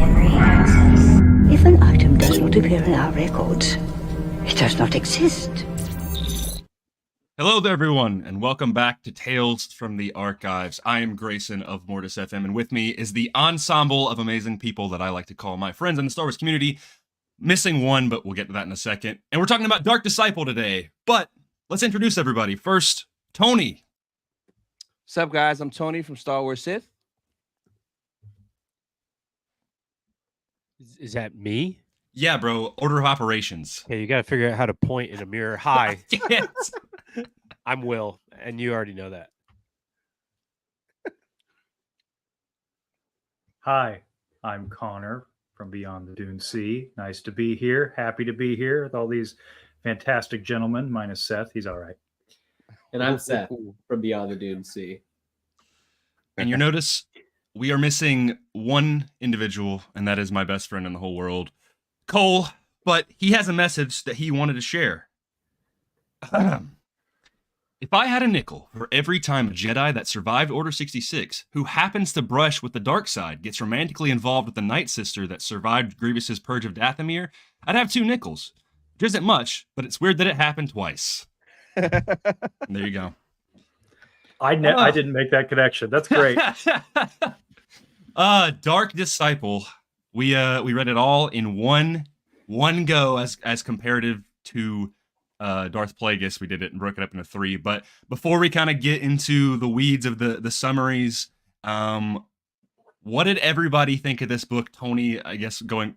memory access. If an item does not appear in our records, it does not exist. Hello there, everyone, and welcome back to Tales from the Archives. I am Grayson of Mortis FM, and with me is the ensemble of amazing people that I like to call my friends in the Star Wars community. Missing one, but we'll get to that in a second. And we're talking about Dark Disciple today, but let's introduce everybody. First, Tony. What's up, guys? I'm Tony from Star Wars Sith. Is that me? Yeah, bro. Order of operations. Okay, you got to figure out how to point in a mirror. Hi, Yes. I'm Will, and you already know that. Hi, I'm Connor from Beyond the Dune Sea. Nice to be here. Happy to be here with all these fantastic gentlemen, minus Seth. He's all right. And I'm Seth from Beyond the Dune Sea. And you notice we are missing one individual, and that is my best friend in the whole world, Cole. But he has a message that he wanted to share. If I had a nickel for every time a Jedi that survived Order 66, who happens to brush with the dark side, gets romantically involved with the Night Sister that survived Grievous's purge of Dathomir, I'd have 2 nickels. Which isn't much, but it's weird that it happened twice. There you go. I didn't make that connection. That's great. Dark Disciple. We read it all in one go as comparative to Darth Plagueis. We did it and broke it up into 3. But before we kind of get into the weeds of the summaries, what did everybody think of this book? Tony, I guess going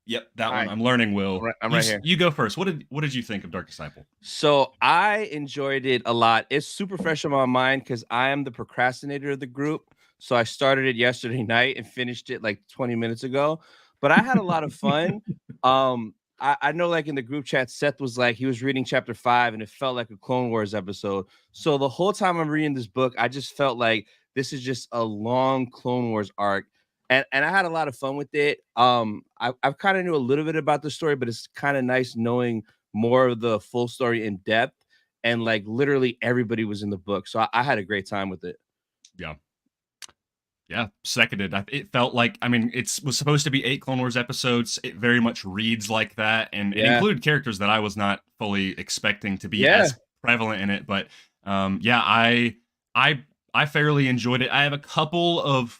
yep, that one. I'm learning, Will. I'm right here. You go first. What did you think of Dark Disciple? So I enjoyed it a lot. It's super fresh on my mind because I am the procrastinator of the group. So I started it yesterday night and finished it like 20 minutes ago. But I had a lot of fun. I know, like in the group chat, Seth was like, he was reading chapter 5 and it felt like a Clone Wars episode. So the whole time I'm reading this book, I just felt like this is just a long Clone Wars arc. And I had a lot of fun with it. I've kind of knew a little bit about the story, but it's kind of nice knowing more of the full story in depth. And like literally everybody was in the book. So I had a great time with it. Yeah, seconded. It felt like, I mean, it was supposed to be 8 Clone Wars episodes. It very much reads like that. And it included characters that I was not fully expecting to be as prevalent in it. But I fairly enjoyed it. I have a couple of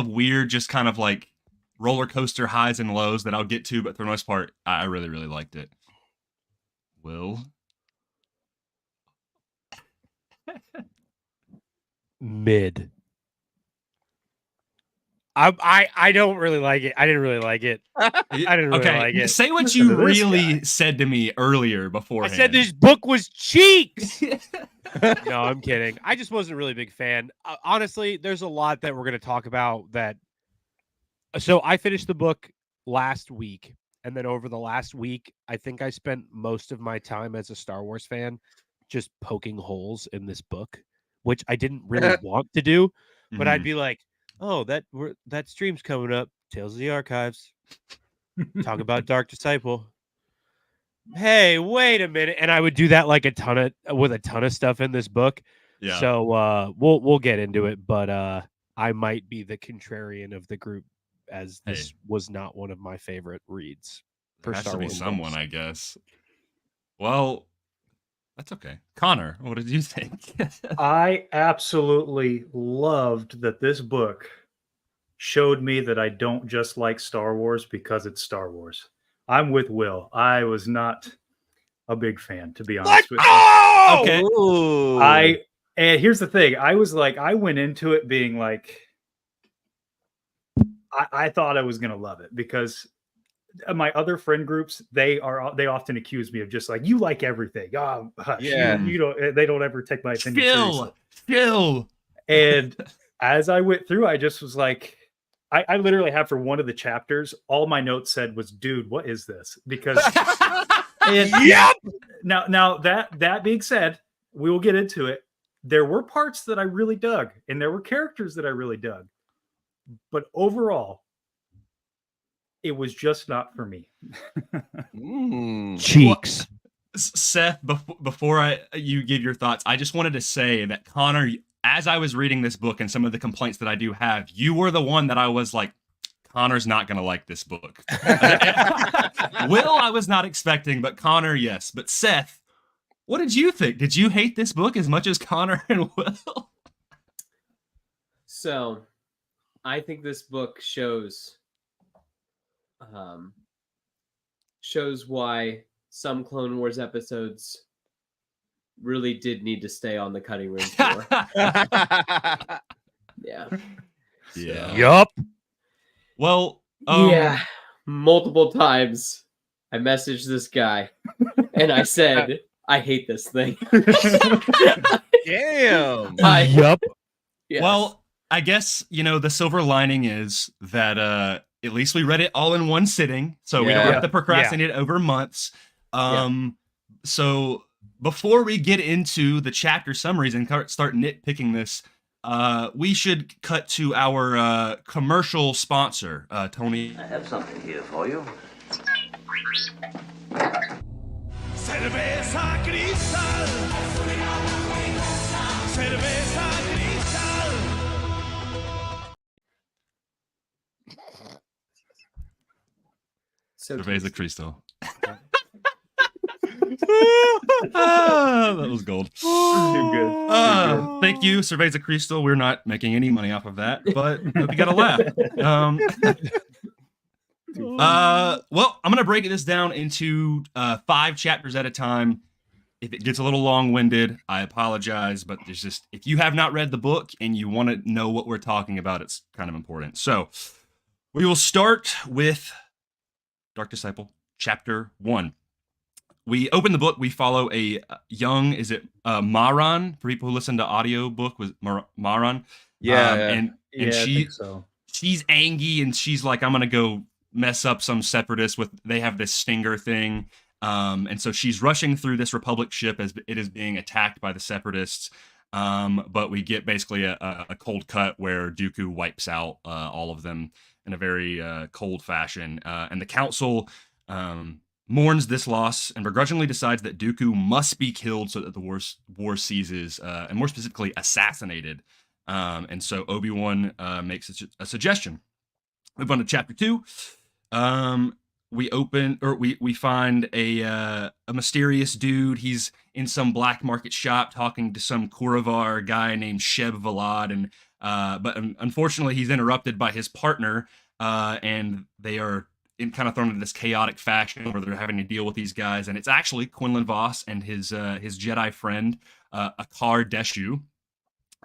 weird, just kind of like roller coaster highs and lows that I'll get to, but for the most part, I really, really liked it. Will? Mid. I don't really like it. I didn't really like it. I didn't really like it. Say what you really said to me earlier beforehand. I said this book was cheeks. No, I'm kidding. I just wasn't a really big fan. Honestly, there's a lot that we're going to talk about that. So I finished the book last week. And then over the last week, I think I spent most of my time as a Star Wars fan just poking holes in this book, which I didn't really want to do. But I'd be like, oh, that stream's coming up. Tales of the Archives. Talk about Dark Disciple. Hey, wait a minute. And I would do that like with a ton of stuff in this book. Yeah. So we'll get into it, but I might be the contrarian of the group, as this was not one of my favorite reads. There has to be someone, I guess. Well, that's okay. Connor, what did you think? I absolutely loved that this book showed me that I don't just like Star Wars because it's Star Wars. I'm with Will. I was not a big fan, to be honest with you. Oh! Okay. And here's the thing. I went into it being like, I thought I was going to love it because my other friend groups, they often accuse me of just like, you like everything. Oh, hush. Yeah. They don't ever take my opinion seriously. Still. And as I went through, I just was like, I literally have for one of the chapters, all my notes said was, dude, what is this? Because Yep. Now that being said, we will get into it. There were parts that I really dug, and there were characters that I really dug. But overall, it was just not for me. Cheeks. Seth, before you give your thoughts, I just wanted to say that Connor as I was reading this book and some of the complaints that I do have, you were the one that I was like, Connor's not going to like this book. Will, I was not expecting, but Connor, yes. But Seth, what did you think? Did you hate this book as much as Connor and Will? So, I think this book shows why some Clone Wars episodes really did need to stay on the cutting room floor. Yeah. Yup. Well, yeah. Multiple times I messaged this guy and I said, I hate this thing. Damn. Yup. Yes. Well, I guess, the silver lining is that at least we read it all in one sitting, so we don't have to procrastinate over months. So before we get into the chapter summaries and start nitpicking this, we should cut to our commercial sponsor, Tony. I have something here for you. Cerveza Cristal. Cerveza Cristal. Cerveza Cristal. That was gold. Too good. Thank you, Cerveza Cristal. We're not making any money off of that, but we got to laugh. Well, I'm going to break this down into 5 chapters at a time. If it gets a little long-winded, I apologize, but there's just, if you have not read the book and you want to know what we're talking about, it's kind of important. So we will start with Dark Disciple, chapter 1. We open the book, we follow a young, Maran? For people who listen to audiobook, was Maran? Yeah. And I she, think so. she's angry and she's like, I'm going to go mess up some separatists they have this stinger thing. And so she's rushing through this Republic ship as it is being attacked by the separatists. But we get basically a cold cut where Dooku wipes out all of them in a very cold fashion. And the council mourns this loss and begrudgingly decides that Dooku must be killed so that the war ceases, and more specifically, assassinated. And so Obi-Wan makes a suggestion. Move on to chapter 2. We find a mysterious dude. He's in some black market shop talking to some Kuravar guy named Sheb Valad, and but unfortunately he's interrupted by his partner, and they are kind of thrown into this chaotic fashion where they're having to deal with these guys, and it's actually Quinlan Vos and his Jedi friend Akar Deshu,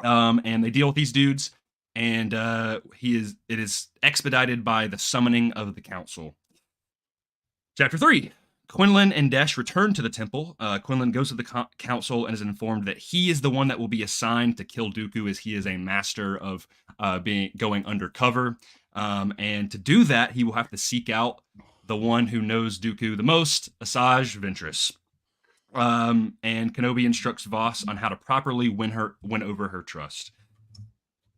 and they deal with these dudes, and it is expedited by the summoning of the council. Chapter 3. Quinlan and Desh return to the temple. Quinlan goes to the council and is informed that he is the one that will be assigned to kill Dooku, as he is a master of going undercover. And to do that, he will have to seek out the one who knows Dooku the most, Asajj Ventress. And Kenobi instructs Vos on how to properly win over her trust.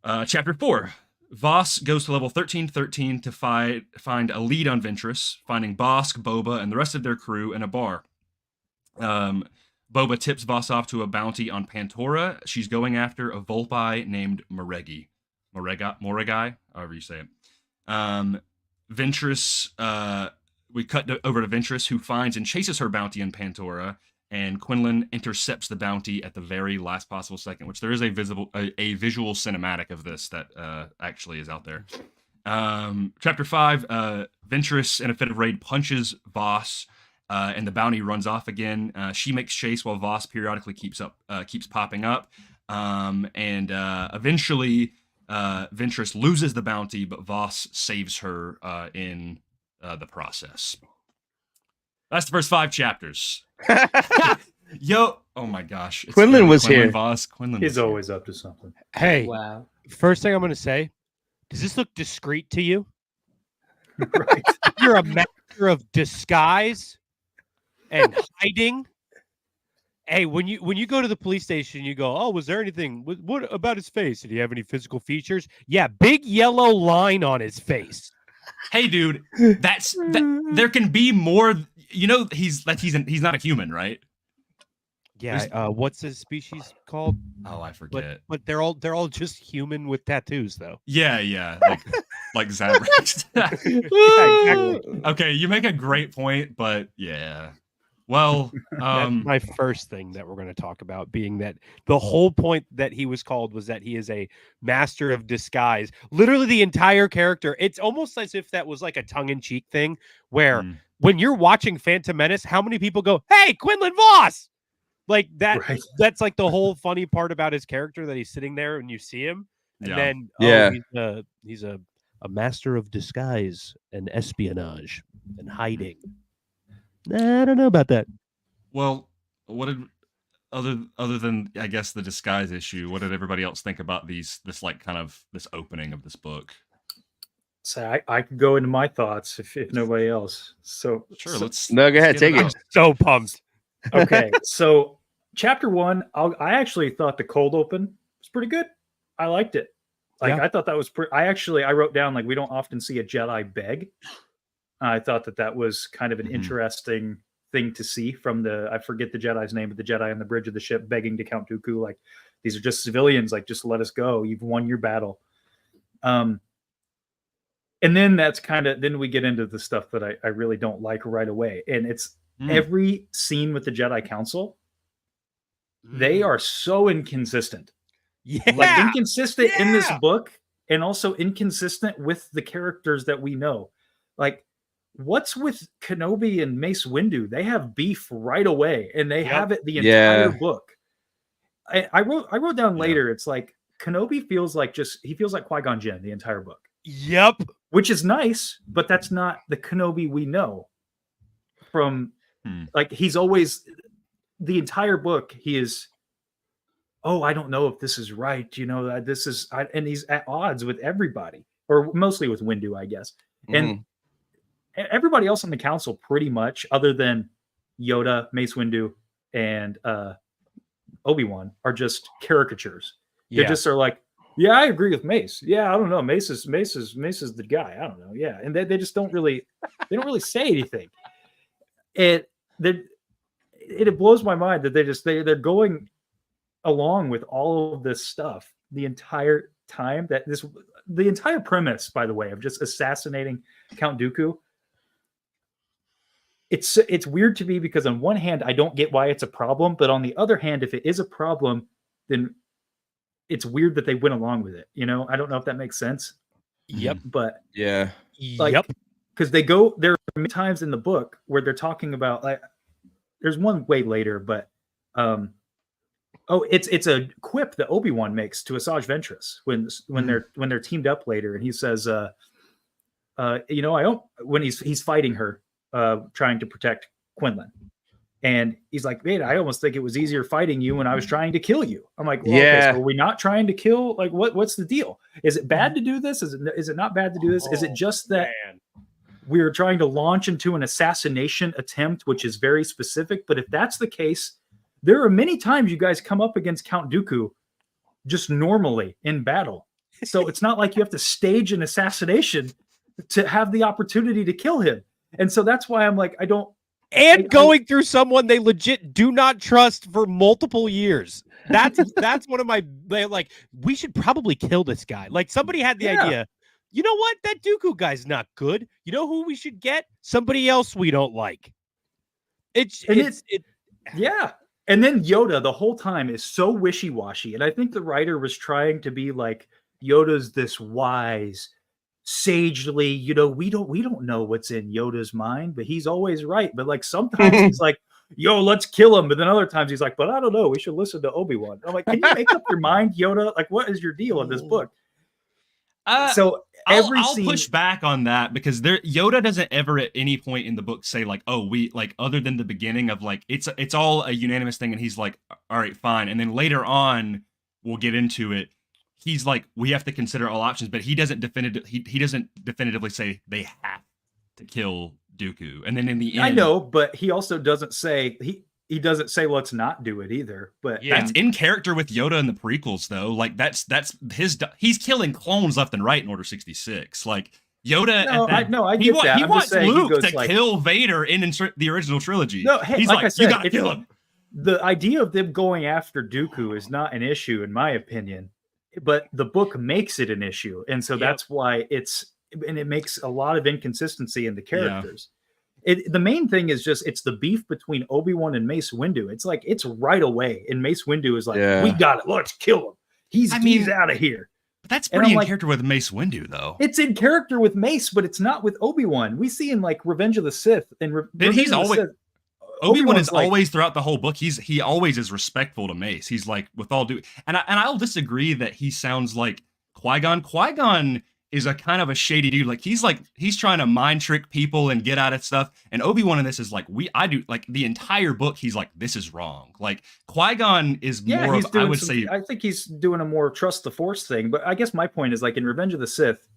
Chapter 4. Vos goes to level 1313 to find a lead on Ventress, finding Bosk, Boba, and the rest of their crew in a bar. Boba tips Vos off to a bounty on Pantora. She's going after a Volpi named Moregai, however you say it. Ventress, we cut over to Ventress, who finds and chases her bounty in Pantora, and Quinlan intercepts the bounty at the very last possible second, which there is a visual cinematic of this that actually is out there. Chapter 5, Ventress, in a fit of rage, punches Vos, and the bounty runs off again. She makes chase while Vos periodically keeps popping up, and eventually Ventress loses the bounty, but Vos saves her in the process. That's the first 5 chapters. Yo, oh my gosh. Quinlan was here. He's always up to something. Hey, wow. First thing I'm going to say, does this look discreet to you? Right. You're a master of disguise and hiding. Hey, when you go to the police station, you go, oh, was there anything? What about his face? Did he have any physical features? Yeah, big yellow line on his face. Hey, dude, there can be more. He's not a human, right? Yeah, what's his species called? Oh, I forget. But they're all just human with tattoos, though. Yeah, like Zabrix. Yeah, exactly. Okay, you make a great point, but yeah. Well, That's my first thing that we're going to talk about, being that the whole point that he was called was that he is a master of disguise. Literally, the entire character. It's almost as if that was like a tongue-in-cheek thing, where when you're watching Phantom Menace, how many people go, "Hey, Quinlan Voss!" Like that. Right. That's like the whole funny part about his character, that he's sitting there and you see him, and then he's a master of disguise and espionage and hiding. I don't know about that. Well, what did other than I guess the disguise issue, what did everybody else think about this like kind of this opening of this book? So I could go into my thoughts if nobody else. So Sure, let's go ahead, take it. I'm so pumped. Okay, so chapter 1, I actually thought the cold open was pretty good. I liked it. Like I thought that was pretty. I wrote down, like, we don't often see a Jedi beg. I thought that was kind of an interesting thing to see from I forget the Jedi's name, but the Jedi on the bridge of the ship begging to Count Dooku, like, these are just civilians, like, just let us go. You've won your battle. And then then we get into the stuff that I really don't like right away. And it's every scene with the Jedi Council. They are so inconsistent. Yeah. Like, inconsistent in this book, and also inconsistent with the characters that we know. Like, what's with Kenobi and Mace Windu? They have beef right away, and they have it the entire book. I wrote down later. It's like Kenobi feels like Qui-Gon Jinn the entire book. Yep. Which is nice, but that's not the Kenobi we know. From like, he's always, the entire book, he is, oh, I don't know if this is right. You know, this is, and he's at odds with everybody, or mostly with Windu, I guess. And everybody else on the council, pretty much, other than Yoda, Mace Windu, and Obi-Wan, are just caricatures. They just are like, yeah, I agree with Mace. Yeah, I don't know. Mace is the guy. I don't know. Yeah, and they just don't really say anything. It blows my mind that they're going along with all of this stuff the entire time. The entire premise, by the way, of just assassinating Count Dooku. It's weird to me, because on one hand, I don't get why it's a problem, but on the other hand, if it is a problem, then it's weird that they went along with it. You know, I don't know if that makes sense. Yep. But yeah, like, because there are many times in the book where they're talking about, like, there's one way later, but it's a quip that Obi-Wan makes to Asajj Ventress when they're teamed up later, and he says, you know, when he's fighting her, trying to protect Quinlan. And he's like, man, I almost think it was easier fighting you when I was trying to kill you. I'm like, well, okay, so are we not trying to kill? Like, what's the deal? Is it bad to do this? Is it not bad to do this? Is it just that we're trying to launch into an assassination attempt, which is very specific? But if that's the case, there are many times you guys come up against Count Dooku just normally in battle. So it's not like you have to stage an assassination to have the opportunity to kill him. And so that's why I'm like, I don't. And going through someone they legit do not trust for multiple years. That's one of my, like, we should probably kill this guy. Like, somebody had the idea, you know what? That Dooku guy's not good. You know who we should get? Somebody else we don't like. Yeah. And then Yoda the whole time is so wishy-washy. And I think the writer was trying to be like, Yoda's this wise, sagely, you know, we don't know what's in Yoda's mind, but he's always right. But like, sometimes he's like, yo, let's kill him. But then other times he's like, but I don't know, we should listen to Obi-Wan. I'm like, can you make up your mind, Yoda? Like, what is your deal in this book? So I'll push back on that, because Yoda doesn't ever at any point in the book say, like, oh, we, like, other than the beginning of, like, it's all a unanimous thing, and he's like, all right, fine. And then later on, we'll get into it, he's like, we have to consider all options, but he doesn't definitively say they have to kill Dooku. And then in the end, I know, but he also doesn't say he doesn't say let's not do it either. But that's in character with Yoda in the prequels, though. Like, that's he's killing clones left and right in Order 66. Like, Yoda, I get that. He wants Luke to kill Vader in the original trilogy. No, hey, he's like I said, you gotta kill him. the idea of them going after Dooku is not an issue, in my opinion, but the book makes it an issue. And so that's why it makes a lot of inconsistency in the characters. The main thing is just, it's the beef between Obi-Wan and Mace Windu. It's like, it's right away. And Mace Windu is like, we got it. Let's kill him. He's out of here. But that's pretty in character with Mace Windu, though. It's in character with Mace, but it's not with Obi-Wan. We see in like Revenge of the Sith and he's always Obi-Wan is always throughout the whole book. He always is respectful to Mace. He's like, with all due, and I'll disagree that he sounds like Qui-Gon. Qui-Gon is a kind of a shady dude. Like he's trying to mind trick people and get out of stuff. And Obi-Wan in this is like, I do like the entire book. He's like, this is wrong. Like Qui-Gon is more of, I would say, I think he's doing a more trust the Force thing. But I guess my point is, like, in Revenge of the Sith,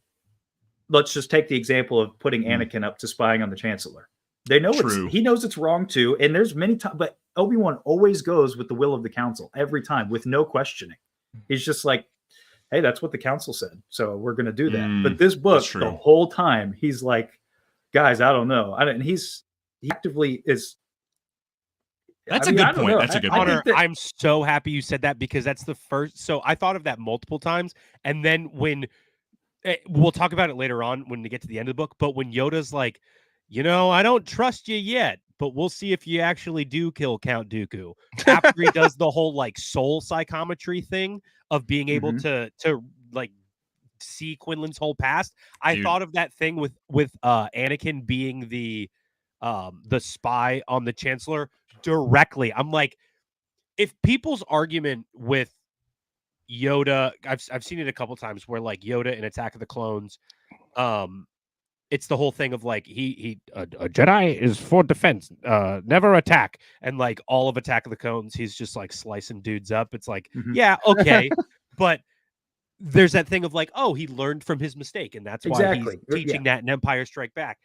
let's just take the example of putting Anakin up to spying on the Chancellor. They know he knows it's wrong too. And there's many times, but Obi-Wan always goes with the will of the council every time with no questioning. He's just like, hey, that's what the council said, so we're going to do that. But this book, the whole time, he's like, guys, I don't know. He actively is. That's a good point. That's a good point. I'm so happy you said that, because that's the first. So I thought of that multiple times. And then when we'll talk about it later on when we get to the end of the book, but when Yoda's like, I don't trust you yet, but we'll see if you actually do kill Count Dooku. After he does the whole like soul psychometry thing of being able to like see Quinlan's whole past. I thought of that thing with Anakin being the spy on the Chancellor directly. I'm like, if people's argument with Yoda, I've seen it a couple times where like Yoda in Attack of the Clones, it's the whole thing of like a Jedi is for defense, never attack, and like all of Attack of the Clones, he's just like slicing dudes up. It's like, yeah, okay, but there's that thing of like, oh, he learned from his mistake, and that's why he's teaching that in Empire Strike Back.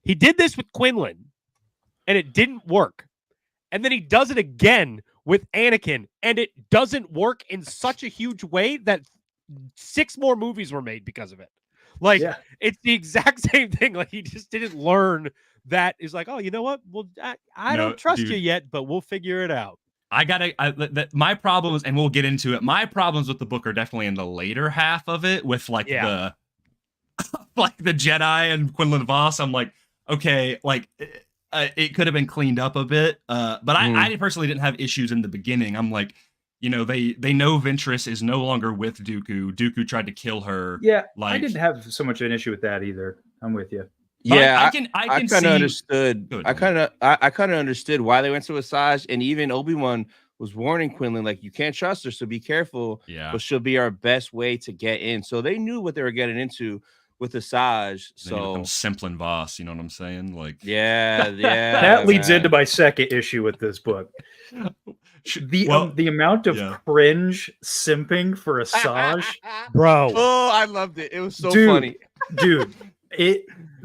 He did this with Quinlan, and it didn't work, and then he does it again with Anakin, and it doesn't work in such a huge way that 6 more movies were made because of it. Like, it's the exact same thing. Like, he just didn't learn that. He's like, oh, you know what? Well, I don't trust you yet, but we'll figure it out. My problems, and we'll get into it. My problems with the book are definitely in the later half of it with like the Jedi and Quinlan Vos. I'm like, okay, like it could have been cleaned up a bit. But I personally didn't have issues in the beginning. I'm like, they know Ventress is no longer with Dooku. Dooku tried to kill her. Yeah, I didn't have so much of an issue with that either. I'm with you. But yeah, I kind of understood. I kind of understood why they went to Asajj, and even Obi-Wan was warning Quinlan, like, you can't trust her, so be careful. Yeah, but she'll be our best way to get in. So they knew what they were getting into with Asajj. So Simplin Voss, you know what I'm saying? Like, yeah, that leads into my second issue with this book. The amount of cringe simping for Asajj, bro. Oh, I loved it. It was so funny, dude.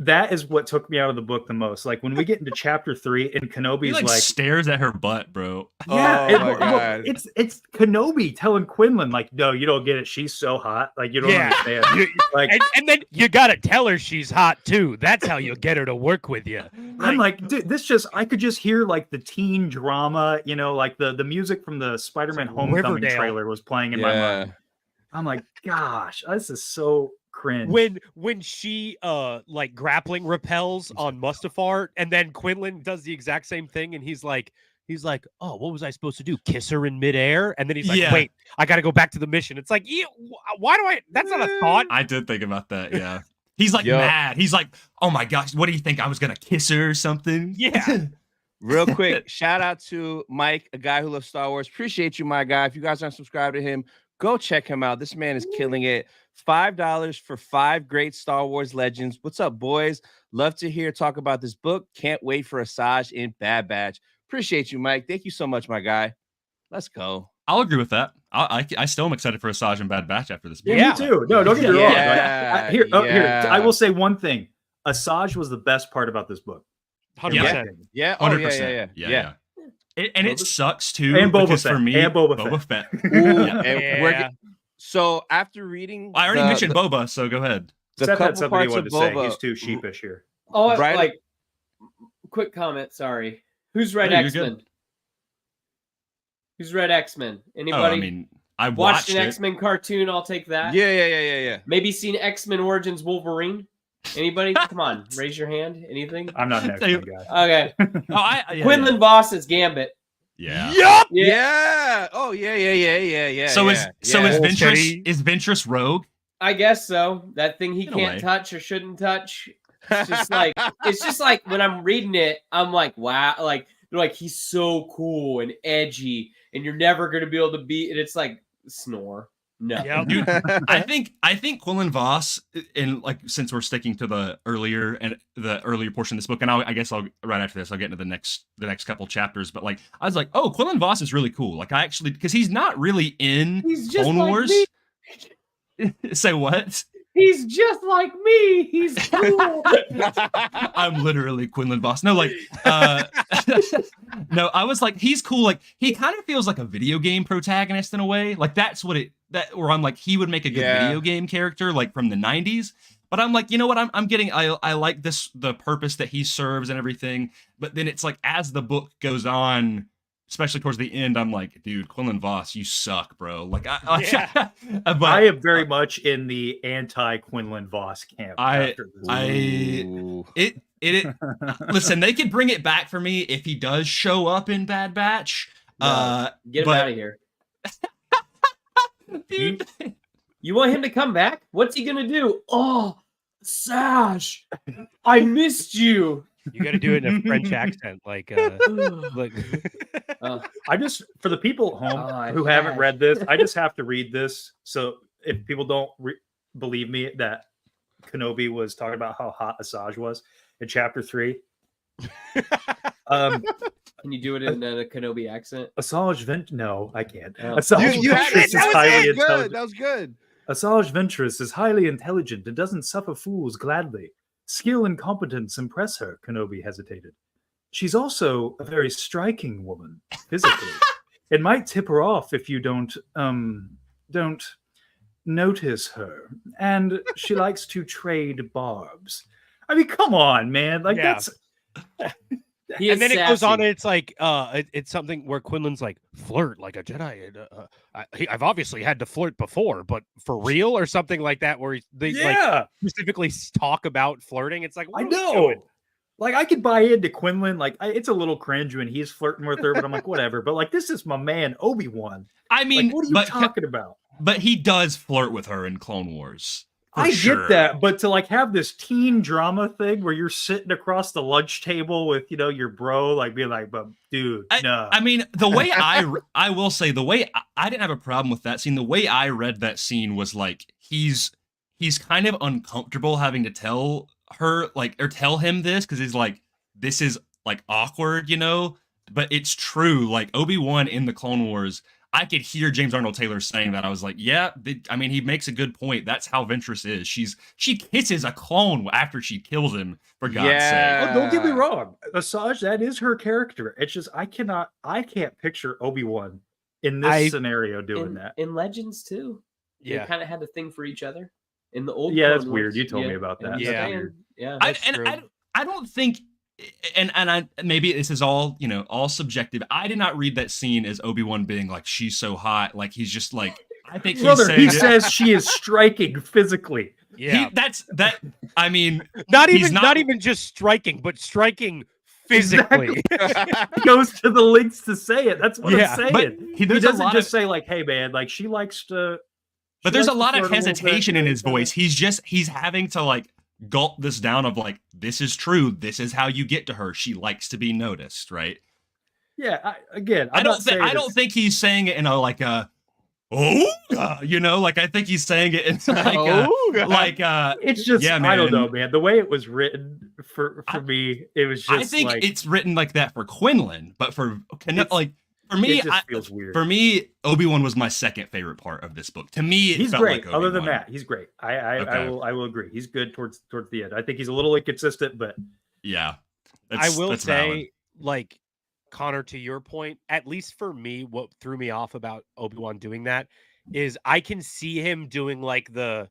That is what took me out of the book the most. Like when we get into chapter 3 and Kenobi's like stares at her butt, bro. Yeah, it's Kenobi telling Quinlan like, no, you don't get it. She's so hot. Like you don't understand. Like, and then you gotta tell her she's hot too. That's how you'll get her to work with you. I'm like, dude, I could just hear like the teen drama, like the music from the Spider-Man Homecoming Riverdale trailer was playing in my mind. I'm like, gosh, this is so cringe. When she like grappling repels on Mustafar, and then Quinlan does the exact same thing, and he's like, oh, what was I supposed to do? Kiss her in midair? And then he's like, wait, I got to go back to the mission. It's like, why do I? That's not a thought. I did think about that. Yeah, he's like mad. He's like, oh my gosh, what do you think? I was gonna kiss her or something? Yeah. Real quick, shout out to Mike, a guy who loves Star Wars. Appreciate you, my guy. If you guys aren't subscribed to him, go check him out. This man is killing it. $5 for 5 great Star Wars legends. What's up, boys? Love to hear talk about this book. Can't wait for Asajj in Bad Batch. Appreciate you, Mike. Thank you so much, my guy. Let's go. I'll agree with that. I still am excited for Asajj and Bad Batch after this book. Yeah, me too. No, don't get me wrong. Here, I will say one thing. Asajj was the best part about this book. 100%. Yeah. 100%. Yeah. It sucks too. And because Boba Fett. For me, and Boba Fett. So after reading, I already mentioned Boba, so go ahead. Seth had something he wanted to say. He's too sheepish here. Oh, right. Quick comment. Sorry. Who's right, X-Men? Who's read X-Men? Oh, Anybody? I mean, I watched watched an it. X-Men cartoon. I'll take that. Yeah. Maybe seen X-Men Origins Wolverine. Anybody? Come on, raise your hand. Anything? I'm not an X-Men guy. Okay. Yeah, Quinlan Voss is Gambit. Yeah. Yup. Yeah. Oh yeah. So is Ventress is Ventress rogue? I guess so. That thing he In a can't way. touch or shouldn't touch. It's just like when I'm reading it, I'm like, wow, like they're like he's so cool and edgy, and you're never gonna be able to beat. And it's like snore. No. Yep. Dude, I think Quinlan Voss, and like since we're sticking to the earlier portion of this book, and I guess I'll right after this I'll get into the next couple chapters. But like I was like, oh, Quinlan Voss is really cool. Like I actually because he's not really in He's just Clone like Wars. me. Say what? He's just like me. He's cool. I'm literally Quinlan Voss. No, like, no, I was like, he's cool. Like, he kind of feels like a video game protagonist in a way. Like, that's what where I'm like, he would make a good video game character, like from the 90s. But I'm like, you know what? I'm getting, I like the purpose that he serves and everything. But then it's like, as the book goes on, especially towards the end, I'm like, dude, Quinlan Voss, you suck, bro. Like, I am very much in the anti-Quinlan Voss camp. Listen, they could bring it back for me if he does show up in Bad Batch. Get him out of here. Dude. You want him to come back? What's he gonna do? Oh, Asajj, I missed you. You got to do it in a French accent, like. I just for the people at home who haven't read this, I just have to read this. So if people don't believe me that Kenobi was talking about how hot Asajj was in Chapter 3, Can you do it in a Kenobi accent? Asajj No, I can't. Oh. Asajj You had Ventress it. is That highly was good. intelligent. That was good. Asajj Ventress is highly intelligent and doesn't suffer fools gladly. Skill and competence impress her, Kenobi hesitated. She's also a very striking woman, physically. It might tip her off if you don't notice her. And she likes to trade barbs. I mean, come on, man. Like, Yeah. that's... And then it goes on, and it's like, it's something where Quinlan's like, flirt like a Jedi. I've obviously had to flirt before, but for real, or something like that, where they like specifically talk about flirting. It's like, what I are we know. doing? Like, I could buy into Quinlan. Like, it's a little cringe when he's flirting with her, but I'm like, whatever. But like, this is my man, Obi-Wan. I mean, Like, what are you talking about? But he does flirt with her in Clone Wars. I sure. get that, but to like have this teen drama thing where you're sitting across the lunch table with, you know, your bro, like being like, but dude, no. I mean, the way I will say, the way I didn't have a problem with that scene. The way I read that scene was like, he's kind of uncomfortable having to tell her, like, or tell him this, because he's like, this is like awkward, you know, but it's true. Like Obi-Wan in the Clone Wars, I could hear James Arnold Taylor saying that. I was like, yeah, I mean, he makes a good point. That's how Ventress is. She kisses a clone after she kills him, for God's sake. Oh, don't get me wrong. Asajj, that is her character. It's just, I can't picture Obi-Wan in this scenario doing that. In Legends too. They Yeah. kind of had a thing for each other. In the old Yeah, that's Clone weird. Wars. You told me about that. Yeah. That's weird. Yeah. I don't think, and I maybe this is all, you know, all subjective. I did not read that scene as Obi-Wan being like, she's so hot. Like, he's just like, I think he's Brother, saying he says she is striking phically. Yeah. I mean, not he's even just striking, but striking physically. He goes to the lengths to say it. That's what Yeah, I'm saying. but He there's a doesn't lot just of- say like, hey man, like she likes to. But she there's a likes to lot of flirt little bit, hesitation in his you know? voice. He's having to like gulp this down of like, this is true. This is how you get to her. She likes to be noticed, right? Yeah. I I don't think he's saying it in a like a, you know, like I think he's saying it in like it's just, yeah, I don't man. know, man. The way it was written for me, it was just I think like, it's written like that for Quinlan, but for me, it just feels weird. For me, Obi-Wan was my second favorite part of this book. To me, He's felt great. like Other than Obi-Wan. that, he's great. I Okay. will agree. He's good towards the end. I think he's a little inconsistent, but Yeah, I will that's say, valid. like, Connor, to your point, at least for me, what threw me off about Obi-Wan doing that is I can see him doing like the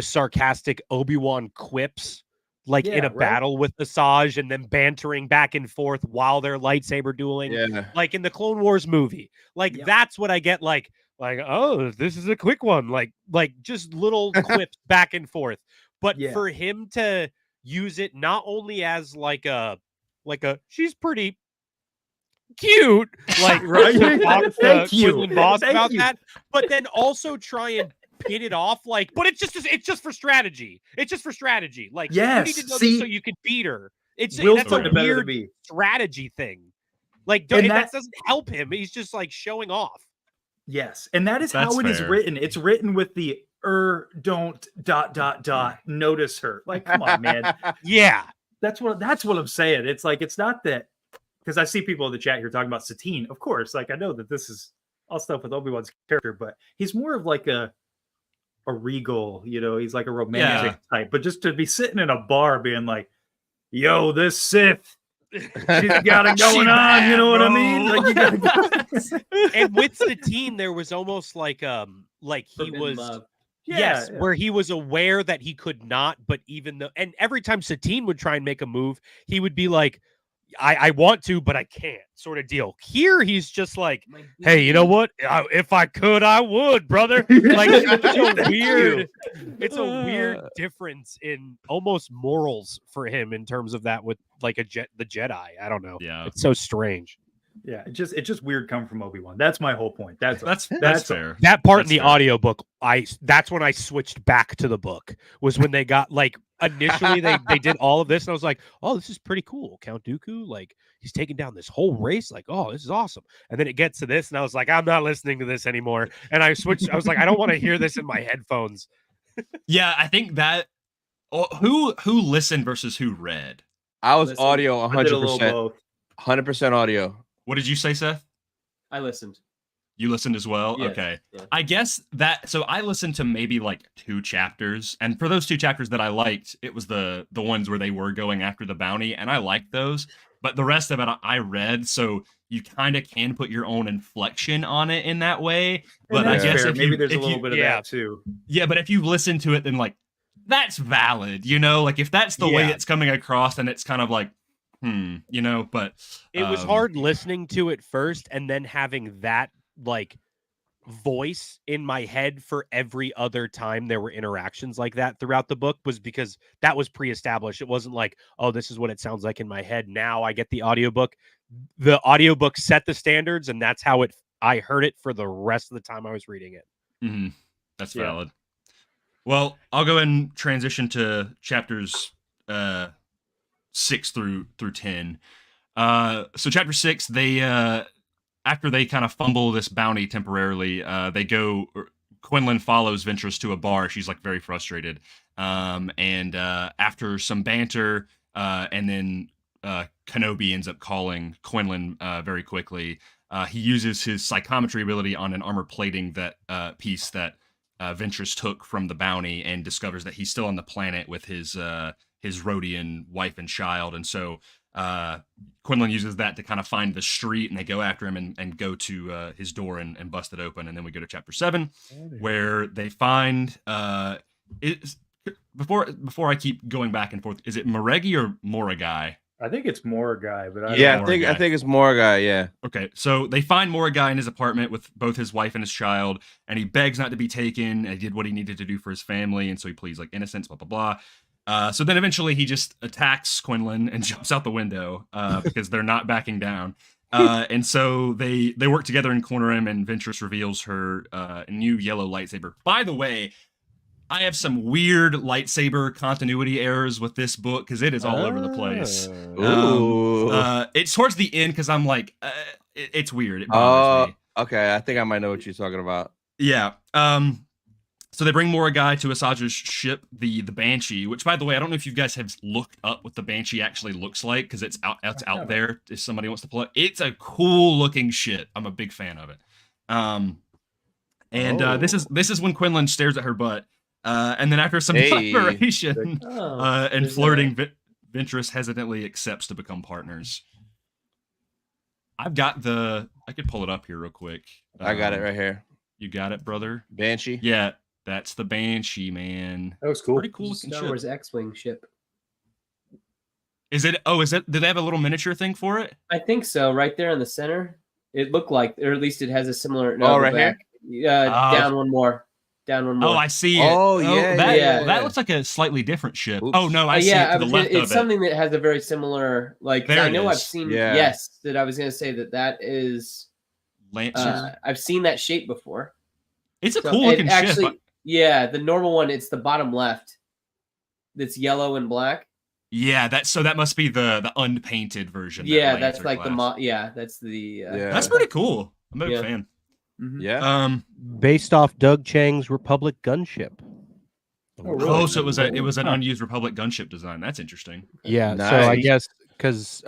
sarcastic Obi-Wan quips like in a battle with Asajj and then bantering back and forth while they're lightsaber dueling, like in the Clone Wars movie. Like that's what I get. Like, oh, this is a quick one. Like just little quips back and forth. But for him to use it not only as like a she's pretty cute, like Thank you. Quinlan Boss about that, but then also try and pin it off like, but it's just for strategy. It's just for strategy. Like, you need to know this so you can beat her. That's a weird strategy thing. Like, that doesn't help him. He's just like showing off. Yes, and that is how it is written. It's written with the don't ... notice her. Like, come on, man. Yeah, that's what I'm saying. It's like, it's not that, because I see people in the chat here talking about Satine. Of course, like I know that this is all stuff with Obi-Wan's character, but he's more of like a regal, he's like a romantic type. But just to be sitting in a bar being like, yo, this Sith, she's got it going on, you know what I mean? Like, you gotta and with Satine, there was almost like he was where he was aware that he could not, but even though, and every time Satine would try and make a move, he would be like, I want to, but I can't, sort of deal. Here, he's just like, hey, you know what? If I could, I would, brother. Like, it's a weird difference in almost morals for him in terms of that with like the Jedi. I don't know. Yeah, it's so strange. Yeah, it's just weird coming from Obi-Wan. That's my whole point. That's fair. That part in the audiobook, that's when I switched back to the book, was when they got like, initially they did all of this and I was like, oh, this is pretty cool. Count Dooku, like, he's taking down this whole race, like, oh, this is awesome. And then it gets to this and I was like, I'm not listening to this anymore. And I switched. I was like, I don't want to hear this in my headphones. Yeah, I think that who listened versus who read. I was audio 100%. 100% audio. What did you say, Seth? I listened. You listened as well? Yes. Okay. Yeah. I guess so I listened to maybe like 2 chapters. And for those 2 chapters that I liked, it was the ones where they were going after the bounty. And I liked those. But the rest of it I read. So you kind of can put your own inflection on it in that way. But I guess maybe there's a little bit of that too. Yeah, but if you listen to it, then like, that's valid. Like if that's the way it's coming across and it's kind of like, but it was hard listening to it first and then having that like voice in my head for every other time there were interactions like that throughout the book, was because that was pre-established. It wasn't like, oh, this is what it sounds like in my head. Now I get the audiobook. The audiobook set the standards, and that's how I heard it for the rest of the time I was reading it. Mm-hmm. That's valid. Well, I'll go and transition to chapters 6 through 10. So chapter 6, they after they kind of fumble this bounty temporarily, Quinlan follows Ventress to a bar. She's like very frustrated. And after some banter, and then Kenobi ends up calling Quinlan very quickly. He uses his psychometry ability on an armor plating piece that Ventress took from the bounty, and discovers that he's still on the planet with his Rhodian wife and child. And so Quinlan uses that to kind of find the street, and they go after him and go to his door and bust it open. And then we go to chapter 7, where they find before I keep going back and forth, is it Moregi or Moragai? I think it's Moragai, but I think it's Moragai. Yeah. Okay, so they find Moragai in his apartment with both his wife and his child, and he begs not to be taken. And he did what he needed to do for his family, and so he pleads like innocence, blah blah blah. So then eventually he just attacks Quinlan and jumps out the window because they're not backing down. And so they work together and corner him, and Ventress reveals her new yellow lightsaber. By the way, I have some weird lightsaber continuity errors with this book because it is all over the place. It's towards the end because I'm like, it's weird. It bothers me. Okay. I think I might know what you're talking about. Yeah. So they bring Moragai to Asajj's ship, the Banshee, which, by the way, I don't know if you guys have looked up what the Banshee actually looks like, because it's out there if somebody wants to pull it. It's a cool looking ship. I'm a big fan of it. This is when Quinlan stares at her butt. And then after some admiration and flirting, Ventress hesitantly accepts to become partners. I could pull it up here real quick. I got it right here. You got it, brother? Banshee? Yeah, that's the Banshee, man. That was cool. Pretty cool looking Star ship. Wars X-Wing ship. Is it? Oh, is it? Did they have a little miniature thing for it? I think so. Right there in the center, it looked like, or at least it has a similar. Oh, right here? Down one more. Down one more. Oh, I see it. Oh, yeah, that looks like a slightly different ship. Oops. Oh no, I see it to the left of it. It's something that has a very similar, like, There I it know I've is. seen. Yeah. Yes, that I was going to say that is. Lancer. I've seen that shape before. It's a So cool it looking actually, ship. yeah, the normal one. It's the bottom left. That's yellow and black. Yeah, that must be the unpainted version. Yeah, that's like that's the. Yeah. That's pretty cool. I'm a big Yeah. fan. Mhm. Yeah. Based off Doug Chang's Republic gunship. Oh, really? Oh, so it was an unused Republic gunship design. That's interesting. Yeah, so I Nice. guess because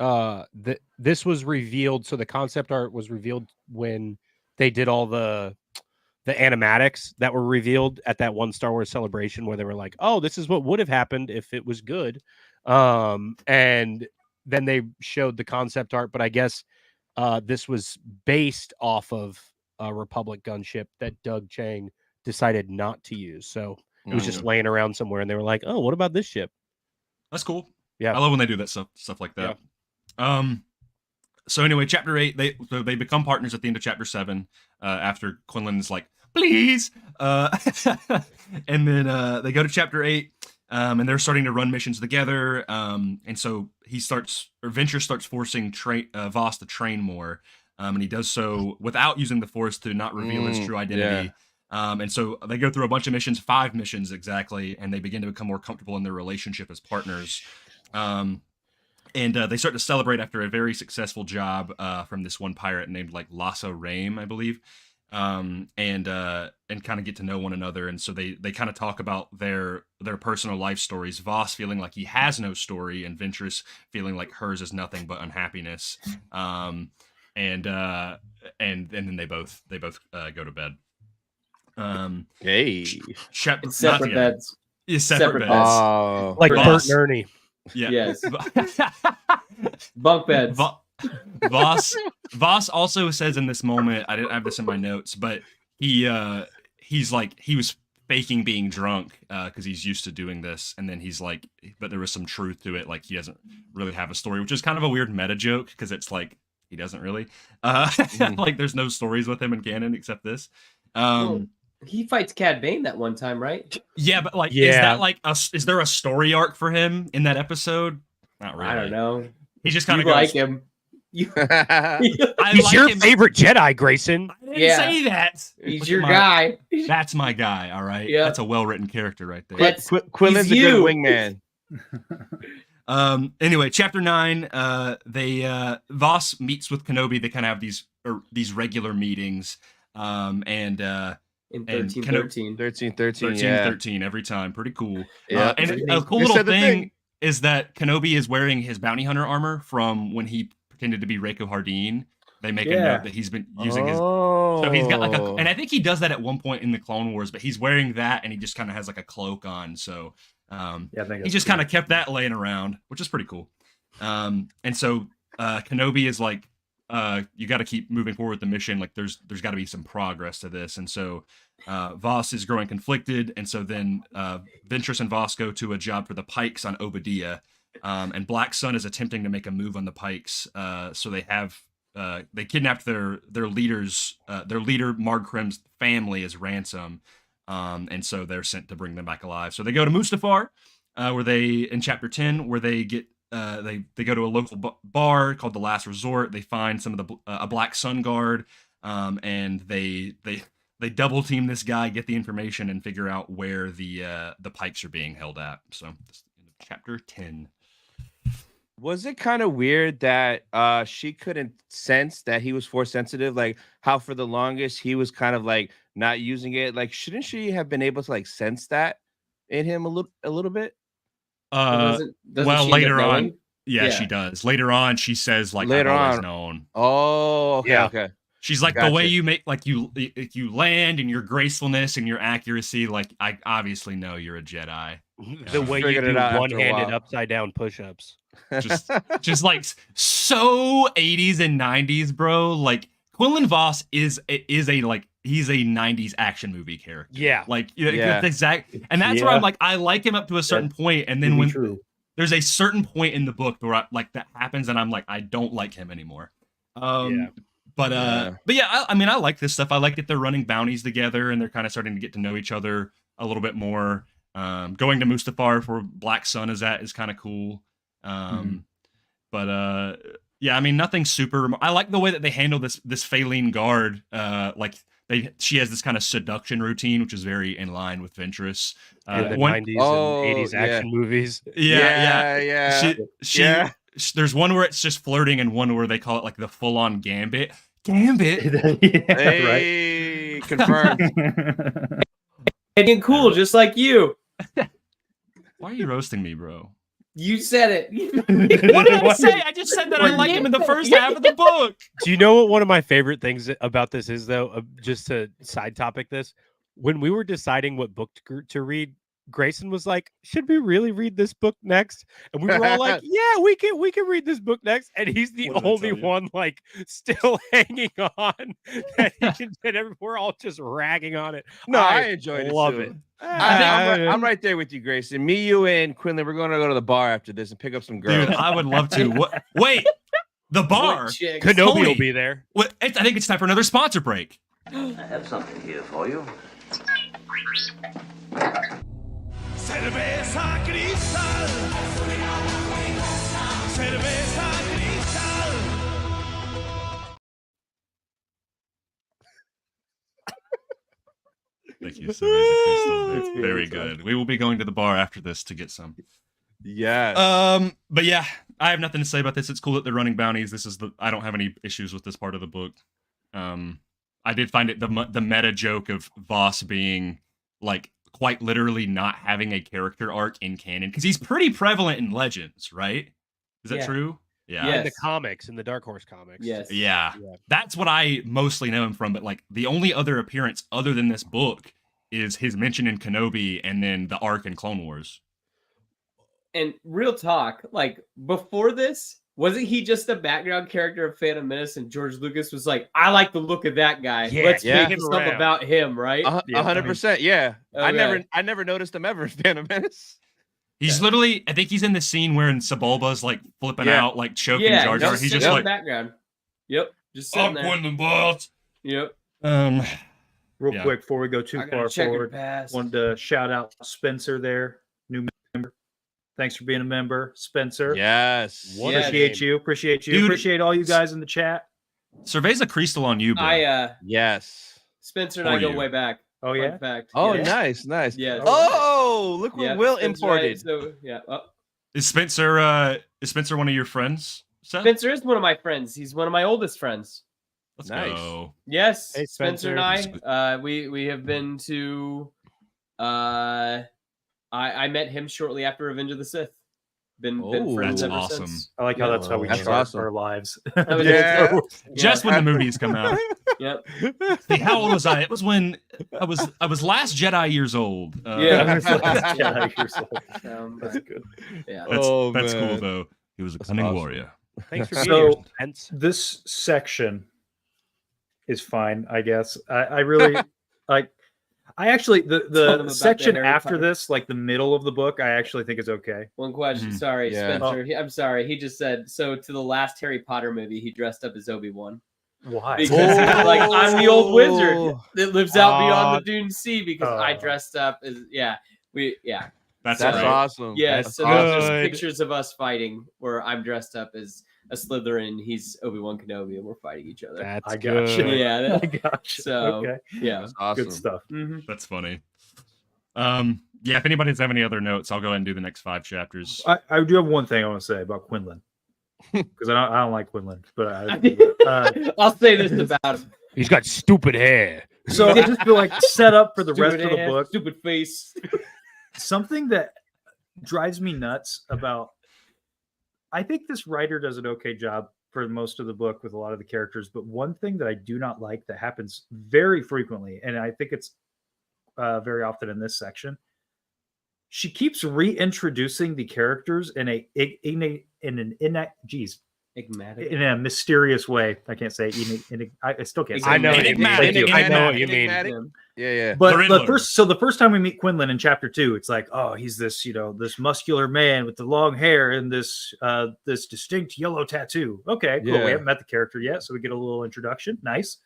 this was revealed, so the concept art was revealed when they did all the animatics that were revealed at that one Star Wars celebration where they were like, "Oh, this is what would have happened if it was good," and then they showed the concept art. But I guess this was based off of a Republic gunship that Doug Chang decided not to use. So it was just laying around somewhere, and they were like, "Oh, what about this ship?" That's cool. Yeah. I love when they do that stuff like that. So anyway, chapter 8, they become partners at the end of chapter 7, after Quinlan's like, please. And then they go to chapter 8, and they're starting to run missions together. And so Ventress starts forcing Voss to train more. And he does so without using the Force to not reveal his true identity. And so they go through a bunch of missions, 5 missions exactly, and they begin to become more comfortable in their relationship as partners. And they start to celebrate after a very successful job from this one pirate named like Lassa Rame, I believe, and kind of get to know one another. And so they kind of talk about their personal life stories. Voss feeling like he has no story, and Ventress feeling like hers is nothing but unhappiness. And then they both go to bed. Hey. It's separate beds. Yeah, separate beds. Oh. Like Voss. Bert and Ernie. Yeah. Yes. Bunk beds. Voss also says in this moment, I didn't have this in my notes, but he's like, he was faking being drunk because he's used to doing this, and then he's like, but there was some truth to it, like he doesn't really have a story, which is kind of a weird meta joke because it's like he doesn't really like there's no stories with him in canon except this. Well, he fights Cad Bane that one time, right? Yeah, but like, is that like is there a story arc for him in that episode? Not really. I don't know. He just kind of like him. He's like your him. favorite Jedi, Grayson. I didn't say that. He's Look your at guy. That's my guy. All right. Yeah. That's a well-written character right there. That's Quinlan's a he's good you. wingman. Anyway, chapter 9, Voss meets with Kenobi. They kind of have these regular meetings. And in and 1313. 1313 every time. Pretty cool. Yeah. And a cool You little said the thing is that Kenobi is wearing his bounty hunter armor from when he pretended to be Reiko Hardeen. They make a note that he's been using his. So he's got like and I think he does that at one point in the Clone Wars, but he's wearing that and he just kind of has like a cloak on. So I think he just kind of kept that laying around, which is pretty cool. And so Kenobi is like, you got to keep moving forward with the mission. Like there's got to be some progress to this. And so Voss is growing conflicted. And so then Ventress and Voss go to a job for the Pikes on Obadiah. And Black Sun is attempting to make a move on the Pikes. So they kidnapped their leaders, their leader Marg Krim's family as ransom. And so they're sent to bring them back alive. So they go to Mustafar, where in chapter 10, where they get they go to a local bar called the Last Resort. They find some of a Black Sun guard, and they double team this guy, get the information, and figure out where the Pikes are being held at. So that's the end of chapter 10. Was it kind of weird that she couldn't sense that he was Force sensitive? Like how for the longest he was kind of like not using it. Like shouldn't she have been able to like sense that in him a little bit? Doesn't Well, she later end up on, knowing? yeah, she does. Later on, she says like, Later I've always on. known. Oh, okay, Yeah. okay. She's like, the Gotcha. way you make, like you land and your gracefulness and your accuracy, like I obviously know you're a Jedi. The way you Figured it do out after a one-handed while. upside down push-ups. Just like so 80s and 90s, bro. Like Quinlan Voss is a like he's a 90s action movie character. Yeah. Like Yeah. that's exact, and that's where I'm like, I like him up to a certain point, and then Really when true. there's a certain point in the book where that happens, and I'm like, I don't like him anymore. But yeah, I mean, I like this stuff. I like that they're running bounties together, and they're kind of starting to get to know each other a little bit more. Going to Mustafar, where Black Sun is at, is kind of cool. But yeah, I mean, nothing super. I like the way that they handle this Faline guard. She has this kind of seduction routine, which is very in line with Ventress. In the 90s and 80s action movies. Yeah. There's one where it's just flirting, and one where they call it like the full-on gambit. Hey, confirmed. And cool, just like you. Why are you roasting me, bro? You said it. What did I say? I just said that I like him in the first half of the book. Do you know what one of my favorite things about this is, though? Just to side topic this, when we were deciding what book to read, Grayson was like, "Should we really read this book next?" And we were all like, "Yeah, we can read this book next." And he's the only one like still hanging on. And we're all just ragging on it. No, I enjoyed it. Love it. I'm right there with you, Grayson. Me, you, and Quinlan. We're going to go to the bar after this and pick up some girls. Dude, I would love to. Wait, the bar. Kenobi will be there. I think it's time for another sponsor break. I have something here for you. Cerveza Cristal. Cerveza Cristal. Thank you, Cerveza Cristal. It's very good. We will be going to the bar after this to get some. Yes. But yeah, I have nothing to say about this. It's cool that they're running bounties. I don't have any issues with this part of the book. I did find it the meta joke of Voss being like quite literally not having a character arc in canon, because he's pretty prevalent in Legends, right? Is that true? Yeah. In the comics, in the Dark Horse comics. Yes. Yeah. That's what I mostly know him from, but like the only other appearance other than this book is his mention in Kenobi and then the arc in Clone Wars. And real talk, like before this, wasn't he just a background character of Phantom Menace, and George Lucas was like, I like the look of that guy. Let's make stuff about him, right? 100%. Yeah. Okay. I never noticed him ever in Phantom Menace. He's literally, I think he's in the scene where Sebulba's like flipping out, like choking Jar Jar. He's just like background. Yep. Just sitting there. Quinlan boss. Yep. Real quick before we go too far forward, wanted to shout out Spencer there, new member. Thanks for being a member, Spencer. Yes. Appreciate you. Dude, appreciate all you guys in the chat. Cerveza Cristal on you, bro. Yes. Spencer and I go way back. Oh, yeah? Fact. Oh, yeah. Nice. Yeah. Oh, look what Will imported. Right, so, yeah. Oh. Is Spencer one of your friends, Seth? Spencer is one of my friends. He's one of my oldest friends. Let's go. Yes. Hey, Spencer and I, we have been to, I met him shortly after Revenge of the Sith. Been friends ever since. I like how that's how we start our lives. Just when the movies come out. Yep. See, how old was I? It was when I was last Jedi years old. Last Jedi years old. That's good. Yeah. That's cool though. He was a cunning warrior. Thanks for being here. This section is fine, I guess. I really like. I actually the section after this, like the middle of the book, I actually think is okay. One question, sorry, Spencer. I'm sorry. He just said so. To the last Harry Potter movie, he dressed up as Obi-Wan. Why? Because like I'm the old wizard that lives out beyond the Dune Sea. Because I dressed up as That's right. Awesome. Yeah, that's so there's just pictures of us fighting where I'm dressed up as a Slytherin, he's Obi-Wan Kenobi, and we're fighting each other. That's good. Yeah, I got you. So okay. Yeah, that's awesome. Good stuff. Mm-hmm. That's funny. Yeah, if anybody has have any other notes, I'll go ahead and do the next 5 chapters. I do have one thing I want to say about Quinlan, because I don't like Quinlan, but I'll say this about him. He's got stupid hair. So I just feel like set up for the rest of the book. Stupid face. Something that drives me nuts about. I think this writer does an okay job for most of the book with a lot of the characters, but one thing that I do not like that happens very frequently, and I think it's very often in this section, she keeps reintroducing the characters in an in a mysterious way. I can't say. I still can't say. I know. Enigmatic. I know what you mean. Yeah. But the first time we meet Quinlan in chapter 2, it's like, oh, he's this, this muscular man with the long hair and this distinct yellow tattoo. Okay, cool. Yeah. We haven't met the character yet, so we get a little introduction. Nice.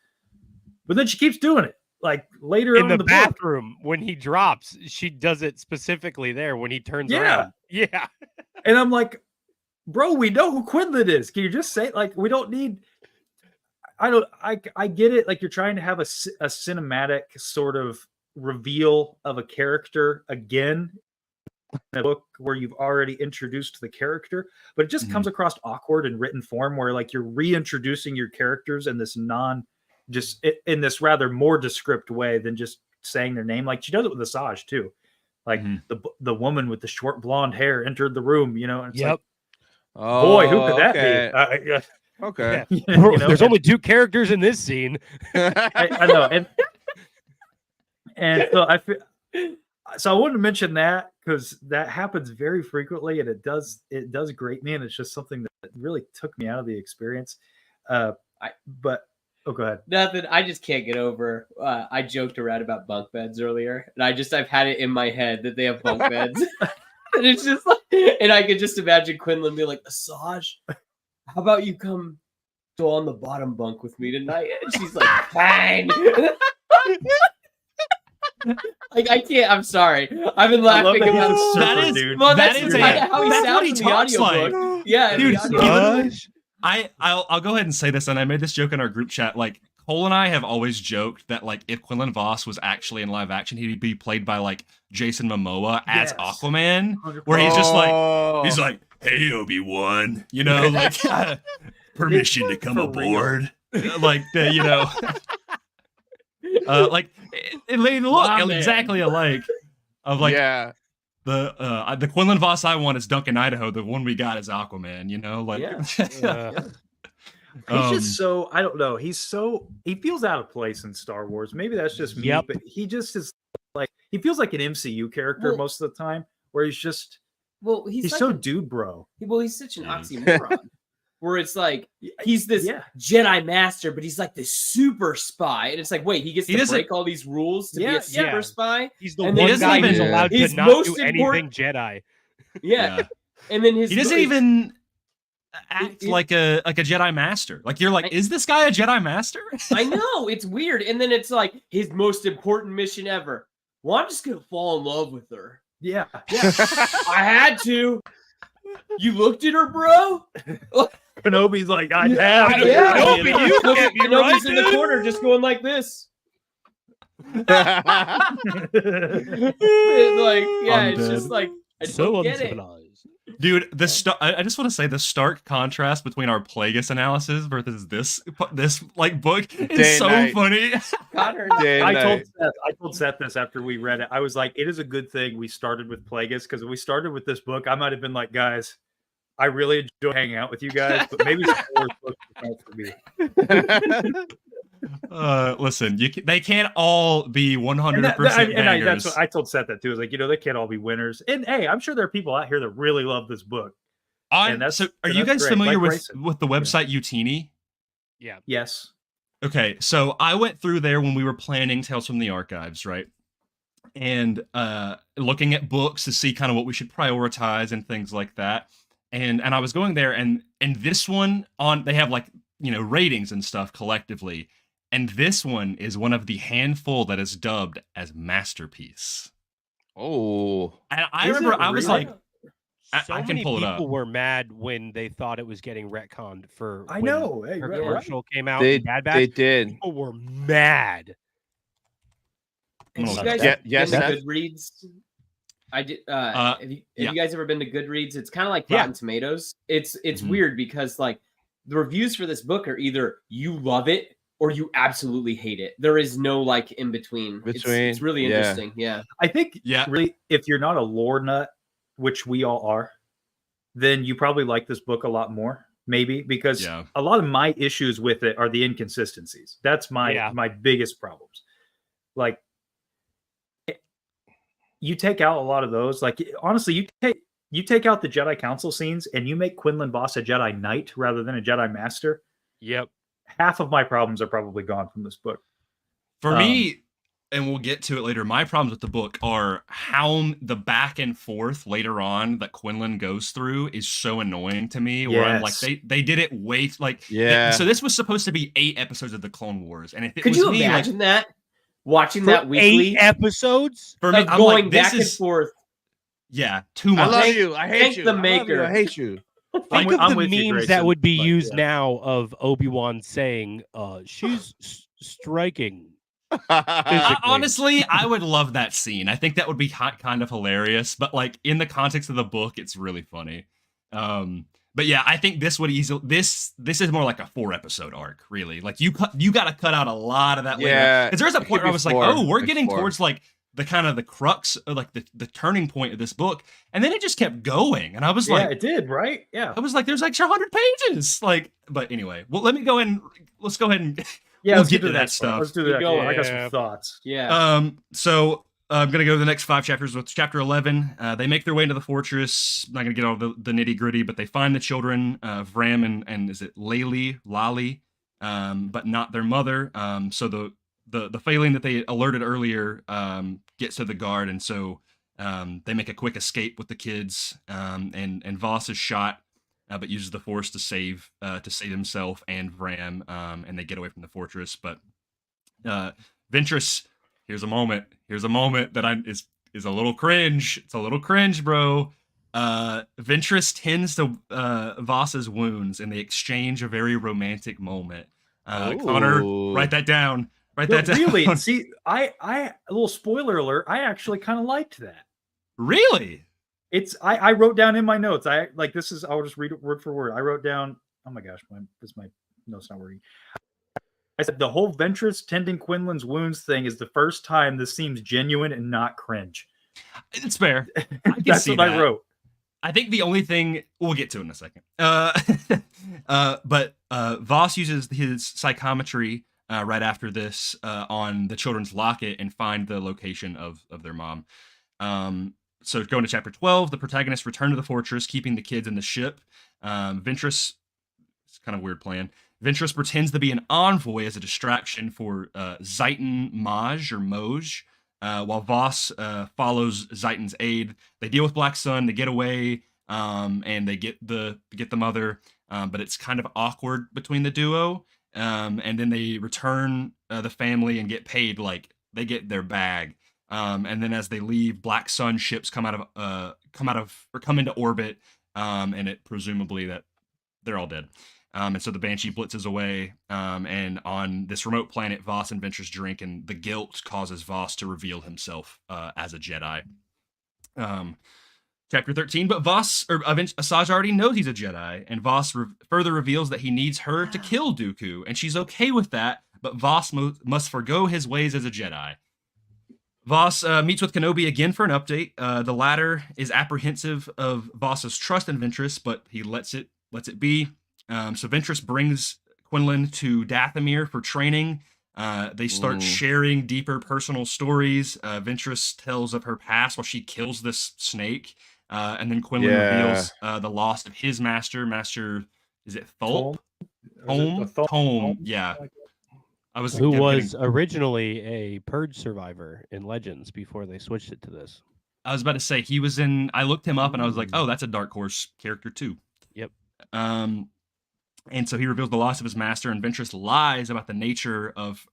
But then she keeps doing it. Like later In on the in the bathroom, when he drops, she does it specifically there when he turns around. Yeah. book. And I'm like, bro, we know who Quinlan is. Can you just say, like, we don't need. I get it. Like, you're trying to have a cinematic sort of reveal of a character again in a book where you've already introduced the character, but it just comes across awkward in written form where, like, you're reintroducing your characters in this in this rather more descript way than just saying their name. Like, she does it with Asajj too. Like the woman with the short blonde hair entered the room, and it's like, boy, who could that be? Okay. There's only 2 characters in this scene. I know. And so I wanted to mention that because that happens very frequently, and it does grate me, and it's just something that really took me out of the experience. Go ahead. Nothing. I just can't get over. I joked around about bunk beds earlier, and I've had it in my head that they have bunk beds, and it's just like, and I could just imagine Quinlan be like, Asajj, how about you come go on the bottom bunk with me tonight? And she's like, fine. Like, I can't. I'm sorry. I've been laughing about that is dude. Well, that's how he that's sounds what he in the talks audiobook. like. Yeah, Dude, I'll go ahead and say this, and I made this joke in our group chat. Like, Cole and I have always joked that, like, if Quinlan Vos was actually in live action, he'd be played by, like, Jason Momoa as Aquaman, where he's just like, hey, Obi-Wan, like, permission to come aboard. Like, like, they look exactly alike. Of, like, the Quinlan Vos I want is Duncan, Idaho. The one we got is Aquaman, like. He's just so, I don't know. He feels out of place in Star Wars. Maybe that's just me, but he just is like, he feels like an MCU character most of the time, where he's just, he's like so dude bro. Well, he's such an oxymoron. Where it's like, he's this Jedi master, but he's like this super spy. And it's like, wait, he gets to break all these rules to be a super spy? He's the one guy who's allowed to not do anything Jedi. Yeah. And then he doesn't even act like a Jedi master. Like, you're like, is this guy a Jedi master? I know, it's weird. And then it's like his most important mission ever. Well, I'm just gonna fall in love with her. Yeah. I had to. You looked at her, bro? Kenobi's like, I have. Kenobi, you can't be Kenobi's in the corner just going like this. It's just like, I don't get it. Dude, I just want to say the stark contrast between our Plagueis analysis versus this like book is so funny. I told Seth this after we read it. I was like, it is a good thing we started with Plagueis, because if we started with this book, I might have been like, guys, I really enjoy hanging out with you guys, but maybe Star Wars books for me. Listen, they can't all be 100% bangers. That's what I told Seth that too. I was like, they can't all be winners. And hey, I'm sure there are people out here that really love this book. So are you guys familiar with the website Utini? Yeah. Yes. Okay, so I went through there when we were planning Tales from the Archives, right? And looking at books to see kind of what we should prioritize and things like that. And I was going there, and this one they have, like, ratings and stuff collectively. And this one is one of the handful that is dubbed as masterpiece. Oh. And I remember I was like, I can pull it up. People were mad when they thought it was getting retconned for. I know. Hey, her commercial came out. They did. People were mad. You guys been to Goodreads? I did. Have you guys ever been to Goodreads? It's kind of like Rotten Tomatoes. It's weird because, like, the reviews for this book are either you love it or you absolutely hate it. There is no, like, in between. It's really interesting. Yeah. I think really, if you're not a lore nut, which we all are, then you probably like this book a lot more, maybe, because a lot of my issues with it are the inconsistencies. That's my biggest problems. Like, you take out a lot of those. Like, honestly, you take out the Jedi Council scenes and you make Quinlan Vos a Jedi Knight rather than a Jedi Master. Yep. Half of my problems are probably gone from this book. For me, and we'll get to it later, my problems with the book are how the back and forth later on that Quinlan goes through is so annoying to me. Where I'm like, they did it way so this was supposed to be 8 episodes of the Clone Wars, and if it Could was you me, imagine that? Watching that weekly 8 episodes for me, of I'm going like, this back and is forth. Yeah, too much. I love you. I hate Thank you. the I love maker. you. I hate you. Think I'm of the with you, memes Grayson, that would be but, used yeah. now of Obi-Wan saying, she's striking. Honestly, I would love that scene. I think that would be kind of hilarious, but like in the context of the book, it's really funny. But yeah, I think this would easily this is more like a 4-episode arc, really. Like you got to cut out a lot of that. Yeah, because there's a point where I was like, 4. oh, we're It's getting 4. towards like the kind of the crux, or like the turning point of this book, and then it just kept going, and I was like, it did, right? Yeah. I was like, there's like 100 pages, like. But anyway, well, let's go ahead and Yeah, we'll let's get to the that next part. stuff. Let's do that. going. I got Yeah. some thoughts. Yeah. So I'm gonna go to the next 5 chapters with chapter 11. They make their way into the fortress. I'm not gonna get all the nitty gritty, but they find the children, Vram and is it Lali, but not their mother. So the failing that they alerted earlier gets to the guard, and so they make a quick escape with the kids. And Vos is shot, but uses the Force to save himself and Vram, and they get away from the fortress. But Ventress, here's a moment that is a little cringe. It's a little cringe, bro. Ventress tends to Vos's wounds, and they exchange a very romantic moment. Connor, write that down. Write that down. Really? See, I a little spoiler alert. I actually kind of liked that. Really? I wrote down in my notes. I'll just read it word for word. I wrote down. Oh my gosh, my notes not working. I said the whole Ventress tending Quinlan's wounds thing is the first time this seems genuine and not cringe. It's fair. That's what I wrote. I think the only thing we'll get to in a second. But Vos uses his psychometry right after this on the children's locket and find the location of their mom. So going to chapter 12, the protagonists return to the fortress, keeping the kids in the ship. Ventress, it's kind of a weird plan. Ventress pretends to be an envoy as a distraction for Zaitan Moj, while Vos follows Zaitan's aid. They deal with Black Sun, they get away, and they get the mother, but it's kind of awkward between the duo. And then they return the family and get paid, like they get their bag. And then as they leave, Black Sun ships come into orbit, and it presumably that they're all dead. And so the Banshee blitzes away, and on this remote planet, Vos and Ventress drink, and the guilt causes Vos to reveal himself as a Jedi. Chapter 13, but Asajj already knows he's a Jedi, and Vos further reveals that he needs her to kill Dooku, and she's okay with that, but Vos must forgo his ways as a Jedi. Vos meets with Kenobi again for an update. The latter is apprehensive of Vos's trust in Ventress, but he lets it be. So Ventress brings Quinlan to Dathomir for training. They start sharing deeper personal stories. Ventress tells of her past while she kills this snake. And then Quinlan reveals the loss of his master. Master, is it Thulp? Home. Yeah. Who was originally a Purge survivor in Legends before they switched it to this. I was about to say he was in. I looked him up and I was like, oh, that's a Dark Horse character too. Yep. And so he reveals the loss of his master, and Ventress lies about the nature of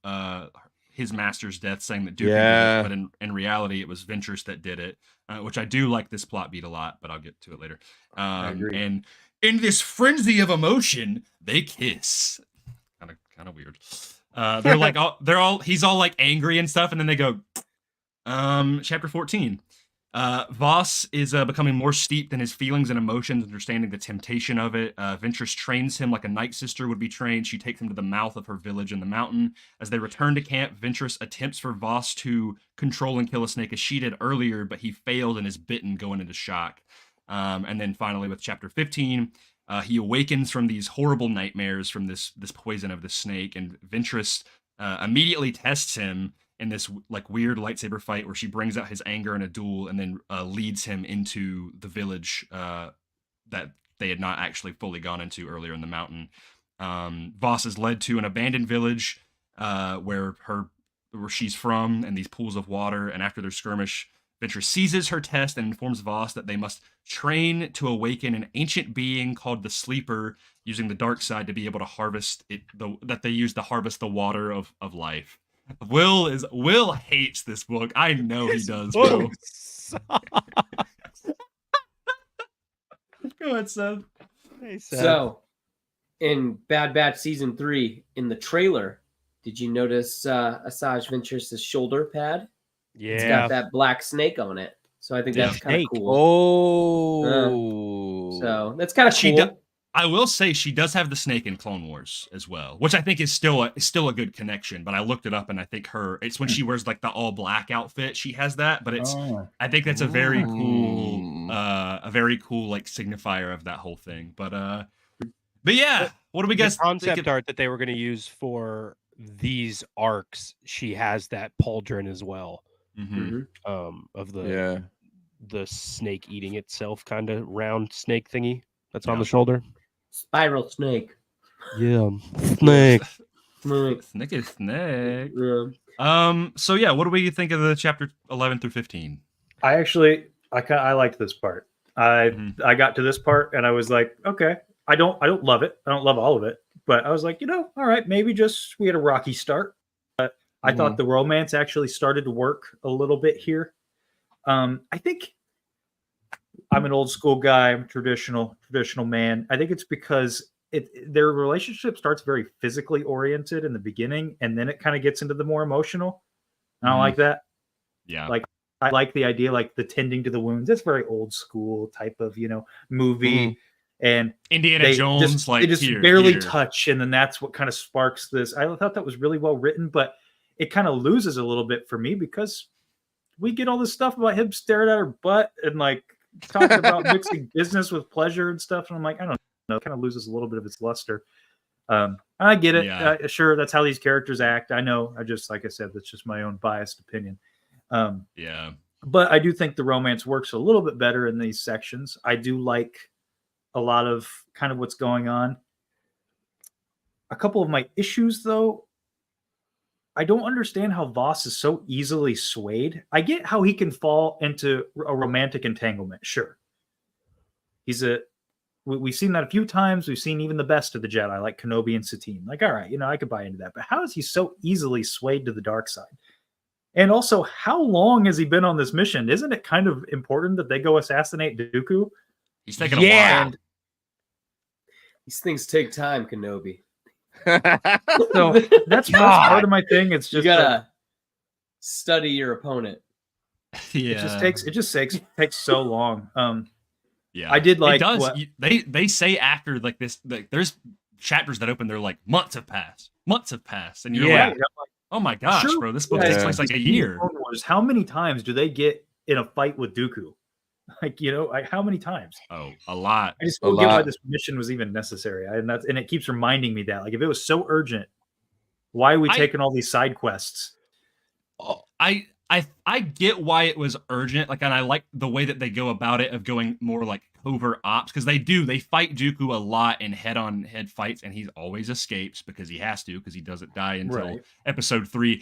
his master's death, saying that Dooku did it, but in reality, it was Ventress that did it, which I do like this plot beat a lot, but I'll get to it later. And in this frenzy of emotion, they kiss. Kind of weird. They're like, he's all like angry and stuff, and then they go, chapter 14. Vos is becoming more steeped in his feelings and emotions, understanding the temptation of it. Ventress trains him like a night sister would be trained. She takes him to the mouth of her village in the mountain. As they return to camp, Ventress attempts for Vos to control and kill a snake as she did earlier, but he failed and is bitten, going into shock. And then finally with chapter 15, he awakens from these horrible nightmares from this poison of the snake, and Ventress immediately tests him in this like weird lightsaber fight where she brings out his anger in a duel and then leads him into the village that they had not actually fully gone into earlier in the mountain. Voss is led to an abandoned village where she's from, and these pools of water. And after their skirmish, Ventress seizes her test and informs Voss that they must train to awaken an ancient being called the Sleeper, using the dark side to be able to harvest it. That they use to harvest the water of life. Will hates this book. I know he does, bro. Go ahead, Seth. Hey, Seth. So, in Bad Batch Season 3, in the trailer, did you notice Asajj Ventress' shoulder pad? Yeah. It's got that black snake on it. So I think that's kind of cool. Oh. So that's kind of cool. I will say she does have the snake in Clone Wars as well, which I think is still a good connection. But I looked it up, and I think it's when she wears like the all black outfit, she has that. But I think that's a very cool like signifier of that whole thing. But yeah, what do we guys? The concept art that they were going to use for these arcs, she has that pauldron as well. Of the snake eating itself kind of round snake thingy that's on the shoulder. Spiral snake. Yeah, snake. Snake is snake. Yeah. So yeah, what do we think of the chapter 11 through 15? I liked this part. I got to this part and I was like, okay, I don't love it. I don't love all of it, but I was like, all right, maybe just we had a rocky start. But I thought the romance actually started to work a little bit here. I think I'm an old school guy. I'm a traditional man. I think it's because their relationship starts very physically oriented in the beginning, and then it kind of gets into the more emotional. I don't like that. Yeah. Like I like the idea, like the tending to the wounds. That's very old school type of, movie. And Indiana Jones, they just barely touch, and then that's what kind of sparks this. I thought that was really well written, but it kind of loses a little bit for me because we get all this stuff about him staring at her butt and like talking about mixing business with pleasure and stuff. And I'm like, I don't know, it kind of loses a little bit of its luster. I get it. Yeah. Sure, that's how these characters act. I know. Like I said, that's just my own biased opinion. Yeah. But I do think the romance works a little bit better in these sections. I do like a lot of kind of what's going on. A couple of my issues, though, I don't understand how Voss is so easily swayed. I get how he can fall into a romantic entanglement. Sure. We've seen that a few times. We've seen even the best of the Jedi, like Kenobi and Satine. Like, all right, I could buy into that. But how is he so easily swayed to the dark side? And also, how long has he been on this mission? Isn't it kind of important that they go assassinate Dooku? He's taking a while. These things take time, Kenobi. So that's part of my thing. It's just you gotta study your opponent. Yeah, it just takes so long. Yeah, I did like it does. They say after like this, like there's chapters that open. They're like months have passed, and you're like, oh my gosh, sure, bro, this book takes place like a year. How many times do they get in a fight with Dooku? Like, how many times? Oh, a lot. I just don't get why this mission was even necessary. And it keeps reminding me that, like, if it was so urgent, why are we taking all these side quests? I get why it was urgent. Like, and I like the way that they go about it of going more like covert ops, because they fight Dooku a lot in head-on-head fights, and he always escapes because he has to, because he doesn't die until episode 3.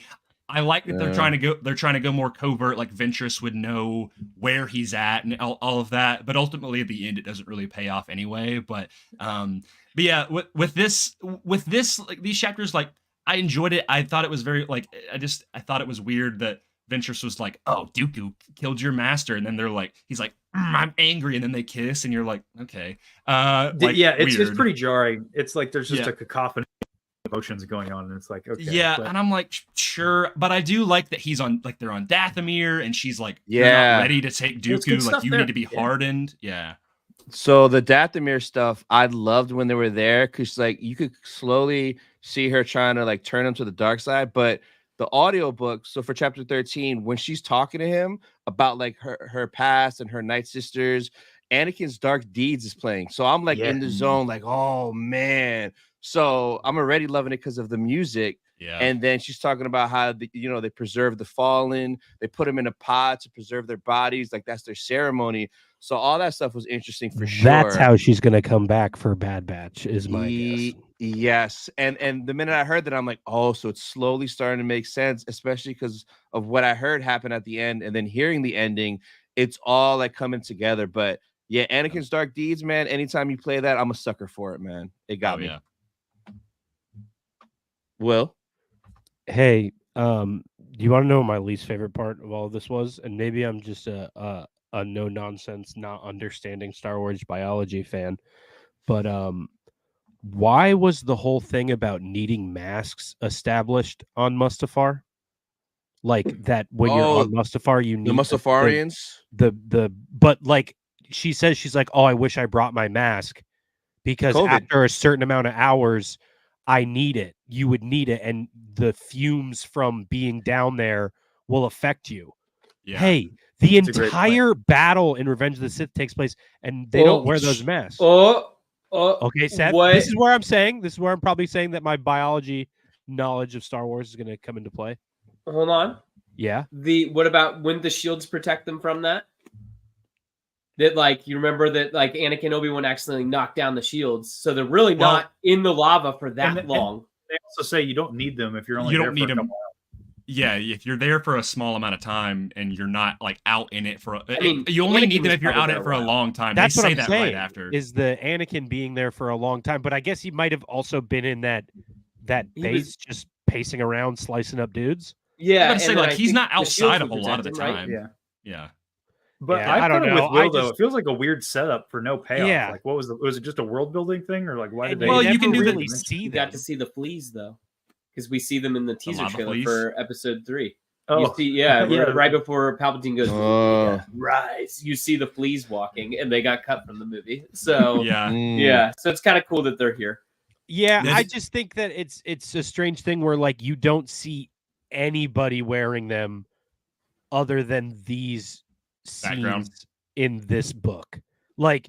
I like that they're trying to go more covert, like Ventress would know where he's at and all of that. But ultimately at the end, it doesn't really pay off anyway. But yeah, with this, like these chapters, like I enjoyed it. I thought it was very like, I thought it was weird that Ventress was like, oh, Dooku killed your master. And then they're like, he's like, I'm angry. And then they kiss and you're like, okay. It's pretty jarring. It's like, there's just a cacophony emotions going on, and it's like, okay, and I'm like, sure, but I do like that he's on, like, they're on Dathomir, and she's like, you're not ready to take Dooku, like you need to be hardened. So the Dathomir stuff, I loved when they were there, because like you could slowly see her trying to like turn him to the dark side. But the audiobook, so for chapter 13, when she's talking to him about like her past and her night sisters, Anakin's Dark Deeds is playing. So I'm like in the zone, like, oh man. So I'm already loving it because of the music. Yeah. And then she's talking about how they preserve the fallen, they put them in a pod to preserve their bodies, like that's their ceremony. So all that stuff was interesting for sure. That's how she's gonna come back for Bad Batch, is my guess. Yes. And the minute I heard that, I'm like, oh, so it's slowly starting to make sense, especially because of what I heard happen at the end, and then hearing the ending, it's all like coming together. But yeah, Anakin's Dark Deeds, man. Anytime you play that, I'm a sucker for it, man. It got me. Yeah. Will? Hey, do you want to know what my least favorite part of all of this was? And maybe I'm just a no nonsense, not understanding Star Wars biology fan, but why was the whole thing about needing masks established on Mustafar? Like that when you're on Mustafar, you need the Mustafarians. But like she says, she's like, oh, I wish I brought my mask because after a certain amount of hours, I need it. You would need it, and the fumes from being down there will affect you. Yeah. Hey, the entire battle in Revenge of the Sith takes place, and they don't wear those masks. Okay, Seth. This is where I'm probably saying that my biology knowledge of Star Wars is going to come into play. Hold on. Yeah. What about when the shields protect them from that? That, like, you remember that, like, Anakin Obi-Wan accidentally knocked down the shields, so they're really not in the lava for that long. They also say you don't need them if you're only you there don't need for a them. couple hours. Yeah, if you're there for a small amount of time and you're not like out in it for, you Anakin only need them if you're out in it for a long time. That's they what say I'm that saying, right after. Is the Anakin being there for a long time, but I guess he might have also been in that base, just pacing around, slicing up dudes. Yeah, I'm say like he's not outside a whole lot of the time. Right? Yeah. But I don't know. With Will, though, it feels like a weird setup for no payoff. Yeah. Like, was it just a world building thing, or like why did they? Well, you can do really that. See you got to see the fleas though, because we see them in the teaser trailer fleas? for Episode 3. Oh, you see, right before Palpatine goes, rise. You see the fleas walking, and they got cut from the movie. So yeah, so it's kind of cool that they're here. Yeah, I just think that it's a strange thing where like you don't see anybody wearing them other than these scenes in this book. Like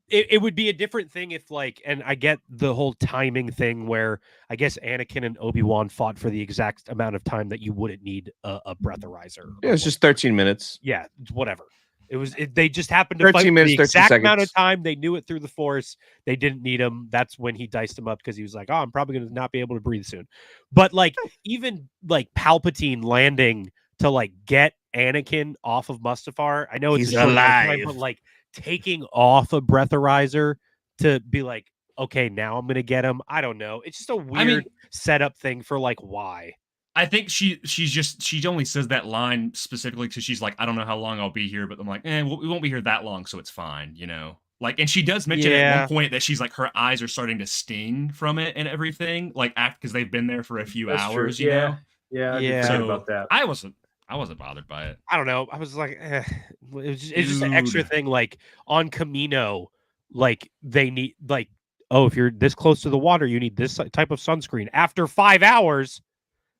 it would be a different thing if like, and I get the whole timing thing where I guess Anakin and Obi-Wan fought for the exact amount of time that you wouldn't need a breathalyzer. Yeah, it's just 13 minutes. Yeah, whatever. They just happened to fight for the exact amount of time. They knew it through the Force. They didn't need him. That's when he diced him up because he was like, oh, I'm probably going to not be able to breathe soon. But like even like Palpatine landing to like get Anakin off of Mustafar. I know it's alive, time, but like taking off a breathalyzer to be like, okay, now I'm going to get him. I don't know. It's just a weird setup thing for like why. I think she only says that line specifically because she's like, I don't know how long I'll be here, but I'm like, we won't be here that long, so it's fine, you know. Like, and she does mention at one point that she's like her eyes are starting to sting from it and everything, like after because they've been there for a few hours, true. you know. Yeah. So about that. I wasn't bothered by it. I don't know. I was like, it's just an extra thing. Like on Camino, like they need like, oh, if you're this close to the water, you need this type of sunscreen after 5 hours.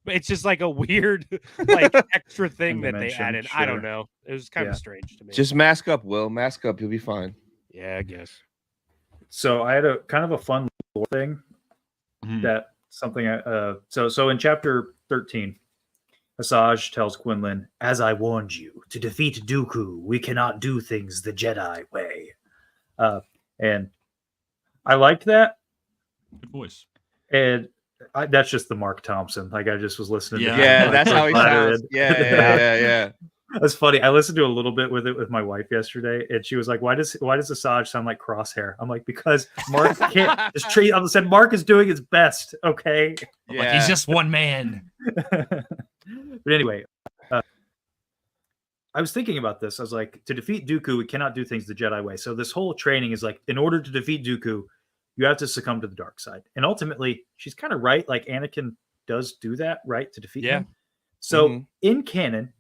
It's just like a weird, like extra thing that they added. Sure. I don't know. It was kind of strange to me. Just mask up, Will. Mask up. You'll be fine. Yeah, I guess. So I had a kind of a fun thing that something. So in chapter 13, Asajj tells Quinlan, "As I warned you, to defeat Dooku, we cannot do things the Jedi way." And I liked that. Good voice. And that's just the Mark Thompson. Like I just was listening to him. Yeah, that's how he sounds. Yeah. That's funny. I listened to a little bit with it with my wife yesterday, and she was like, "Why does Asajj sound like Crosshair?" I'm like, "Because Mark can't just treat." I said, "Mark is doing his best." Okay. Yeah. Like, he's just one man. But anyway, I was thinking about this. I was like, to defeat Dooku, we cannot do things the Jedi way. So this whole training is like, in order to defeat Dooku, you have to succumb to the dark side. And ultimately, she's kind of right. Like Anakin does do that, right, to defeat him. So in canon,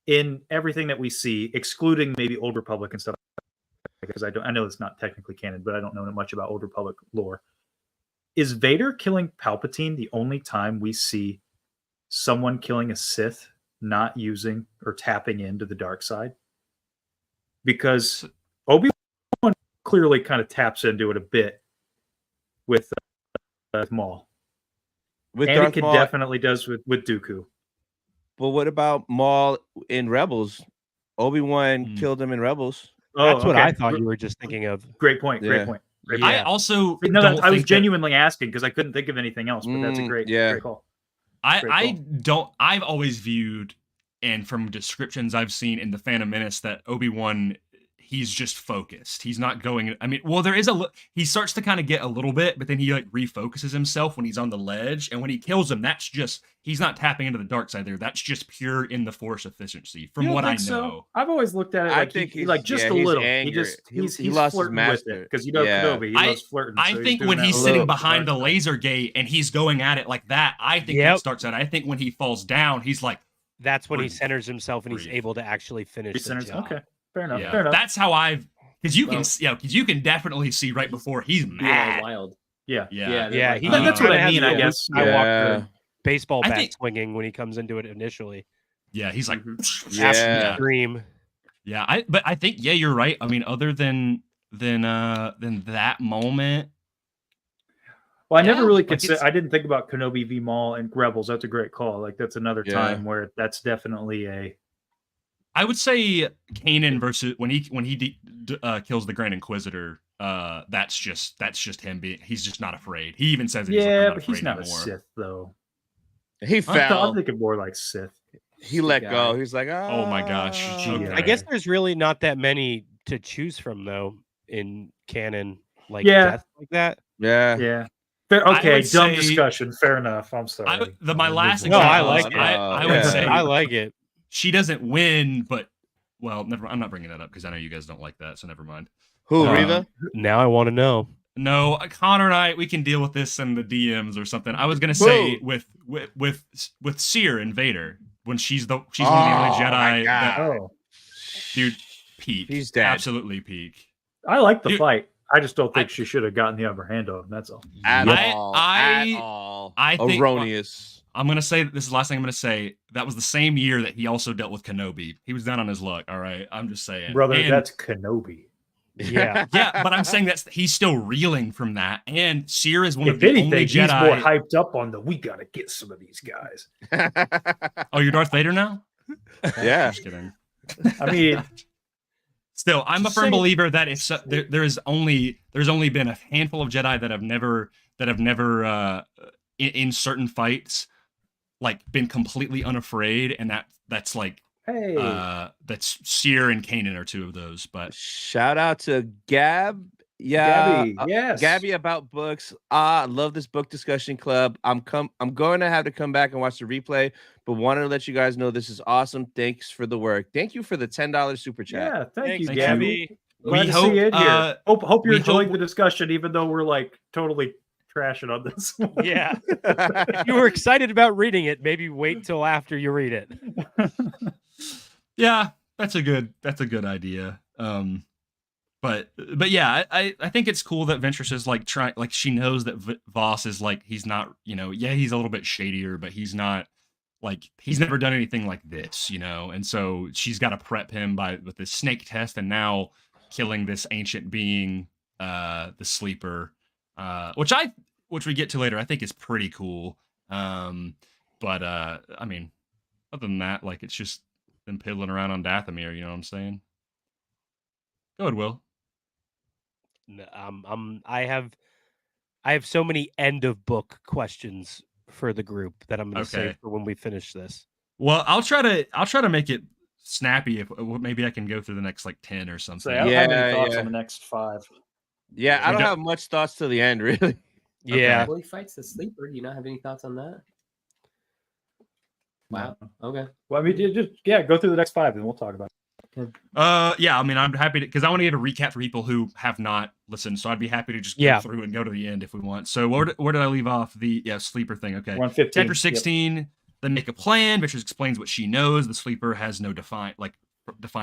in everything that we see, excluding maybe Old Republic and stuff, because I know it's not technically canon, but I don't know much about Old Republic lore. Is Vader killing Palpatine the only time we see someone killing a Sith not using or tapping into the dark side? because Obi-Wan clearly kind of taps into it a bit with Maul. Anakin definitely does with Dooku. But what about Maul in Rebels? Obi-Wan killed him in Rebels. That's what I thought you were just thinking of. Great point. Great point. I also I was genuinely asking because I couldn't think of anything else, but that's a great call. I've always viewed, and from descriptions I've seen in the Phantom Menace, that Obi-Wan, he's just focused. He's not going. I mean, well, there is he starts to kind of get a little bit, but then he like refocuses himself when he's on the ledge, and when he kills him, that's just he's not tapping into the dark side there. That's just pure in the Force efficiency, from what I know. So? I've always looked at it like he's just a little. Angry. He's lost his master with it because Kenobi. He loves flirting. I think when he's sitting behind the laser gate and he's going at it like that, I think it starts out. I think when he falls down, he's like. That's when he centers himself and he's able to actually finish the job. Okay, fair enough. Yeah. Fair enough. That's how because you can definitely see right before he's mad. Wild. Yeah. That's what I mean. I guess. Baseball bat swinging when he comes into it initially. Yeah, he's like dream. Yeah, but I think you're right. I mean, other than that moment. Well, I never really considered. I didn't think about Kenobi v. Maul and Rebels. That's a great call. Like that's another time where that's definitely a. I would say Kanan versus when he kills the Grand Inquisitor. That's just him being. He's just not afraid. He even says, but he's not anymore. A Sith though. He fell. I'm thinking more like Sith. He let go. He's like, oh my gosh. Okay. I guess there's really not that many to choose from though in canon, like death like that. Yeah. Okay, dumb discussion. Fair enough. I'm sorry. My last example. No, I like it. I would say I like it. She doesn't win, but never. I'm not bringing that up because I know you guys don't like that, so never mind. Who, Riva? Now I want to know. No, Connor and I, we can deal with this in the DMs or something. I was gonna say with Seer and Vader when she's one of the only Jedi. Dude, peak. He's dead. Absolutely peak. I like the fight. I just don't think she should have gotten the upper hand on him. That's all. At all. I think erroneous. I'm gonna say this is the last thing I'm gonna say. That was the same year that he also dealt with Kenobi. He was down on his luck. All right, I'm just saying, brother. That's Kenobi. Yeah, but I'm saying he's still reeling from that. And Seer is one of if the anything, only Jedi. He's more hyped up on we gotta get some of these guys. Oh, you're Darth Vader now? Yeah, just kidding. I mean. Still, I'm a firm believer that if there's only been a handful of Jedi that have never in certain fights like been completely unafraid, and that's like that's Seer and Kanan are two of those. But shout out to Gab. Gabby, yes. Gabby about books. I love this book discussion club. I'm going to have to come back and watch the replay, but wanted to let you guys know this is awesome. Thanks for the work. Thank you for the $10 super chat. Yeah, thanks you, Gabby. Glad to see you in here. Hope you're enjoying the discussion, even though we're like totally trashing on this one. Yeah. If you were excited about reading it, maybe wait till after you read it. Yeah, that's a good idea. But yeah, I think it's cool that Ventress is like trying, like she knows that Voss is like, he's not, he's a little bit shadier, but he's not like, he's never done anything like this, and so she's got to prep him with this snake test and now killing this ancient being, the sleeper, which we get to later, I think is pretty cool. But I mean, other than that, like it's just them piddling around on Dathomir, you know what I'm saying? Go ahead, Will. I have so many end of book questions for the group that I'm going to save for when we finish this. Well, I'll try to make it snappy. If maybe I can go through the next like 10 or something. I don't have any thoughts on the next 5. Yeah, I don't have much thoughts to the end, really. Yeah. Well, he fights the sleeper. Do you not have any thoughts on that? Wow. Okay. Well, I mean, go through the next 5 and we'll talk about it. Yeah, I mean, I'm happy to, because I want to give a recap for people who have not listened, so I'd be happy to just go through and go to the end if we want. So where did I leave off? The sleeper thing. Okay. 115. Chapter 16. Then make a plan. Ventress explains what she knows. The sleeper has no defined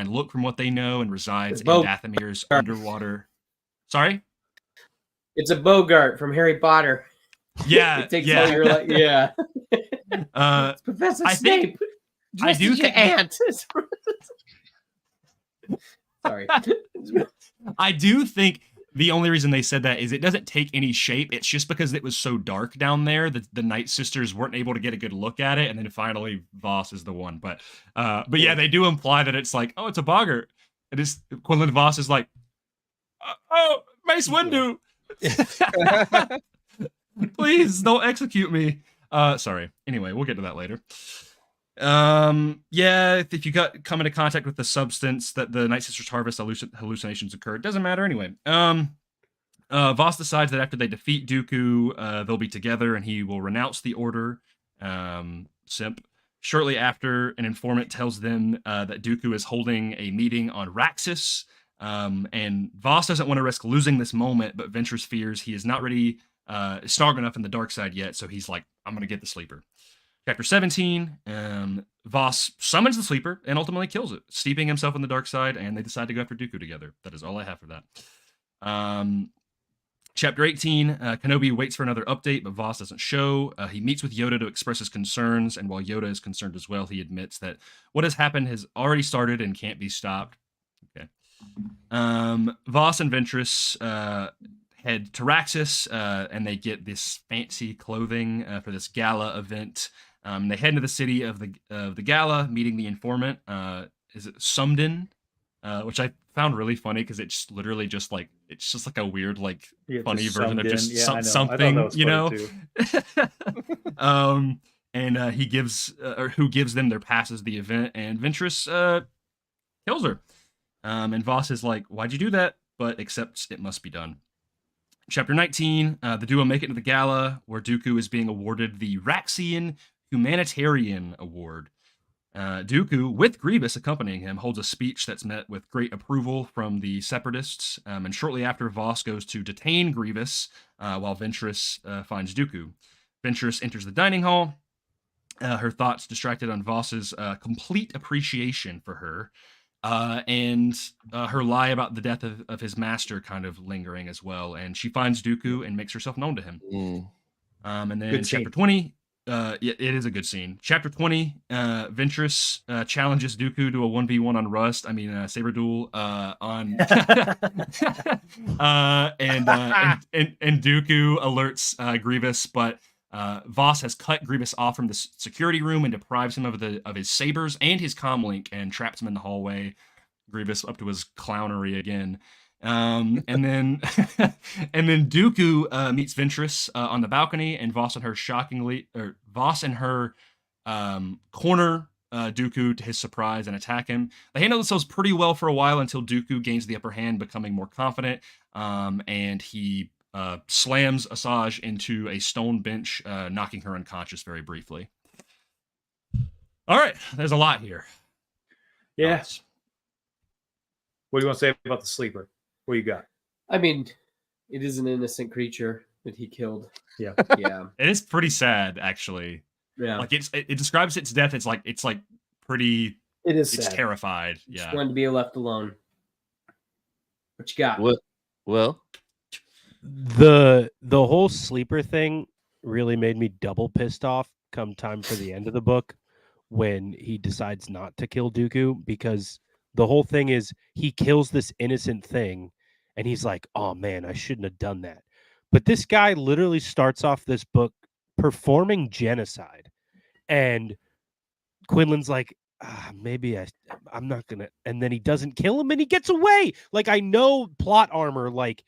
look from what they know and resides in Dathomir's underwater. Sorry? It's a Bogart from Harry Potter. Yeah. It takes all your life. Yeah. It's Professor Snape. I do think aunt. Sorry. I do think the only reason they said that is it doesn't take any shape. It's just because it was so dark down there that the Night Sisters weren't able to get a good look at it, and then finally Voss is the one. But yeah, they do imply that it's like, oh, it's a boggart. It is. Quinlan Voss is like, oh, Mace Windu. Please don't execute me. Sorry. Anyway, we'll get to that later. Yeah, if you come into contact with the substance that the Night Sisters harvest, hallucinations occur. It doesn't matter anyway. Voss decides that after they defeat Dooku, they'll be together and he will renounce the order. Simp. Shortly after, an informant tells them that Dooku is holding a meeting on Raxus. And Voss doesn't want to risk losing this moment, but Ventress fears he is not ready, strong enough in the dark side yet. So he's like, I'm going to get the sleeper. Chapter 17, Voss summons the sleeper and ultimately kills it, steeping himself in the dark side, and they decide to go after Dooku together. That is all I have for that. Chapter 18, Kenobi waits for another update, but Voss doesn't show. He meets with Yoda to express his concerns, and while Yoda is concerned as well, he admits that what has happened has already started and can't be stopped. Okay. Voss and Ventress head to Raxus, and they get this fancy clothing for this gala event. They head into the city of the gala, meeting the informant. Is it Sumden? Which I found really funny because it's literally just like a weird funny version of just something, you know. And he gives who gives them their passes the event, and Ventress kills her. And Voss is like, "Why'd you do that?" But accepts it must be done. Chapter 19, the duo make it to the gala, where Dooku is being awarded the Raxian Humanitarian Award. Dooku, with Grievous accompanying him, holds a speech that's met with great approval from the Separatists, and shortly after, Voss goes to detain Grievous, while Ventress finds Dooku. Ventress enters the dining hall, her thoughts distracted on Voss's complete appreciation for her, and her lie about the death of his master kind of lingering as well. And she finds Dooku and makes herself known to him. And then chapter 20, it is a good scene. Chapter 20, Ventress challenges Dooku to a 1v1 on Rust. I mean, saber duel on, and Dooku alerts Grievous, but Voss has cut Grievous off from the security room and deprives him of his sabers and his comlink and traps him in the hallway. Grievous up to his clownery again. And then Dooku meets Ventress on the balcony, and Voss and her corner Dooku to his surprise and attack him. They handle themselves pretty well for a while until Dooku gains the upper hand, becoming more confident, and he slams Asajj into a stone bench, knocking her unconscious very briefly. All right, there's a lot here. Yeah. What do you want to say about the sleeper? What do you got? I mean, it is an innocent creature that he killed. Yeah. Yeah. It is pretty sad, actually. Yeah. Like it describes its death. It's like pretty. It is. It's sad. Terrified. Just Yeah. wanted to be left alone. What you got? Well, the whole sleeper thing really made me double pissed off come time for the end of the book when he decides not to kill Dooku, because the whole thing is he kills this innocent thing and he's like, oh man, I shouldn't have done that. But this guy literally starts off this book performing genocide, and Quinlan's like, maybe I'm not gonna, and then he doesn't kill him and he gets away. Like, I know plot armor, like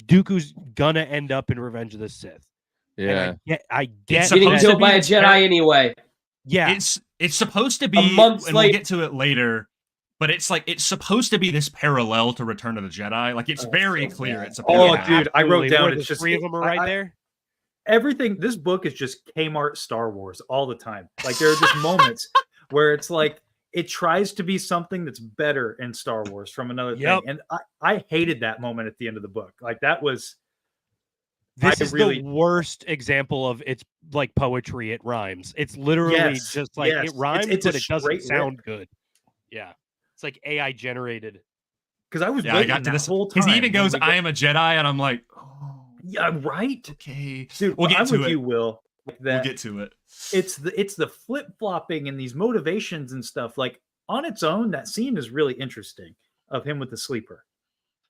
Dooku's gonna end up in Revenge of the Sith. yeah. I get Getting killed by a Jedi anyway. Yeah, it's supposed to be, A month and we'll get to it later, but it's like it's supposed to be this parallel to Return of the Jedi. Like, it's very clear. It's a Oh, parallel. dude, I wrote down. The It's just three of them are right there. Everything. This book is just Kmart Star Wars all the time. Like, there are just moments where it's like it tries to be something that's better in Star Wars from another thing, and I hated that moment at the end of the book. Like, that was. This is the worst example of it's like poetry. It rhymes. It's literally just like it rhymes, but it doesn't sound good. Yeah, it's like AI generated. Because I was I got to this whole time. Because he even goes, "I am a Jedi," and I'm like, "Oh, yeah, right." Okay, dude, we'll get I'm to with it. You, Will. We'll get to it. It's the flip flopping and these motivations and stuff. Like, on its own, that scene is really interesting. of him with the sleeper.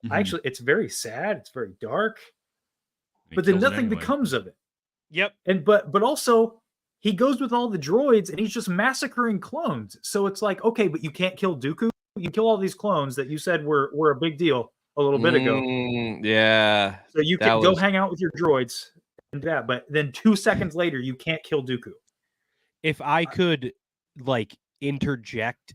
Mhm. Actually, it's very sad. It's very dark. He But then kills it nothing anyway. becomes of it. Yep. And but also he goes with all the droids and he's just massacring clones. So it's like, okay, but you can't kill Dooku. You can kill all these clones that you said were a big deal a little bit ago. Yeah. So you that can go was- hang out with your droids and that, but then 2 seconds later you can't kill Dooku. If I could like interject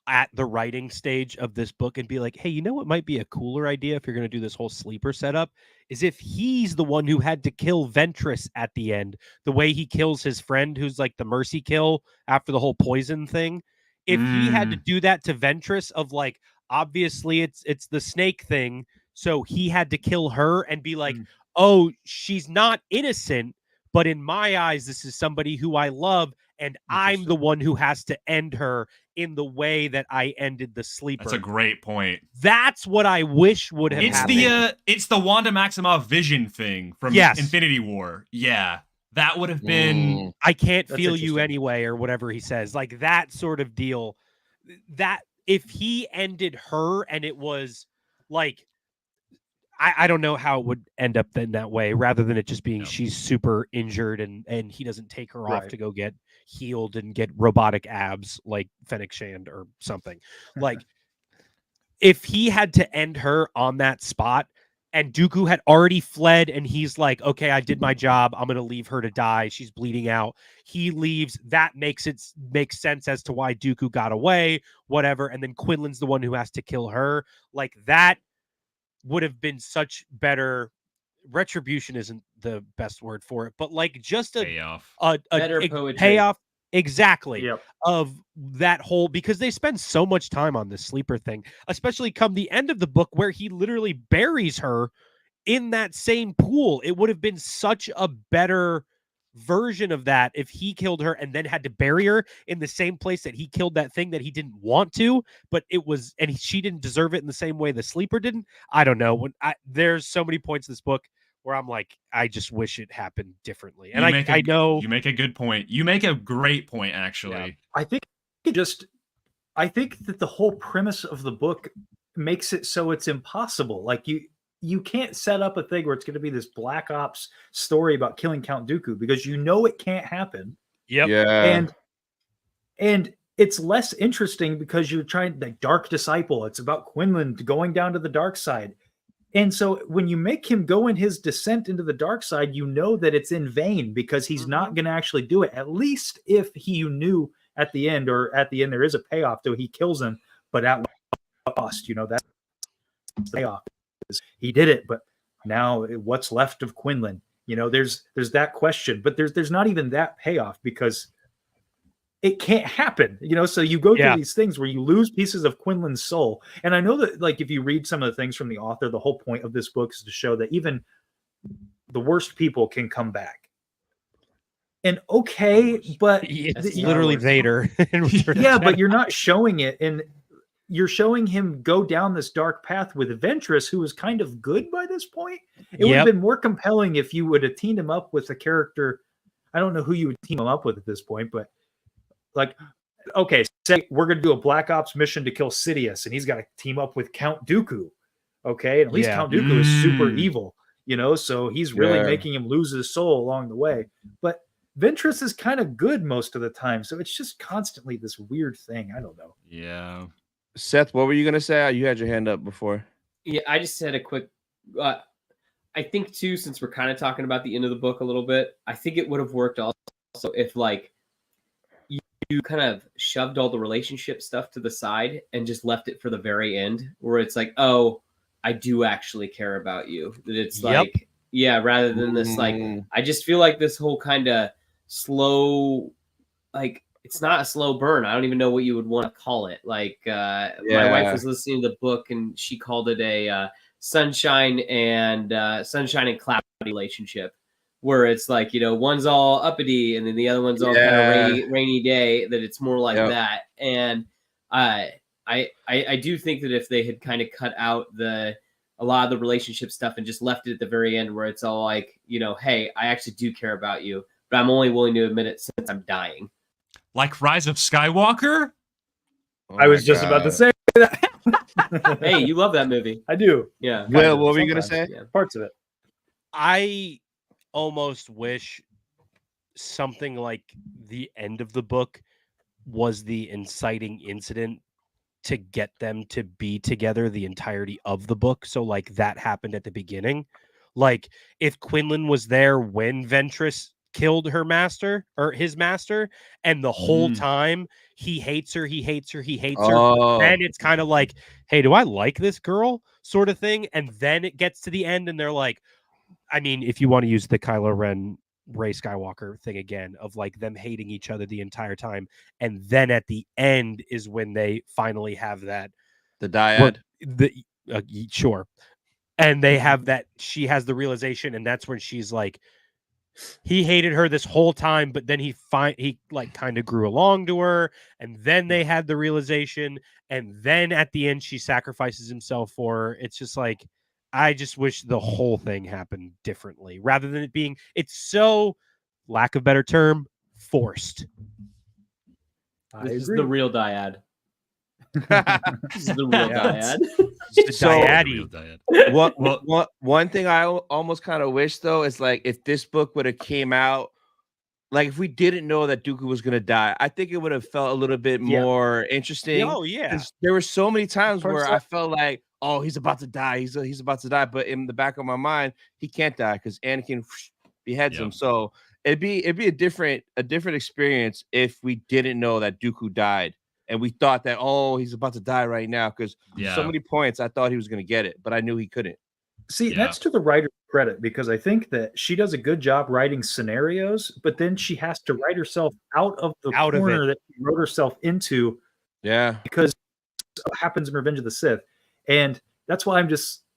at the writing stage of this book and be like, hey, you know what might be a cooler idea if you're going to do this whole sleeper setup is if he's the one who had to kill Ventress at the end, the way he kills his friend who's like the mercy kill after the whole poison thing. If he had to do that to Ventress of like, obviously it's the snake thing, so he had to kill her and be like, oh, she's not innocent, but in my eyes, this is somebody who I love, and I'm the one who has to end her in the way that I ended the sleeper. That's a great point. That's what I wish would have happened. It's the Wanda Maximoff vision thing from Infinity War. Yeah. That would have been I can't feel you anyway, or whatever he says. Like that sort of deal. That if he ended her and it was like I don't know how it would end up in that way, rather than it just being she's super injured and he doesn't take her off to go get healed and get robotic abs like Fennec Shand or something. Like if he had to end her on that spot and Dooku had already fled and he's like, okay, I did my job. I'm going to leave her to die. She's bleeding out. He leaves. That makes sense as to why Dooku got away, whatever. And then Quinlan's the one who has to kill her. Like that would have been such better. Retribution isn't the best word for it, but like just a payoff, better poetry. Payoff. Exactly. Of that whole, because they spend so much time on this sleeper thing, especially come the end of the book where he literally buries her in that same pool. It would have been such a better version of that if he killed her and then had to bury her in the same place that he killed that thing that he didn't want to, but it was, and she didn't deserve it in the same way the sleeper didn't. I don't know. There's so many points in this book where I'm like, I just wish it happened differently. And I know you make a good point. You make a great point, actually. Yeah. I think that the whole premise of the book makes it so it's impossible. Like you can't set up a thing where it's going to be this Black Ops story about killing Count Dooku because you know it can't happen. Yep. Yeah. And it's less interesting because you're trying like Dark Disciple. It's about Quinlan going down to the dark side. And so when you make him go in his descent into the dark side, you know that it's in vain because he's not going to actually do it. At least if you knew at the end there is a payoff, though he kills him, but at cost, that's the payoff. He did it, but now what's left of Quinlan? There's that question, but there's not even that payoff because it can't happen, so you go through these things where you lose pieces of Quinlan's soul. And I know that like if you read some of the things from the author, the whole point of this book is to show that even the worst people can come back. And okay, but it's literally Vader. Yeah, but you're not showing it, and you're showing him go down this dark path with Ventress, who was kind of good by this point. It would have been more compelling if you would have teamed him up with a character. I don't know who you would team him up with at this point, but like, okay, say we're going to do a Black Ops mission to kill Sidious, and he's got to team up with Count Dooku. Okay, and at least Count Dooku is super evil, so he's really making him lose his soul along the way. But Ventress is kind of good most of the time, so it's just constantly this weird thing. I don't know. Yeah. Seth, what were you gonna say? You had your hand up before. Yeah, I just had a quick. I think too, since we're kind of talking about the end of the book a little bit, I think it would have worked also if like you kind of shoved all the relationship stuff to the side and just left it for the very end, where it's like, oh, I do actually care about you. That it's like, rather than this like, I just feel like this whole kind of slow, like. It's not a slow burn. I don't even know what you would want to call it. Like my wife was listening to the book and she called it a sunshine and cloudy relationship, where it's like, one's all uppity and then the other one's all kind of rainy day. That it's more like that. And I do think that if they had kind of cut out a lot of the relationship stuff and just left it at the very end, where it's all like, hey, I actually do care about you, but I'm only willing to admit it since I'm dying. Like Rise of Skywalker? I was just about to say that. Hey, you love that movie. I do. Yeah. Will, what were you gonna Sometimes. say? Yeah. Parts of it. I almost wish something like the end of the book was the inciting incident to get them to be together the entirety of the book. So like that happened at the beginning. Like if Quinlan was there when Ventress killed her master or his master, and the whole time he hates her, he hates her, he hates her. Then it's kind of like, hey, do I like this girl? Sort of thing. And then it gets to the end and they're like, I mean, if you want to use the Kylo Ren Rey Skywalker thing again of like them hating each other the entire time, and then at the end is when they finally have that The dyad. Sure, and they have that, she has the realization, and that's when she's like, he hated her this whole time, but then he like kind of grew along to her, and then they had the realization, and then at the end she sacrifices himself for her. It's just like, I just wish the whole thing happened differently rather than it being, it's so, lack of better term, forced. I This is agree. the real dyad. This is the real dyad. The So- dyad-y. One thing I almost kind of wish though is like if this book would have came out, like if we didn't know that Dooku was gonna die, I think it would have felt a little bit more interesting. Oh yeah. 'Cause there were so many times Parts where of- I felt like, oh, he's about to die. He's about to die. But in the back of my mind, he can't die because Anakin beheads him. So it'd be a different experience if we didn't know that Dooku died and we thought that, oh, he's about to die right now. Because so many points I thought he was gonna get it, but I knew he couldn't. See, that's to the writer's credit because I think that she does a good job writing scenarios, but then she has to write herself out of the corner that she wrote herself into. Yeah. Because what happens in Revenge of the Sith. And that's why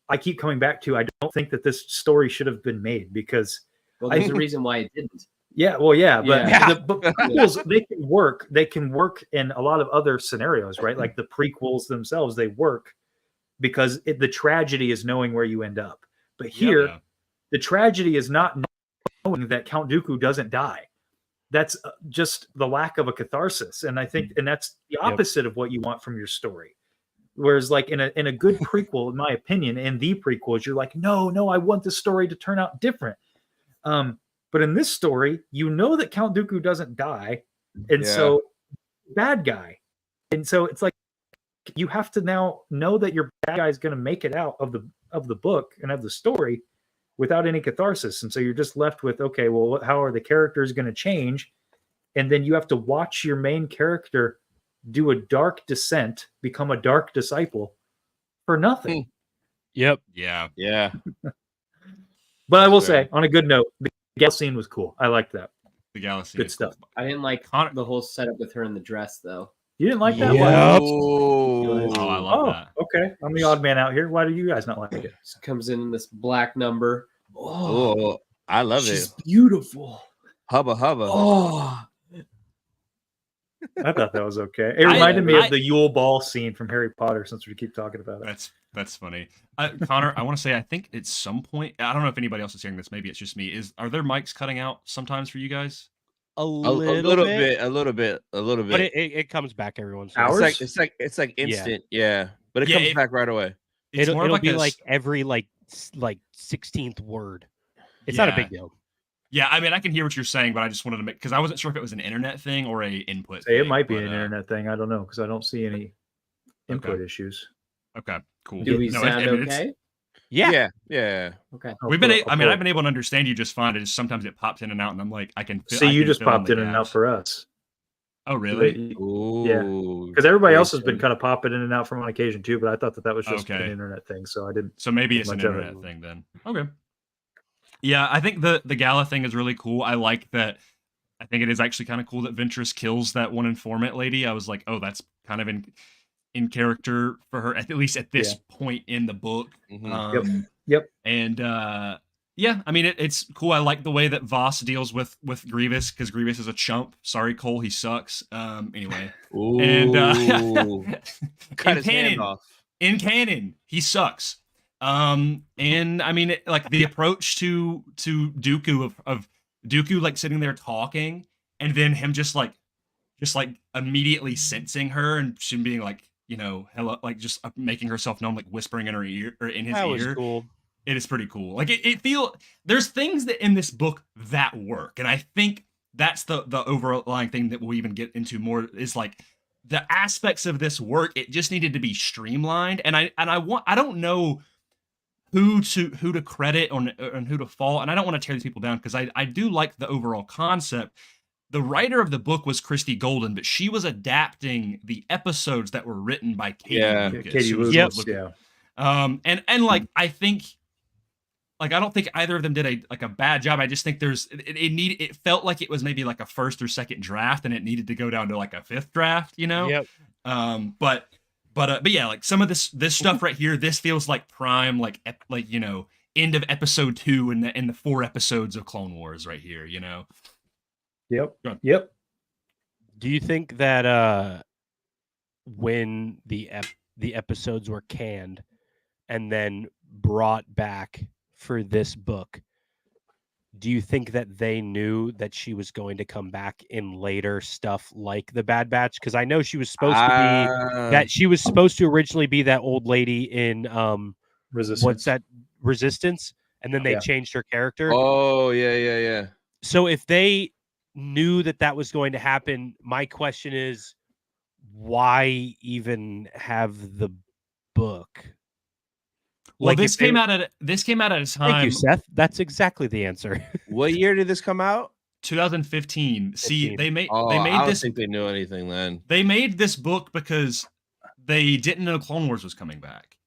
I keep coming back to, I don't think that this story should have been made because. Well, there's a reason why it didn't. Yeah, well, yeah, but Yeah. but prequels, they can work. They can work in a lot of other scenarios, right? Like the prequels themselves, they work because the tragedy is knowing where you end up. But here, the tragedy is not knowing that Count Dooku doesn't die. That's just the lack of a catharsis, and I think, and that's the opposite of what you want from your story. Whereas, like in a good prequel, in my opinion, in the prequels, you're like, no, I want the story to turn out different. But in this story, you know that Count Dooku doesn't die, and so bad guy, and so it's like you have to now know that your bad guy is going to make it out of the book and of the story without any catharsis, and so you're just left with, okay, well, how are the characters going to change? And then you have to watch your main character do a dark descent, become a dark disciple for nothing. Yep. Yeah. Yeah. But I will say, on a good note, the gala scene was cool. I liked that. The galaxy. Good stuff. I didn't like the whole setup with her in the dress, though. You didn't like that Yep. one? Oh, I love that. Okay. I'm the odd man out here. Why do you guys not like it? She comes in this black number. Oh, I love she's it. beautiful. Hubba hubba. Oh, I thought that was okay. It reminded me of the Yule Ball scene from Harry Potter, since we keep talking about it. That's funny. Connor, I want to say, I think at some point, I don't know if anybody else is hearing this. Maybe it's just me. Are there mics cutting out sometimes for you guys? A little bit. But it comes back every once in a Ours? while. It's like instant, yeah. But it comes back right away. It'll be like every like 16th word. It's not a big deal. Yeah, I mean, I can hear what you're saying, but I just wanted to make, because I wasn't sure if it was an internet thing or a input thing. It might be an internet thing. I don't know, because I don't see any input issues. Okay, cool. Do we sound okay? Yeah. Okay. I've been able to understand you just fine. It just sometimes it pops in and out, and I'm like, I can feel. See, you just popped in and out for us. Oh, really? Yeah, because everybody else has been kind of popping in and out from on occasion too. But I thought that was just an internet thing, so I didn't. So maybe it's an internet thing then. Okay. Yeah, I think the gala thing is really cool. I like that. I think it is actually kind of cool that Ventress kills that one informant lady. I was like, oh, that's kind of in character for her, at least at this point in the book. Yep. And yeah, I mean, it's cool. I like the way that Voss deals with Grievous, because Grievous is a chump. Sorry, Cole, he sucks. Anyway. Ooh. And cut his hand off. In canon, he sucks. And I mean, like the approach to Dooku of Dooku like sitting there talking, and then him just like immediately sensing her and she being like, hello, like just making herself known, like whispering in her ear or in his That ear. was cool. It is pretty cool. Like there's things that in this book that work, and I think that's the overlying thing that we'll even get into more is like the aspects of this work. It just needed to be streamlined, and I don't know who to credit and who to fault, and I don't want to tear these people down because I do like the overall concept. The writer of the book was Christie Golden, but she was adapting the episodes that were written by Katie Lucas. Katie Lucas, yeah. And like I think, like I don't think either of them did a bad job. I just think it felt like it was maybe like a first or second draft, and it needed to go down to like a fifth draft, Yep. But yeah, like some of this stuff right here, this feels like prime, like end of episode 2 in the 4 episodes of Clone Wars right here, Yep. Do you think that when the episodes were canned and then brought back for this book, do you think that they knew that she was going to come back in later stuff like the Bad Batch? Because I know she was supposed to originally be that old lady in Resistance. What's that? Resistance, and then they changed her character. Oh yeah. So if they knew that was going to happen, my question is, why even have the book? Well, this came out at a time. Thank you, Seth. That's exactly the answer. What year did this come out? 2015. See, they made I don't this. think they knew anything then. They made this book because they didn't know Clone Wars was coming back.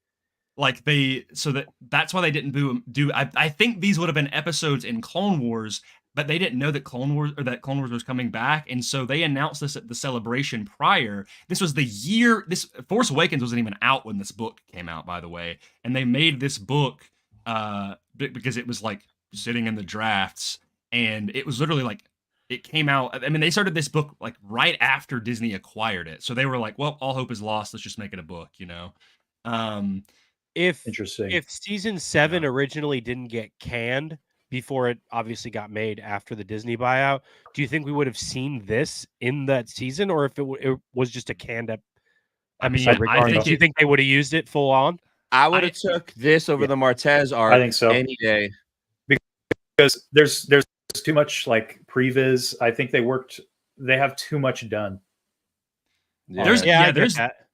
Like that's why they didn't do. I think these would have been episodes in Clone Wars, but they didn't know that Clone Wars was coming back, and so they announced this at the celebration prior. This was the year. This Force Awakens wasn't even out when this book came out, by the way, and they made this book because it was like sitting in the drafts, and it was literally like it came out. I mean, they started this book like right after Disney acquired it, so they were like, "Well, all hope is lost. Let's just make it a book," Interesting. If season 7 originally didn't get canned before it obviously got made after the Disney buyout, do you think we would have seen this in that season, or if it was just a canned episode? Do you think they would have used it full on? I would have took this over the Martez arc. I think so. Any day. Because there's too much like previs. I think they have too much done. Yeah.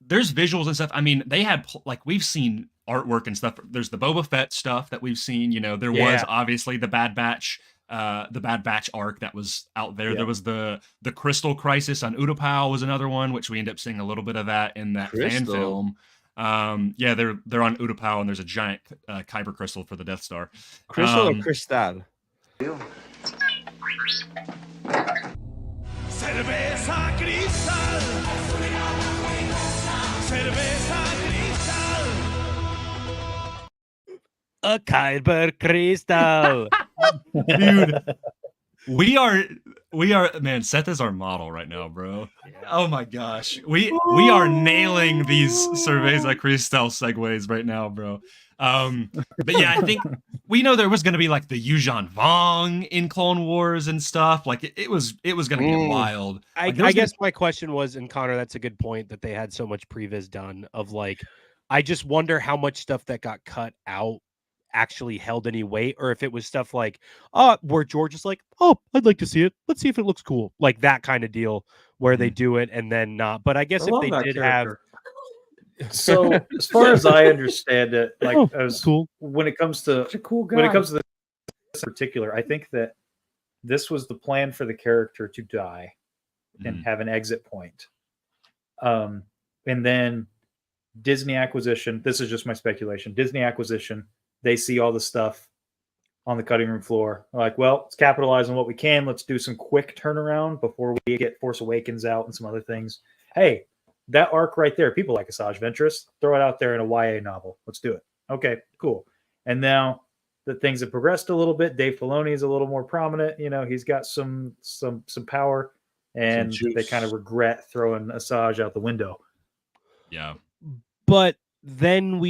There's visuals and stuff. I mean, they had we've seen artwork and stuff. There's the Boba Fett stuff that we've seen. There was obviously the Bad Batch arc that was out there. There was the Crystal Crisis on Utapau was another one, which we end up seeing a little bit of that in that fan film. They're on Utapau, and there's a giant kyber crystal for the Death Star. Crystal or Cristal? Cerveza Cristal. Cerveza Cristal. A kyber crystal. Dude, we are man, Seth is our model right now, bro. Oh my gosh. We are nailing these Cerveza Cristal segues right now, bro. But yeah, I think we know there was going to be like the Yuuzhan Vong in Clone Wars and stuff. Like it was going to get wild. I guess my question was, and Connor, that's a good point, that they had so much previs done of like, I just wonder how much stuff that got cut out actually held any weight, or if it was stuff like, where George is like, oh, I'd like to see it. Let's see if it looks cool. Like that kind of deal where they do it and then not. But I guess if they did have. So as far as I understand it, like cool. When it comes to this in particular, I think that this was the plan for the character to die and have an exit point. And then Disney acquisition. This is just my speculation. Disney acquisition. They see all the stuff on the cutting room floor. They're like, well, let's capitalize on what we can. Let's do some quick turnaround before we get Force Awakens out and some other things. Hey, that arc right there, people like Asajj Ventress, throw it out there in a YA novel. Let's do it. Okay, cool. And now that things have progressed a little bit, Dave Filoni is a little more prominent. He's got some power, and they kind of regret throwing Asajj out the window. Yeah. But then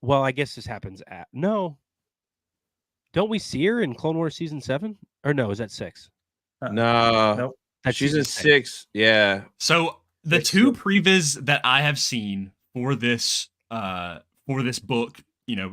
well, I guess this happens no. Don't we see her in Clone Wars season 7? Or no, is that 6? No. Nope. That's season 6. Yeah. So the two previs that I have seen for this book,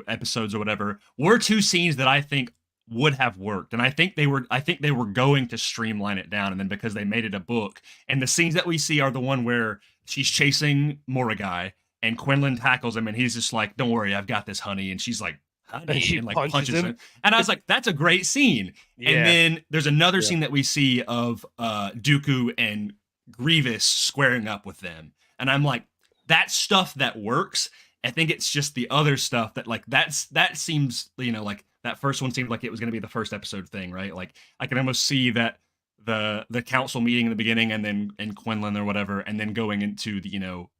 episodes or whatever, were two scenes that I think would have worked, and I think they were going to streamline it down, and then because they made it a book, and the scenes that we see are the one where she's chasing Moragai and Quinlan tackles him, and he's just like, "Don't worry, I've got this, honey," and she's like, "Honey," And she and like punches him. and I was like, "That's a great scene." Yeah. And then there's another scene that we see of Dooku and Grievous squaring up with them, and I'm like, that's stuff that works. I think it's just the other stuff that like that seems, like that first one seemed like it was going to be the first episode thing, right? Like I can almost see that the council meeting in the beginning, and then in Quinlan or whatever, and then going into the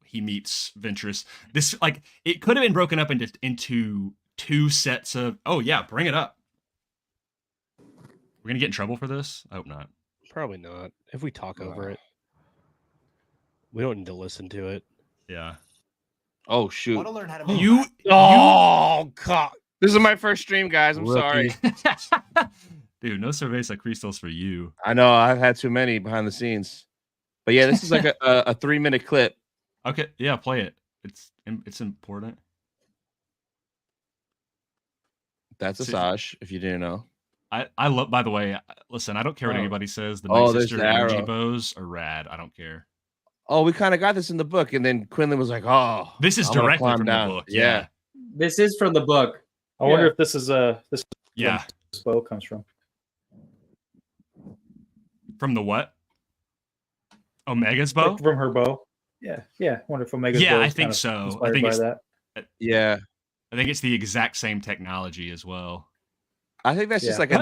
he meets Ventress. This like it could have been broken up into two sets of. Oh yeah, bring it up. We're gonna get in trouble for this. I hope not. Probably not. If we talk over it, we don't need to listen to it. Yeah. Oh shoot! Want to learn how to make You. Oh God! This is my first stream, guys. I'm sorry. Dude, no cerveza cristals for you. I know I've had too many behind the scenes, but yeah, this is like a 3-minute clip. Okay, yeah, play it. It's important. That's Asajj, if you didn't know. I love. By the way, listen, I don't care what anybody says. The Oh, Night there's Sister the energy arrow. bows are rad. I don't care. Oh, we kind of got this in the book, and then Quinlan was like, "Oh, This is I'm gonna directly climb from down." the book. Yeah. This is from the book. I wonder if this is Yeah. this bow comes from. From the what? Omega's bow? From her bow. Yeah. I wonder if Omega's bow. Yeah, I is think kind of so. I inspired think by it's that. Yeah. I think it's the exact same technology as well. I think that's just Yeah. like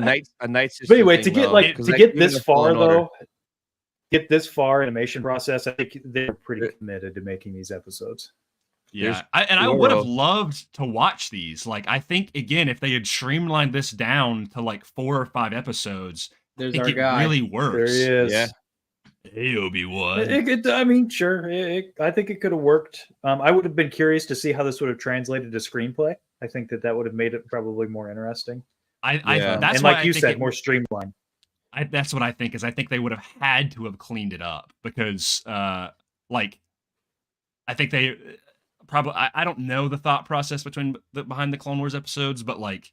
a night sister. But anyway, to thing, get though, like 'cause, to get even this the Fallen far Order- though, get this far animation process, I think they're pretty committed to making these episodes. Yeah, I would have loved to watch these. Like, I think again, if they had streamlined this down to like 4 or 5 episodes, I There's think our it guy. really There works. he is. Yeah. Hey, Obi-Wan. I mean, sure. I think it could have worked. I would have been curious to see how this would have translated to screenplay. I think that would have made it probably more interesting. That's and why like I you think said, it- more streamlined. that's what I think is I think they would have had to have cleaned it up because like I think they probably I don't know the thought process behind the Clone Wars episodes, but like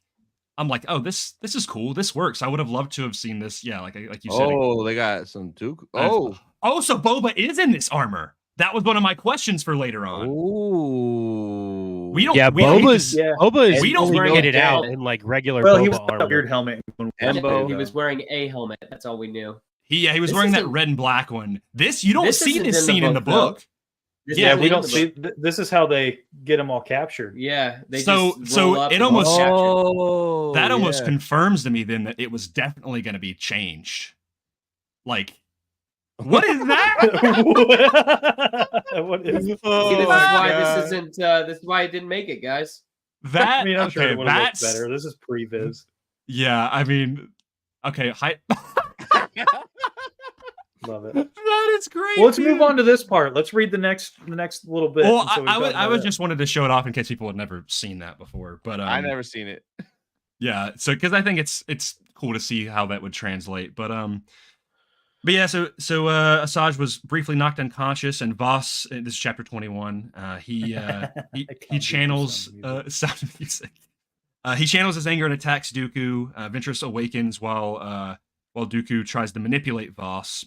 I'm like, oh, this is cool, this works. I would have loved to have seen this. Yeah, like you said. Oh, they got some Duke. Oh, so Boba is in this armor. That was one of my questions for later on. Ooh. We don't. Yeah, we don't get Boba's to- Boba's we don't only know made it that. out in like regular Well, he Boba was got armor. a weird helmet. Embo. He was wearing a helmet. That's all we knew. he was This wearing that isn't- red and black one. This you don't This see isn't this in the scene in the book, book. This Yeah, isn't we in don't the see. book. This is how they get them all captured. Yeah, they So- just so roll up it and almost- capture. Oh, That almost yeah. confirms to me then that it was definitely going to be changed. Like, what is that? What is See, Oh this is my why God. this isn't. This is why it didn't make it, guys. That I mean, I'm sure okay, it would have looked that's better. This is pre-viz. yeah. I mean, okay, Love it. that is great. Well, let's move dude. on to this part. Let's read the next little bit. Well, and so we I can talk was about it. just wanted to show it off in case people had never seen that before. But I never seen it. yeah, so because I think it's cool to see how that would translate. But yeah, so Asajj was briefly knocked unconscious, and Voss, this is chapter 21. He channels sound of music. He channels his anger and attacks Dooku. Ventress awakens while Dooku tries to manipulate Voss.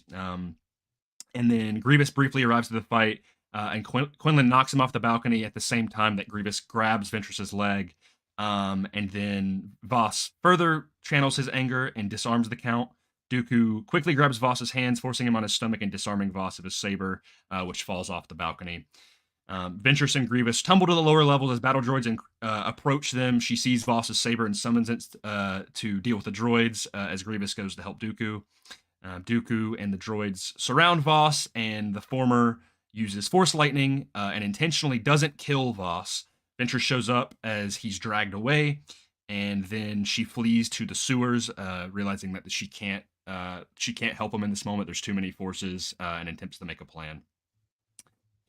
And then Grievous briefly arrives to the fight, and Quinlan knocks him off the balcony at the same time that Grievous grabs Ventress's leg. And then Voss further channels his anger and disarms the Count. Dooku quickly grabs Voss's hands, forcing him on his stomach and disarming Voss of his saber, which falls off the balcony. Ventress and Grievous tumble to the lower levels as battle droids approach them. She sees Voss's saber and summons it to deal with the droids as Grievous goes to help Dooku. Dooku and the droids surround Voss, and the former uses Force Lightning and intentionally doesn't kill Voss. Ventress shows up as he's dragged away, and then she flees to the sewers, realizing that she can't help him in this moment. There's too many forces, and attempts to make a plan.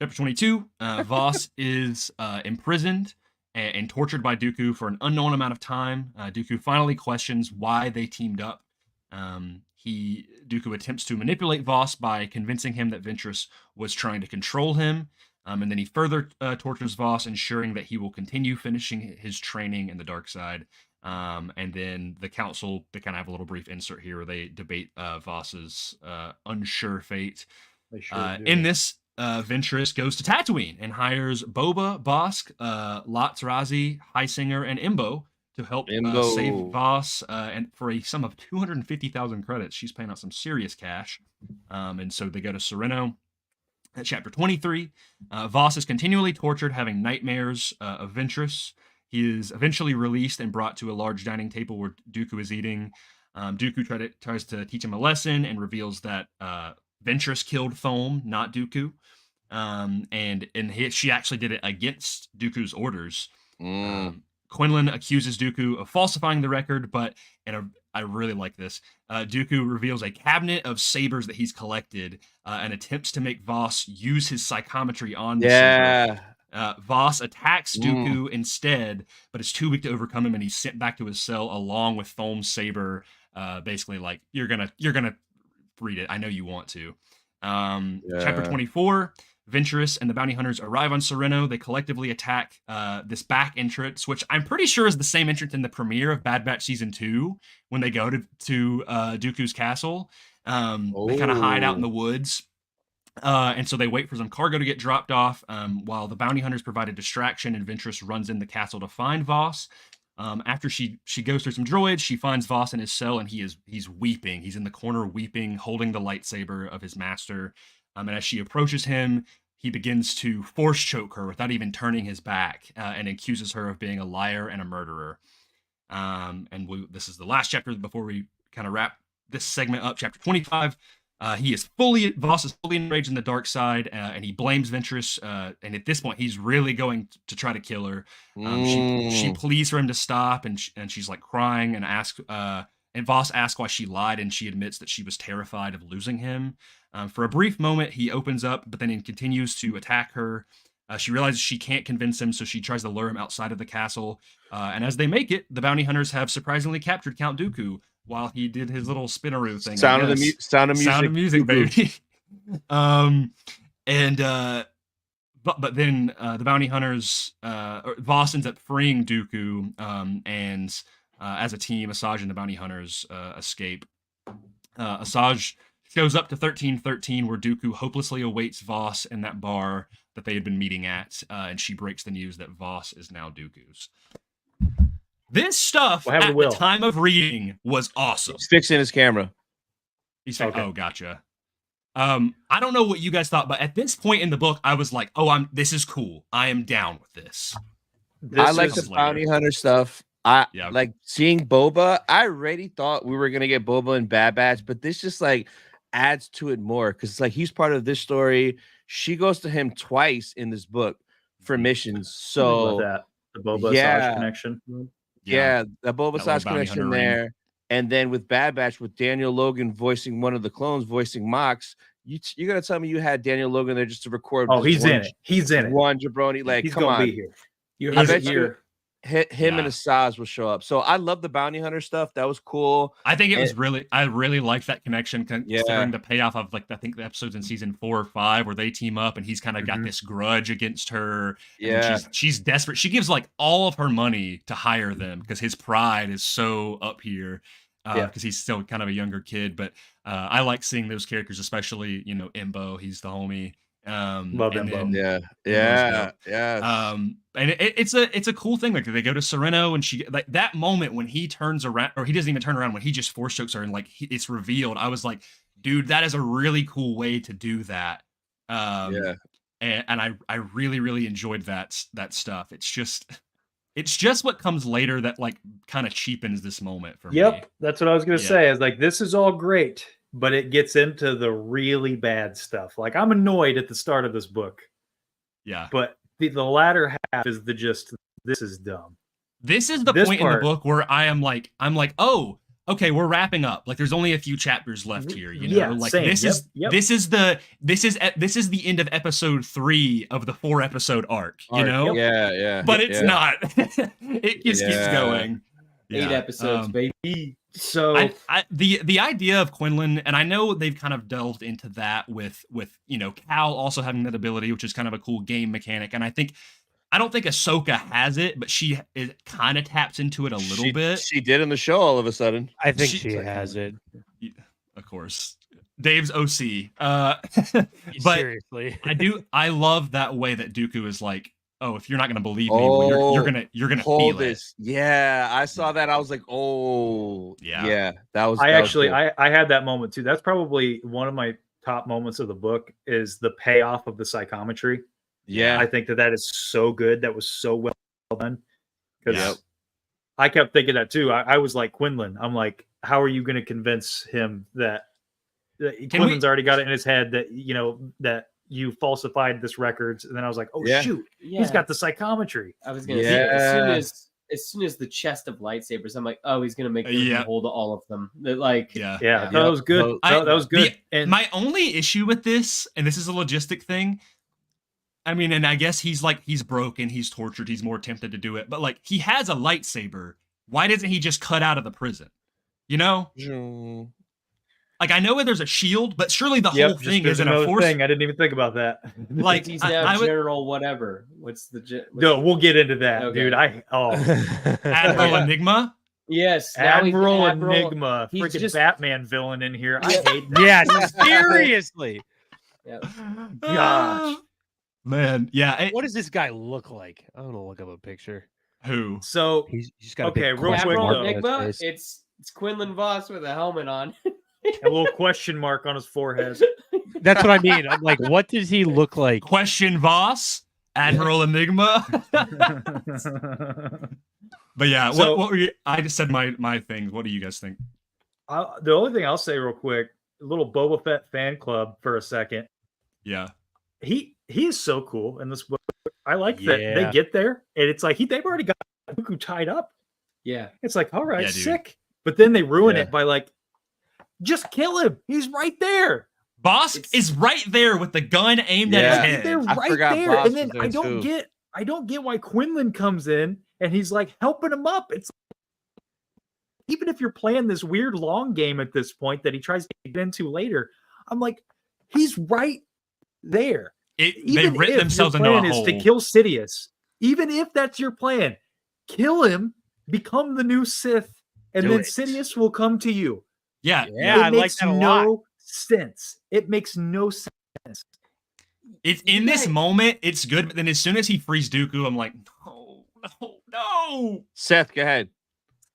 Chapter 22, Voss is imprisoned and tortured by Dooku for an unknown amount of time. Dooku finally questions why they teamed up, Dooku attempts to manipulate Voss by convincing him that Ventress was trying to control him. And then he further tortures Voss, ensuring that he will continue finishing his training in the dark side. And then the council, they kind of have a little brief insert here where they debate Voss's unsure fate. They sure do. In this, Ventress goes to Tatooine and hires Boba, Bosk, Latzrazi, Highsinger, and Imbo to help save Voss, and for a sum of 250,000 credits. She's paying out some serious cash. And so they go to Sereno. At chapter 23, Voss is continually tortured, having nightmares of Ventress. He is eventually released and brought to a large dining table where Dooku is eating. Dooku tries to teach him a lesson and reveals that Ventress killed Thome, not Dooku. She actually did it against Dooku's orders. Quinlan accuses Dooku of falsifying the record, but I really like this. Dooku reveals a cabinet of sabers that he's collected and attempts to make Voss use his psychometry on the saber. Voss attacks Dooku instead, but is too weak to overcome him, and he's sent back to his cell along with Thome's saber. Basically, like you're gonna read it. I know you want to. Chapter 24. Ventress and the bounty hunters arrive on Sereno. They collectively attack this back entrance, which I'm pretty sure is the same entrance in the premiere of Bad Batch Season 2 when they go to Dooku's castle. They kind of hide out in the woods. And so they wait for some cargo to get dropped off while the bounty hunters provide a distraction, and Ventress runs in the castle to find Voss. After she goes through some droids, she finds Voss in his cell, and he's weeping. He's in the corner weeping, holding the lightsaber of his master. And as she approaches him, he begins to force choke her without even turning his back, and accuses her of being a liar and a murderer. This is the last chapter before we kind of wrap this segment up. Chapter 25. Voss is fully enraged in the dark side, and he blames Ventress. And at this point, he's really going to try to kill her. She pleads for him to stop, and she's like crying and Voss asks why she lied, and she admits that she was terrified of losing him. For a brief moment, he opens up, but then he continues to attack her. She realizes she can't convince him, so she tries to lure him outside of the castle. And as they make it, the bounty hunters have surprisingly captured Count Dooku while he did his little spinaroo thing. Sound of music. Sound of music, baby. But then the bounty hunters, Voss ends up freeing Dooku, and as a team, Asajj and the bounty hunters escape. Asajj shows up to 1313, where Dooku hopelessly awaits Voss in that bar that they had been meeting at, and she breaks the news that Voss is now Dooku's. This stuff at the time of reading was awesome. He's fixing his camera. Oh, gotcha. I don't know what you guys thought, but at this point in the book, I was like, this is cool. I am down with this. I like the bounty hunter stuff. Like seeing Boba. I already thought we were gonna get Boba in Bad Batch, but this just like adds to it more because it's like he's part of this story. She goes to him twice in this book for missions. So the Boba Asajj connection. Yeah, the Boba Asajj connection there. And then with Bad Batch, with Daniel Logan voicing one of the clones, voicing Mox, you gotta tell me you had Daniel Logan there just to record. Oh, he's in it. He's in it. One jabroni, like he's come gonna on. Be here. I bet you him and Asajj will show up. So I love the bounty hunter stuff. That was cool. I think I really liked that connection considering the payoff of I think the episodes in season 4 or 5 where they team up and he's kind of got this grudge against her. Yeah. She's desperate. She gives all of her money to hire them because his pride is so up here. Because he's still kind of a younger kid, but I like seeing those characters, especially Imbo. He's the homie. Love Imbo. And it's a cool thing. Like they go to Sereno, and she that moment when he turns around, or he doesn't even turn around, when he just force chokes her, and it's revealed. I was like, dude, that is a really cool way to do that. And I really really enjoyed that stuff. It's just what comes later that kind of cheapens this moment for me. Yep, that's what I was gonna say. Is this is all great, but it gets into the really bad stuff. I'm annoyed at the start of this book. Yeah, but the latter half is this is dumb. This is the point in the book where I'm like, oh, okay, we're wrapping up. There's only a few chapters left here. Same. This is the end of episode 3 of the 4-episode arc. Yeah. But it's not. It just keeps going. 8 episodes, baby. So the idea of Quinlan, and I know they've kind of delved into that with Cal also having that ability, which is kind of a cool game mechanic, and I don't think Ahsoka has it, but it kind of taps into it a little bit. She did in the show all of a sudden. I think she has it. Of course. Dave's OC. But Seriously. I love that way that Dooku is like, oh, if you're not gonna believe me, well, you're gonna feel it. Yeah, I saw that. I was like, oh yeah. That was I had that moment too. That's probably one of my top moments of the book is the payoff of the psychometry. Yeah, I think that is so good. That was so well done. Because I kept thinking that too. I was like Quinlan. I'm like, how are you going to convince him that Quinlan's already got it in his head that that you falsified this records? And then I was like, oh shoot, he's got the psychometry. I was going to say as soon as the chest of lightsabers, I'm like, oh, he's going to make them hold all of them. Like, that was good. That was good. And my only issue with this, and this is a logistic thing. I mean, and I guess he's broken, he's tortured, he's more tempted to do it. But like, he has a lightsaber. Why doesn't he just cut out of the prison? Like, I know there's a shield, but surely the whole thing isn't a force thing. I didn't even think about that. Like, he's now General whatever. What's the No, we'll get into that, dude. Admiral Enigma. Yes, Admiral Enigma, freaking Batman villain in here. I hate that. Yes, seriously. Gosh. Man, what does this guy look like? I want to look up a picture. Who? So he's got real quick. Enigma, it's Quinlan Voss with a helmet on. A little question mark on his forehead. That's what I mean. I'm like, what does he look like? Question Voss, Admiral Enigma. But yeah, what were you? I just said my things. What do you guys think? The only thing I'll say real quick, a little Boba Fett fan club for a second. Yeah. He is so cool in this book. I like that they get there and it's like they've already got Dooku tied up. Yeah. It's like, all right, sick. But then they ruin it by like, just kill him. He's right there. Bosk is right there with the gun aimed at his head. They're right there. Bosk and then I don't get why Quinlan comes in and he's like helping him up. It's even if you're playing this weird long game at this point that he tries to get into later, I'm like, he's right there. They writ themselves into a hole. To kill Sidious, even if that's your plan, kill him, become the new Sith, and then Sidious will come to you. Yeah, I like that a lot. Sense. It makes no sense. It's in this moment, it's good, but then as soon as he frees Dooku, I'm like, no. Seth, go ahead.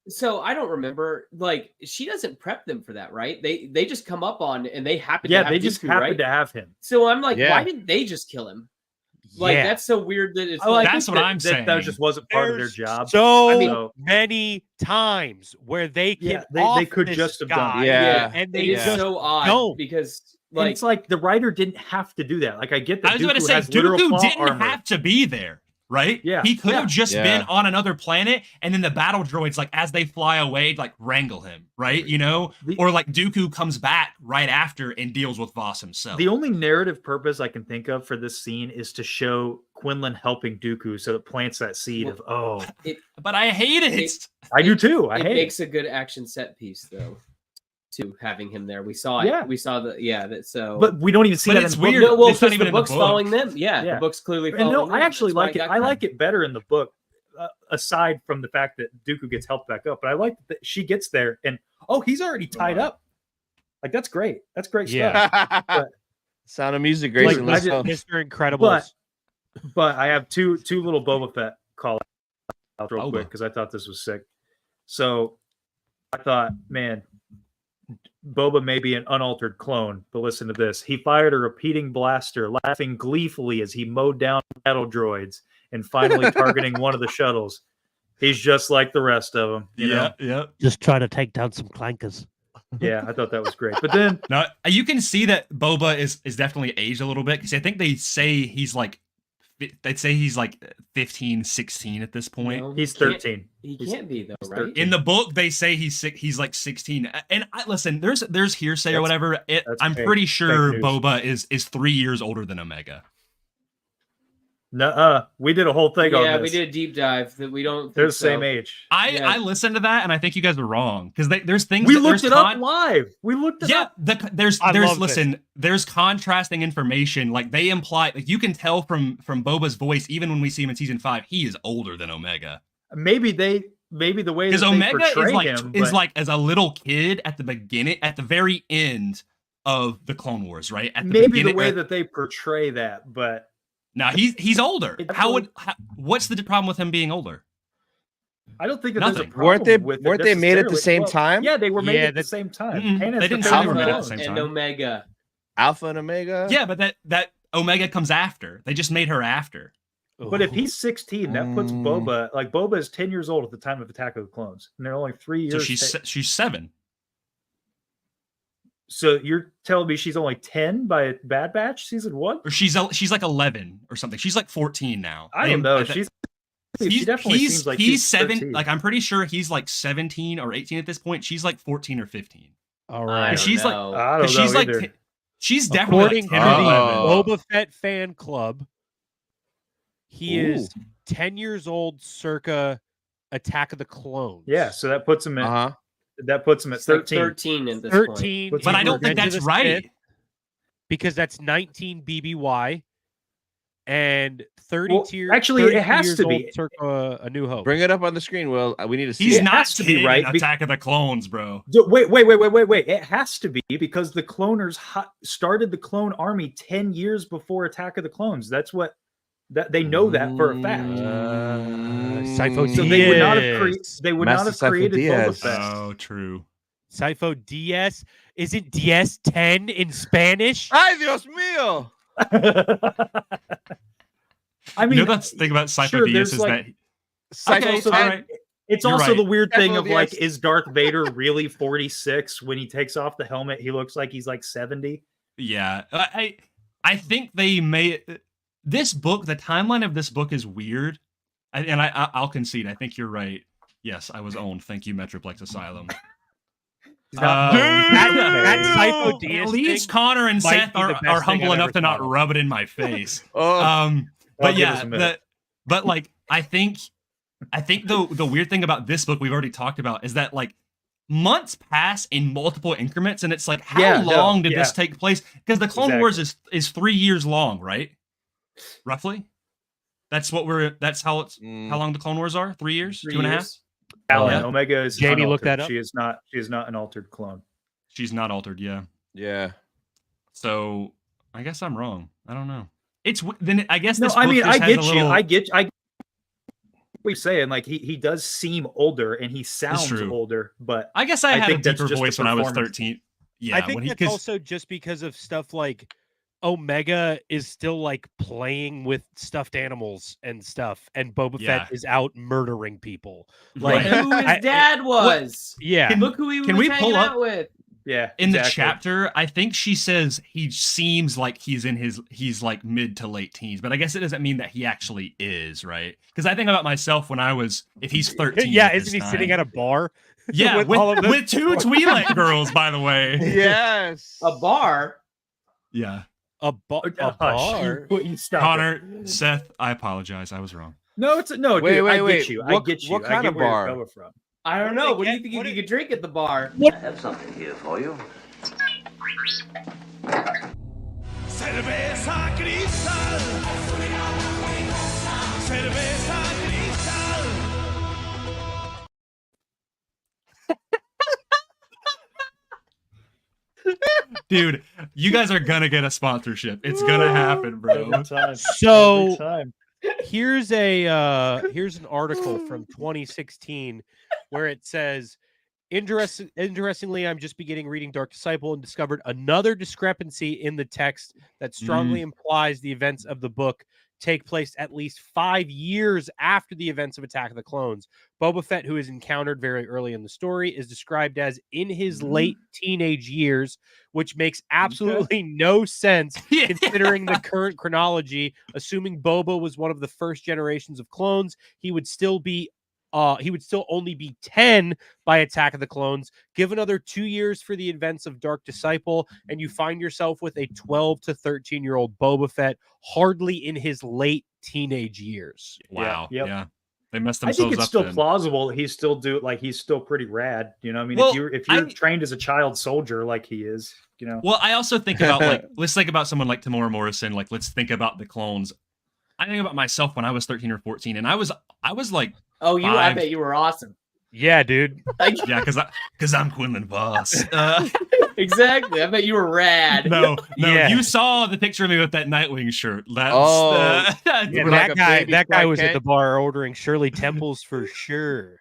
So I don't remember. Like, she doesn't prep them for that, right? They just come up on and they happen. Yeah, to have they just Dooku, happen to have him. So I'm like, why didn't they just kill him? Like, that's so weird that it's like, that's what I'm saying. That just wasn't part of their job. So many times where they can they could just have done and they just so odd because like it's like the writer didn't have to do that. Like, I get that. I was going to say Dooku didn't have to be there. Right? Yeah. He could have just been on another planet, and then the battle droids, like, as they fly away, like, wrangle him, right? Or like Dooku comes back right after and deals with Voss himself. The only narrative purpose I can think of for this scene is to show Quinlan helping Dooku, so it plants that seed of but I hate it. I do too. It makes a good action set piece though. To having him there, we saw it. Yeah. We saw that. So, but we don't even see that. It's in weird. The book. No, it's not even the book's in the book. following them. Yeah, the book's clearly following them. I actually like it. I like it better in the book, aside from the fact that Dooku gets helped back up. But I like that she gets there and he's already tied up. Like, that's great. That's great stuff. But, Sound of Music, Grayson. Like, Mr. Incredible. But I have two little Boba Fett call out real quick because I thought this was sick. So I thought, man, Boba may be an unaltered clone, but listen to this. He fired a repeating blaster, laughing gleefully as he mowed down battle droids and finally targeting one of the shuttles. He's just like the rest of them. You know? Just trying to take down some clankers. Yeah, I thought that was great. But then now you can see that Boba is definitely aged a little bit because I think they'd say he's like 15, 16 at this point. No, he's 13. He can't be though, right? In the book, they say he's like 16. And listen, there's hearsay or whatever. I'm pretty sure Boba is 3 years older than Omega. Nuh-uh. We did a whole thing on Yeah, this. we did a deep dive that we don't. They're think the same so. age. I listened to that and I think you guys are wrong because there's things We that looked there's it up live. We looked it up. there's I love listen, there's contrasting information. Like they imply, like you can tell from Boba's voice, even when we see him in season 5, he is older than Omega. Maybe the way that Because they Omega portray is him, like as a little kid at the beginning, at the very end of the Clone Wars, right? At the maybe the way that they portray that, but now he's older. What's the problem with him being older? I don't think that there's a Nothing. problem Weren't they made at the same time? Yeah, they were made Yeah, at the same time. Mm-mm. And They it's didn't the say they third were made at one. the same and time. Omega. Alpha and Omega. Yeah, but that Omega comes after. They just made her after. But if he's 16, that puts Boba, like Boba is 10 years old at the time of Attack of the Clones, and they're only 3 years. So she's 7. So you're telling me she's only 10 by Bad Batch season 1? Or she's like 11 or something. She's like 14 now. I don't know. She definitely seems like he's she's 7. 13. Like I'm pretty sure he's like 17 or 18 at this point. She's like 14 or 15. All I right. don't She's like- know. I don't know She's like either. she's definitely According like to 10 or the 11. Boba Fett fan club, he is 10 years old circa Attack of the Clones. Yeah, so that puts him at Uh-huh. that puts him at It's like 13. 13 at this point. 13. But But I in don't think Revenge that's of the right. Sith, because that's 19 BBY and 32 actually, it 32 has years to old be. circa A New Hope. Bring it up on the screen, Will. We need to see He's it. not has to be 10 right, in Attack of the Clones, bro. Wait. It has to be because the cloners started the clone army 10 years before Attack of the Clones. That's what they know that for a fact. Sifo So Dyas. they would not have Master Sifo created Boba Dyas. Fett. Oh, true. Sifo Dyas. Isn't Dyas 10 in Spanish? Ay, Dios mío. I mean, You know the thing about Sifo sure, Dyas there's is like- that Psycho also all the- right. It's You're also right. the weird thing Sifo of like, Dyas. is Darth Vader really 46 when he takes off the helmet? He looks like he's like 70. Yeah, I think they may. This book, the timeline of this book is weird, I'll concede. I think you're right. Yes, I was owned. Thank you, Metroplex Asylum. That Sifo At Dyas least thing Connor and might Seth be the are best humble thing I've enough ever to not thought of. rub it in my face. Oh, I'll But give us yeah, a minute. but like I think the weird thing about this book we've already talked about is that like months pass in multiple increments, and it's like how long did this take place? Because the Clone Wars is 3 years long, right? Roughly. That's what that's how how long the Clone Wars are? 3 years? 3 2.5? years. Alan, Yeah. Omega is Jamie, look unaltered. that up. She is not an altered clone. She's not altered, yeah. yeah. So I guess I'm wrong. I don't know. Then I guess No, this I book mean, just I has get a you. little. I get what you're saying. Like he does seem older and he sounds true. older, but I guess I had a think that's deeper just the voice when I was performance. 13. Yeah, I think when he, that's 'cause- also just because of stuff like Omega is still like playing with stuffed animals and stuff, and Boba Yeah. Fett is out murdering people. Right. Like, Look who his dad was. yeah, Look who he was can we hanging pull up- out with. yeah. in the exactly. chapter, I think she says he seems like he's like mid to late teens, but I guess it doesn't mean that he actually is, right? Because I think about myself when I was, if he's 13. yeah. at Isn't this he sitting time. at a bar? Yeah, with all of them? with 2 Twi'lek girls, by the way. Yes. A bar. Yeah, A bar? You stop it. Connor, Seth, I apologize. I was wrong. No, it's no. Wait, Dude, I wait. get you. What- I get you. what I kind get of where you're bar? coming from. I don't know. What do you think What you could drink at the bar? I have something here for you. Cerveza cristal. Cerveza cristal. Dude, you guys are gonna get a sponsorship. It's gonna happen, bro. Every time. So Every time. here's an article from 2016 where it says, interestingly, I'm just beginning reading Dark Disciple and discovered another discrepancy in the text that strongly implies the events of the book take place at least 5 years after the events of Attack of the Clones. Boba Fett, who is encountered very early in the story, is described as in his late teenage years, which makes absolutely no sense Yeah. considering the current chronology. Assuming Boba was one of the first generations of clones, he would still be he would still only be 10 by Attack of the Clones. Give another 2 years for the events of Dark Disciple, and you find yourself with a 12 to 13-year-old Boba Fett, hardly in his late teenage years. Wow. Yep. Yeah. They messed I themselves think it's up. still then. plausible. He's still he's still pretty rad. You know, I mean, Well, if you're trained as a child soldier like he is, you know. Well, I also think about let's think about someone like Tamora Morrison. Like, let's think about the clones. I think about myself when I was 13 or 14, and I was like, Oh, I bet you were awesome. Yeah, dude. yeah, because I'm Quinlan Voss. Exactly. I bet you were rad. No, Yeah. you saw the picture of me with that Nightwing shirt. That's Yeah, were like a baby that guy was Clark at the bar ordering Shirley Temples for sure.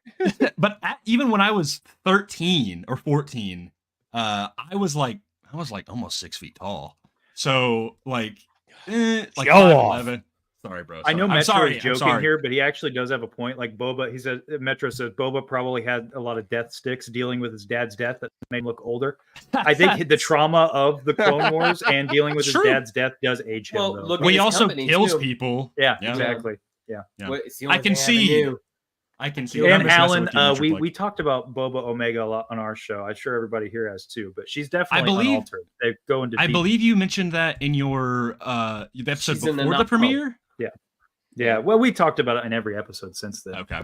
But even when I was 13 or 14, I was like almost 6 feet tall. So like Show 5'11". Sorry, bro. I know I'm Metro sorry. is I'm joking sorry. here, but he actually does have a point. Like Boba, he said Metro says Boba probably had a lot of death sticks dealing with his dad's death that made him look older. I think the trauma of the Clone Wars and dealing with his True. dad's death does age him. Well, Though. look- Well, he his also company, kills too. people. Yeah, Yeah. exactly. Yeah. It's the only I can thing ever see. knew. I can see. And I'm just messing Alan, with you, Mitch, like- we talked about Boba Omega a lot on our show. I'm sure everybody here has too, but she's definitely believe- unaltered. They go into. I deep- believe you mentioned that in your the episode She's in the before the not- premiere. Yeah, well, we talked about it in every episode since then. Okay.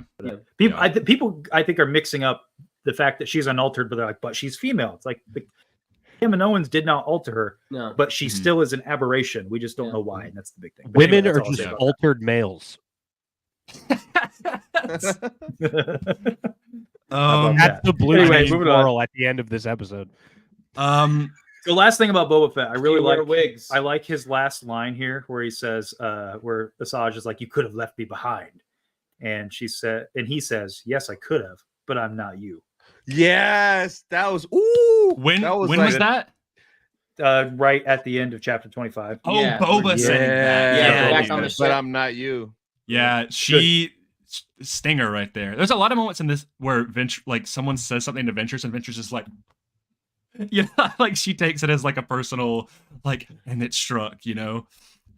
People, Yeah. people, I think, are mixing up the fact that she's unaltered, but they're like, but she's female. It's like him and Owens did not alter her, No. but she Mhm. still is an aberration. We just don't Yeah. know why, and that's the big thing. But Women anyway, are that's all I'll just say about altered males. that. How about That's the blue Anyway, jean moving on. moral at the end of this episode. The last thing about Boba Fett, I really You wear like. wigs. I like his last line here, where he says, "Where Asajj is like, you could have left me behind," and he says, "Yes, I could have, but I'm not you." Yes, that was When that was when like was that? Right at the end of chapter 25. Oh, Yeah. Boba saying that. Yeah, Yeah, back on the dude. ship. but I'm not you. Yeah, she stinger right there. There's a lot of moments in this where like someone says something to Ventress and Ventress is like, yeah, like she takes it as like a personal, like, and it struck, you know.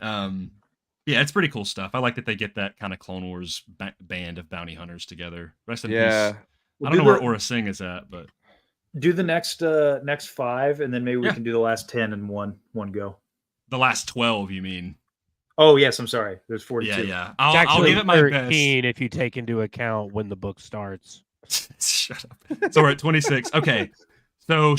Yeah, it's pretty cool stuff. I like that they get that kind of Clone Wars band of bounty hunters together. Rest in Yeah. peace. I don't know where Aura Singh is at, but Do the next 5, and then maybe we Yeah. can do the last 10 in one go. the last 12, you mean? Oh yes, I'm sorry. There's 42. Yeah, yeah. It's I'll actually give it my 13 if you take into account when the book starts. best. Shut up. So we're at 26. Okay. So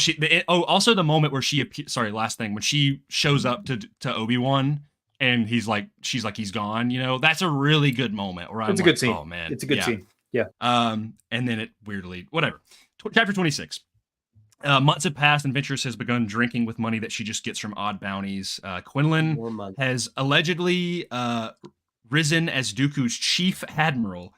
also the moment where she sorry, last thing, when she shows up to Obi-Wan and she's like he's gone, you know, that's a really good moment where I'm It's a like, good scene. oh man. It's a good yeah. scene. Yeah. And then it weirdly, whatever. Chapter 26. Months have passed and Ventress has begun drinking with money that she just gets from odd bounties. Quinlan More months. has allegedly risen as Dooku's chief admiral.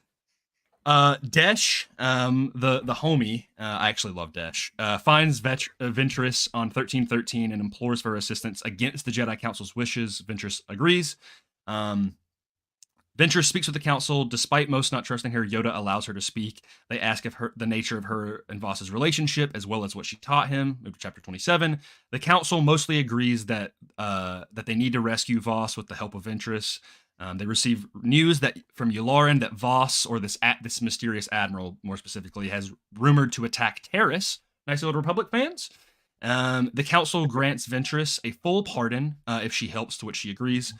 Desh, the homie, I actually love Desh, finds Ventress on 1313 and implores for assistance against the Jedi Council's wishes. Ventress agrees. Ventress speaks with the council. Despite most not trusting her, Yoda allows her to speak. They ask if the nature of her and Voss's relationship, as well as what she taught him. Move to chapter 27. The council mostly agrees that they need to rescue Voss with the help of Ventress. They receive news that from Yularen that Voss, or this mysterious admiral, more specifically, has rumored to attack Terrace. Nice little Republic fans. The council grants Ventress a full pardon if she helps, to which she agrees.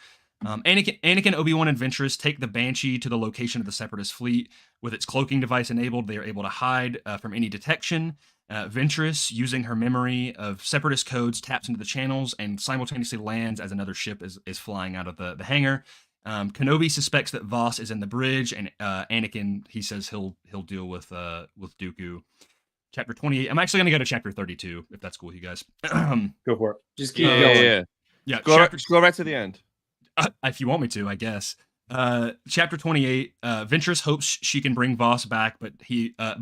Anakin, Obi-Wan, and Ventress take the Banshee to the location of the Separatist fleet. With its cloaking device enabled, they are able to hide from any detection. Ventress, using her memory of Separatist codes, taps into the channels and simultaneously lands as another ship is flying out of the hangar. Kenobi suspects that Voss is in the bridge, and Anakin, he says he'll deal with Dooku. Chapter 28. I'm actually going to go to chapter 32, if that's cool with you guys. Go for it. Just keep Yeah, going. yeah. Yeah, Go right to the end. if you want me to, I guess. Chapter 28. Ventress hopes she can bring Voss back, but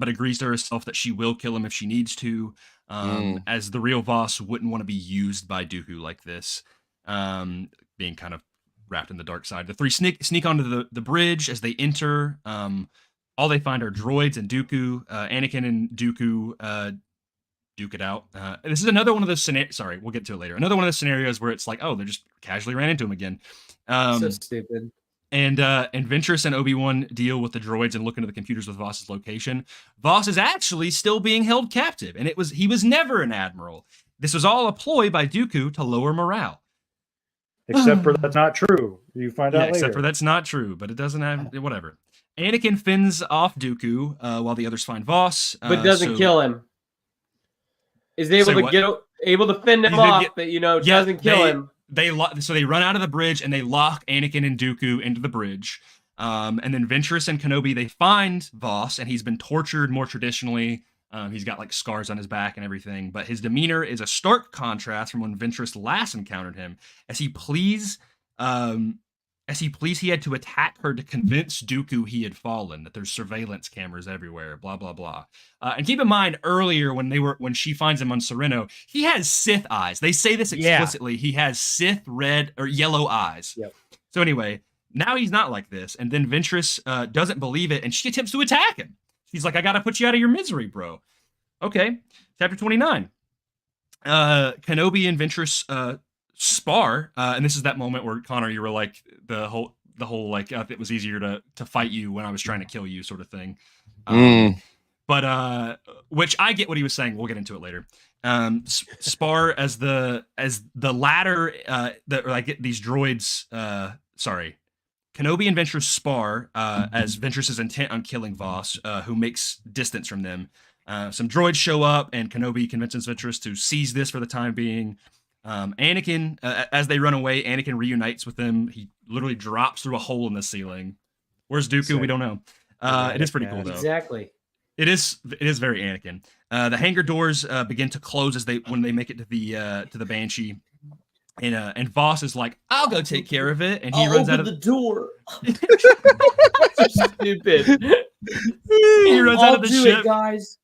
agrees to herself that she will kill him if she needs to, as the real Voss wouldn't want to be used by Dooku like this, being kind of wrapped in the dark side. The three sneak onto the bridge. As they enter, all they find are droids and Dooku. Anakin and Dooku duke it out. This is another one of those scenarios. Sorry, we'll get to it later. Another one of those scenarios where it's like, oh, they just casually ran into him again. So stupid. And Ventress and Obi-Wan deal with the droids and look into the computers with Voss's location. Voss is actually still being held captive, and he was never an admiral. This was all a ploy by Dooku to lower morale. Except for that's not true. You find out later. Except for that's not true, but it doesn't have whatever. Anakin fends off Dooku while the others find Voss, but doesn't kill him. Is able to fend him off, but doesn't kill him. So they run out of the bridge and they lock Anakin and Dooku into the bridge. And then Ventress and Kenobi, they find Voss, and he's been tortured more traditionally. He's got like scars on his back and everything, but his demeanor is a stark contrast from when Ventress last encountered him. As he pleads he had to attack her to convince Dooku he had fallen, that there's surveillance cameras everywhere, blah, blah, blah. And keep in mind, earlier when she finds him on Sereno, he has Sith eyes. They say this explicitly. Yeah. He has Sith red or yellow eyes. Yep. So anyway, now he's not like this. And then Ventress doesn't believe it, and she attempts to attack him. She's like, I got to put you out of your misery, bro. Okay, chapter 29. Kenobi and Ventress spar, and this is that moment where, Connor, you were like, the whole like, it was easier to fight you when I was trying to kill you sort of thing. But which I get what he was saying. We'll get into it later. Spar as the ladder that like these droids. Kenobi and Ventress spar as Ventress is intent on killing Voss, who makes distance from them. Some droids show up, and Kenobi convinces Ventress to seize this for the time being. Anakin, as they run away, Anakin reunites with them. He literally drops through a hole in the ceiling. Where's Dooku? We don't know. It is pretty cool, though. Exactly. It is very Anakin. The hangar doors begin to close when they make it to the Banshee. And Voss is like, I'll go take care of it. And he runs out of the door. Stupid. He runs out of the ship, guys,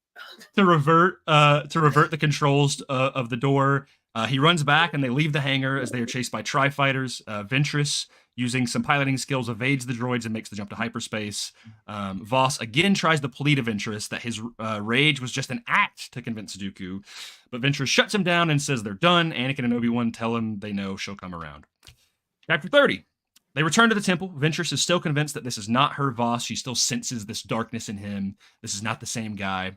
to revert the controls of the door. He runs back, and they leave the hangar as they are chased by TIE-fighters. Ventress, using some piloting skills, evades the droids and makes the jump to hyperspace. Voss again tries to plead to Ventress that his rage was just an act to convince Dooku, but Ventress shuts him down and says they're done. Anakin and Obi-Wan tell him they know she'll come around. Chapter 30. They return to the temple. Ventress is still convinced that this is not her Voss. She still senses this darkness in him. This is not the same guy.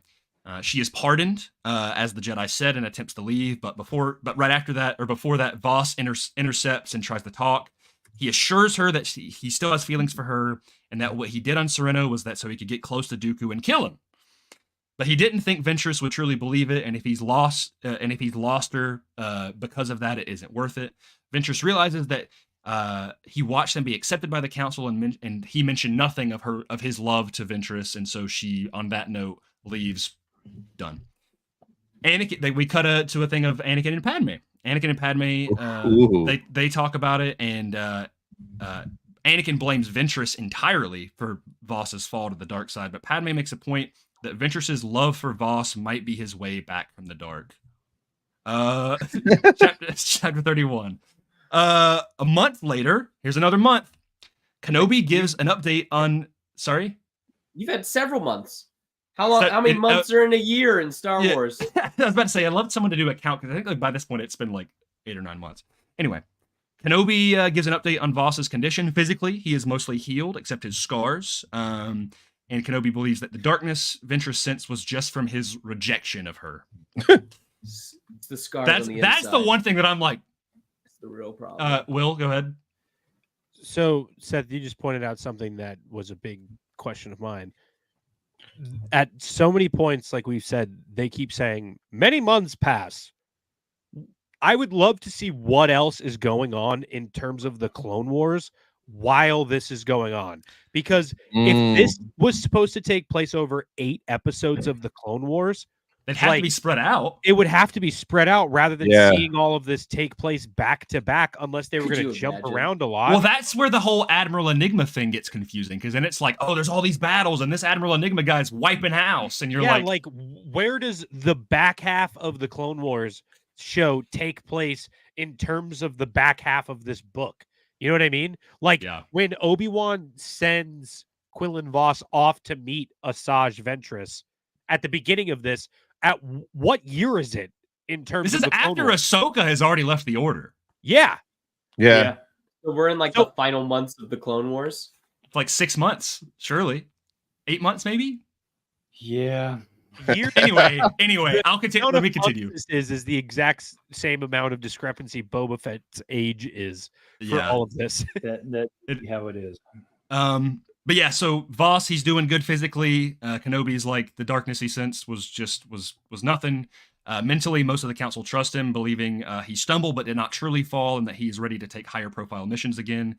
She is pardoned, as the Jedi said, and attempts to leave. But before that, Voss intercepts and tries to talk. He assures her that he still has feelings for her, and that what he did on Sereno was that so he could get close to Dooku and kill him. But he didn't think Ventress would truly believe it, and if he's lost her because of that, it isn't worth it. Ventress realizes that he watched them be accepted by the council, and he mentioned nothing of his love to Ventress, and so she, on that note, leaves. Done. Anakin. We cut to a thing of Anakin and Padme. Anakin and Padme. They talk about it, and Anakin blames Ventress entirely for Voss's fall to the dark side, but Padme makes a point that Ventress's love for Voss might be his way back from the dark. Chapter 31. A month later, here's another month. Kenobi gives an update on. Sorry, you've had several months. How long? How many months are in a year in Star Wars? I was about to say, I'd love someone to do a count, because I think like by this point it's been like 8 or 9 months. Anyway, Kenobi gives an update on Voss's condition. Physically, he is mostly healed, except his scars. And Kenobi believes that the darkness Ventress sensed was just from his rejection of her. It's the scars on the inside. That's the one thing that I'm like. It's the real problem. Will, go ahead. So, Seth, you just pointed out something that was a big question of mine. At so many points, like we've said, they keep saying many months pass. I would love to see what else is going on in terms of the Clone Wars while this is going on. Because if this was supposed to take place over 8 episodes of the Clone Wars, it'd have to be spread out. It would have to be spread out rather than seeing all of this take place back to back, unless they were going to jump around a lot. Well, that's where the whole Admiral Enigma thing gets confusing, because then it's like, oh, there's all these battles, and this Admiral Enigma guy's wiping house, and you're like, where does the back half of the Clone Wars show take place in terms of the back half of this book? You know what I mean? Like when Obi-Wan sends Quinlan Voss off to meet Asajj Ventress at the beginning of this. At what year is it in terms of this is after Ahsoka has already left the Order. Yeah. So we're in like the final months of the Clone Wars. Like 6 months, surely. 8 months, maybe. Yeah. Anyway, I'll continue. Let me continue. This is the exact same amount of discrepancy Boba Fett's age is for all of this. That's how it is. But yeah, so Voss, he's doing good physically. Kenobi's like the darkness he sensed was nothing. Mentally, most of the council trust him, believing he stumbled but did not truly fall, and that he's ready to take higher profile missions again.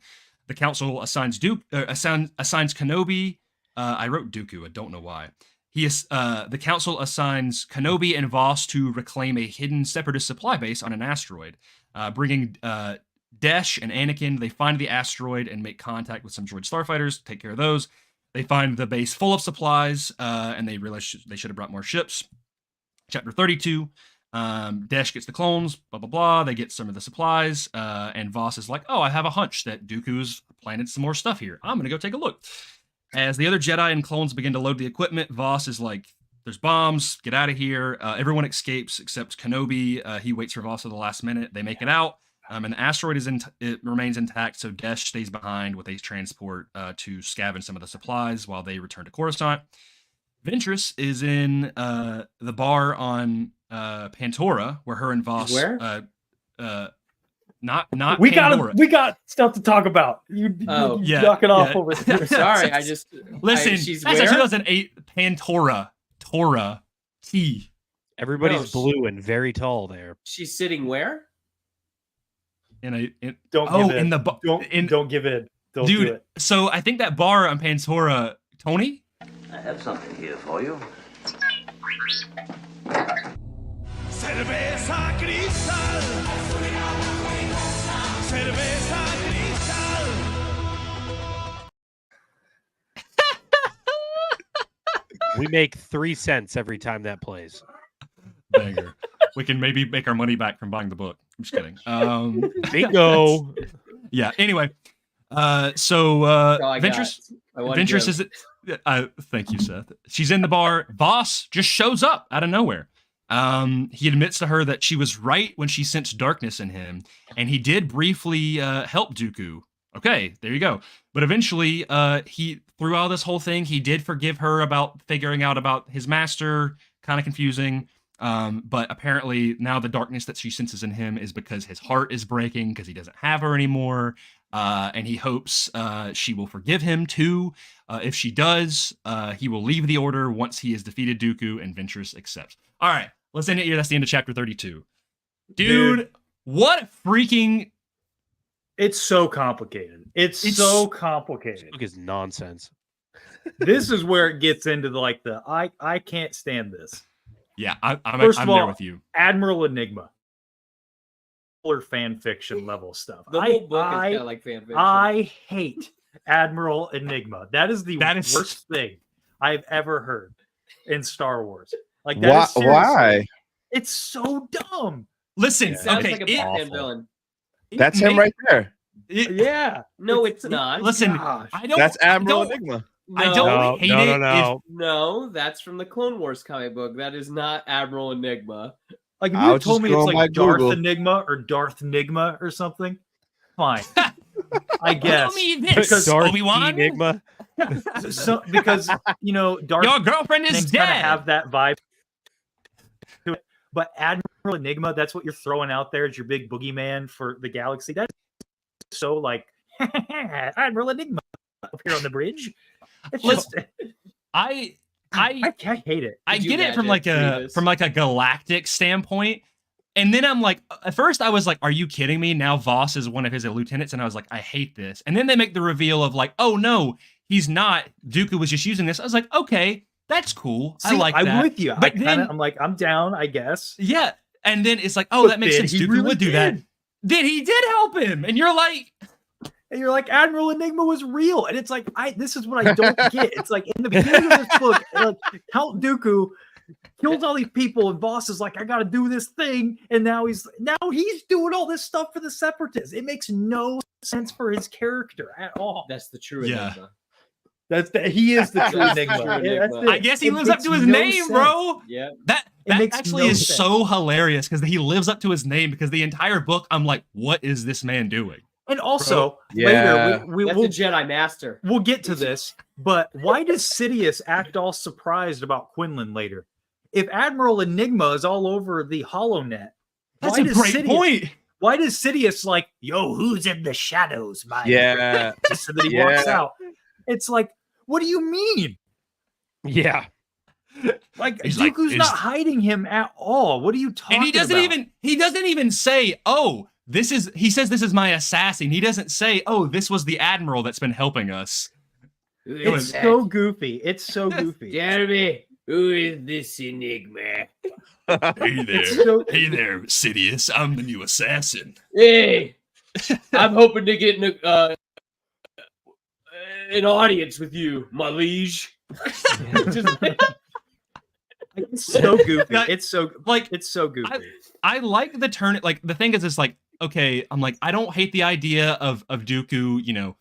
The council assigns Kenobi. I wrote Dooku. I don't know why. The council assigns Kenobi and Voss to reclaim a hidden separatist supply base on an asteroid, bringing Desh and Anakin. They find the asteroid and make contact with some droid starfighters. Take care of those. They find the base full of supplies, and they realize they should have brought more ships. Chapter 32. Desh gets the clones. Blah blah blah. They get some of the supplies, and Voss is like, "Oh, I have a hunch that Dooku's planted some more stuff here. I'm gonna go take a look." As the other Jedi and clones begin to load the equipment, Voss is like, "There's bombs. Get out of here." Everyone escapes except Kenobi. He waits for Voss at the last minute. They make it out. And the asteroid it remains intact, so Desh stays behind with a transport to scavenge some of the supplies while they return to Coruscant. Ventress is in the bar on Pantora, where her and Voss. Where? Not we Pandora. we got stuff to talk about. You knock it off over here. Sorry, listen. She's that's where? a 2008 Pantora. Tora. T. Everybody's blue and very tall there. She's sitting where? Don't give in. Don't give in. Don't dude, do it. So I think that bar on Pantora, Tony? I have something here for you. Cerveza cristal. Cerveza cristal. We make 3 cents every time that plays. Banger. We can maybe make our money back from buying the book. I'm just kidding. Bingo. Yeah. Anyway, Ventress is. Thank you, Seth. She's in the bar. Voss just shows up out of nowhere. He admits to her that she was right when she sensed darkness in him, and he did briefly help Dooku. Okay, there you go. But eventually, through all this whole thing, he did forgive her about figuring out about his master. Kind of confusing. But apparently now the darkness that she senses in him is because his heart is breaking because he doesn't have her anymore. And he hopes she will forgive him too. If she does, he will leave the order once he has defeated Dooku, and Ventress accepts. All right, let's end it here. That's the end of chapter 32. Dude, what freaking... It's so complicated. It's so complicated. This book is nonsense. This is where it gets into I can't stand this. Yeah, I'm there there with you. Admiral Enigma. Or fan fiction level stuff. The whole book is kind of like fan fiction. I hate Admiral Enigma. That is the worst thing I've ever heard in Star Wars. Like that. Why? It's so dumb. Listen, okay, like a Batman villain. That's him right there. Yeah. No, it's not. Listen, That's Admiral Enigma. No, I don't hate it. No, that's from the Clone Wars comic book. That is not Admiral Enigma. Like if you told me it's like Darth Enigma or Darth Enigma or something, fine. I guess. Because Darth Obi-Wan? Enigma. Because Darth your girlfriend is dead. Kind of have that vibe to it. But Admiral Enigma, that's what you're throwing out there as your big boogeyman for the galaxy. That's so like Admiral Enigma up here on the bridge. It's just I hate it. I get it from like a galactic standpoint. And then I'm like, at first I was like, are you kidding me? Now Voss is one of his lieutenants. And I was like, I hate this. And then they make the reveal of like, oh no, he's not. Dooku was just using this. I was like, okay, that's cool. See, I like that. I'm with you. But I'm like, I'm down, I guess. Yeah. And then it's like, oh, that makes sense. Dooku really would do that. Then he did help him. And you're like, Admiral Enigma was real. And it's like, this is what I don't get. It's like in the beginning of this book, Count Dooku kills all these people, and Voss is like, I gotta do this thing. And now he's doing all this stuff for the Separatists. It makes no sense for his character at all. That's the true Enigma. He is the true Enigma. I guess he lives up to his name, bro. Yeah. That actually is so hilarious because he lives up to his name, because the entire book I'm like, what is this man doing? And also Yeah. later we That's will a Jedi Master. we'll get to this, but why does Sidious act all surprised about Quinlan later? If Admiral Enigma is all over the HoloNet, That's a great point. Why does Sidious like, yo, who's in the shadows, my Yeah. just so that he walks out? It's like, what do you mean? Yeah. Like He's like, Dooku's not hiding him at all. What are you talking And he doesn't about? even say, oh, he says this is my assassin. He doesn't say, oh, this was the admiral that's been helping us. It's so goofy. It's so goofy. Jeremy, who is this Enigma? Hey there. so- Hey there, Sidious. I'm the new assassin. Hey, I'm hoping to get an audience with you, my liege. It's so goofy. It's so goofy. I like the turn. Like the thing is like, okay, I'm like, I don't hate the idea of Dooku,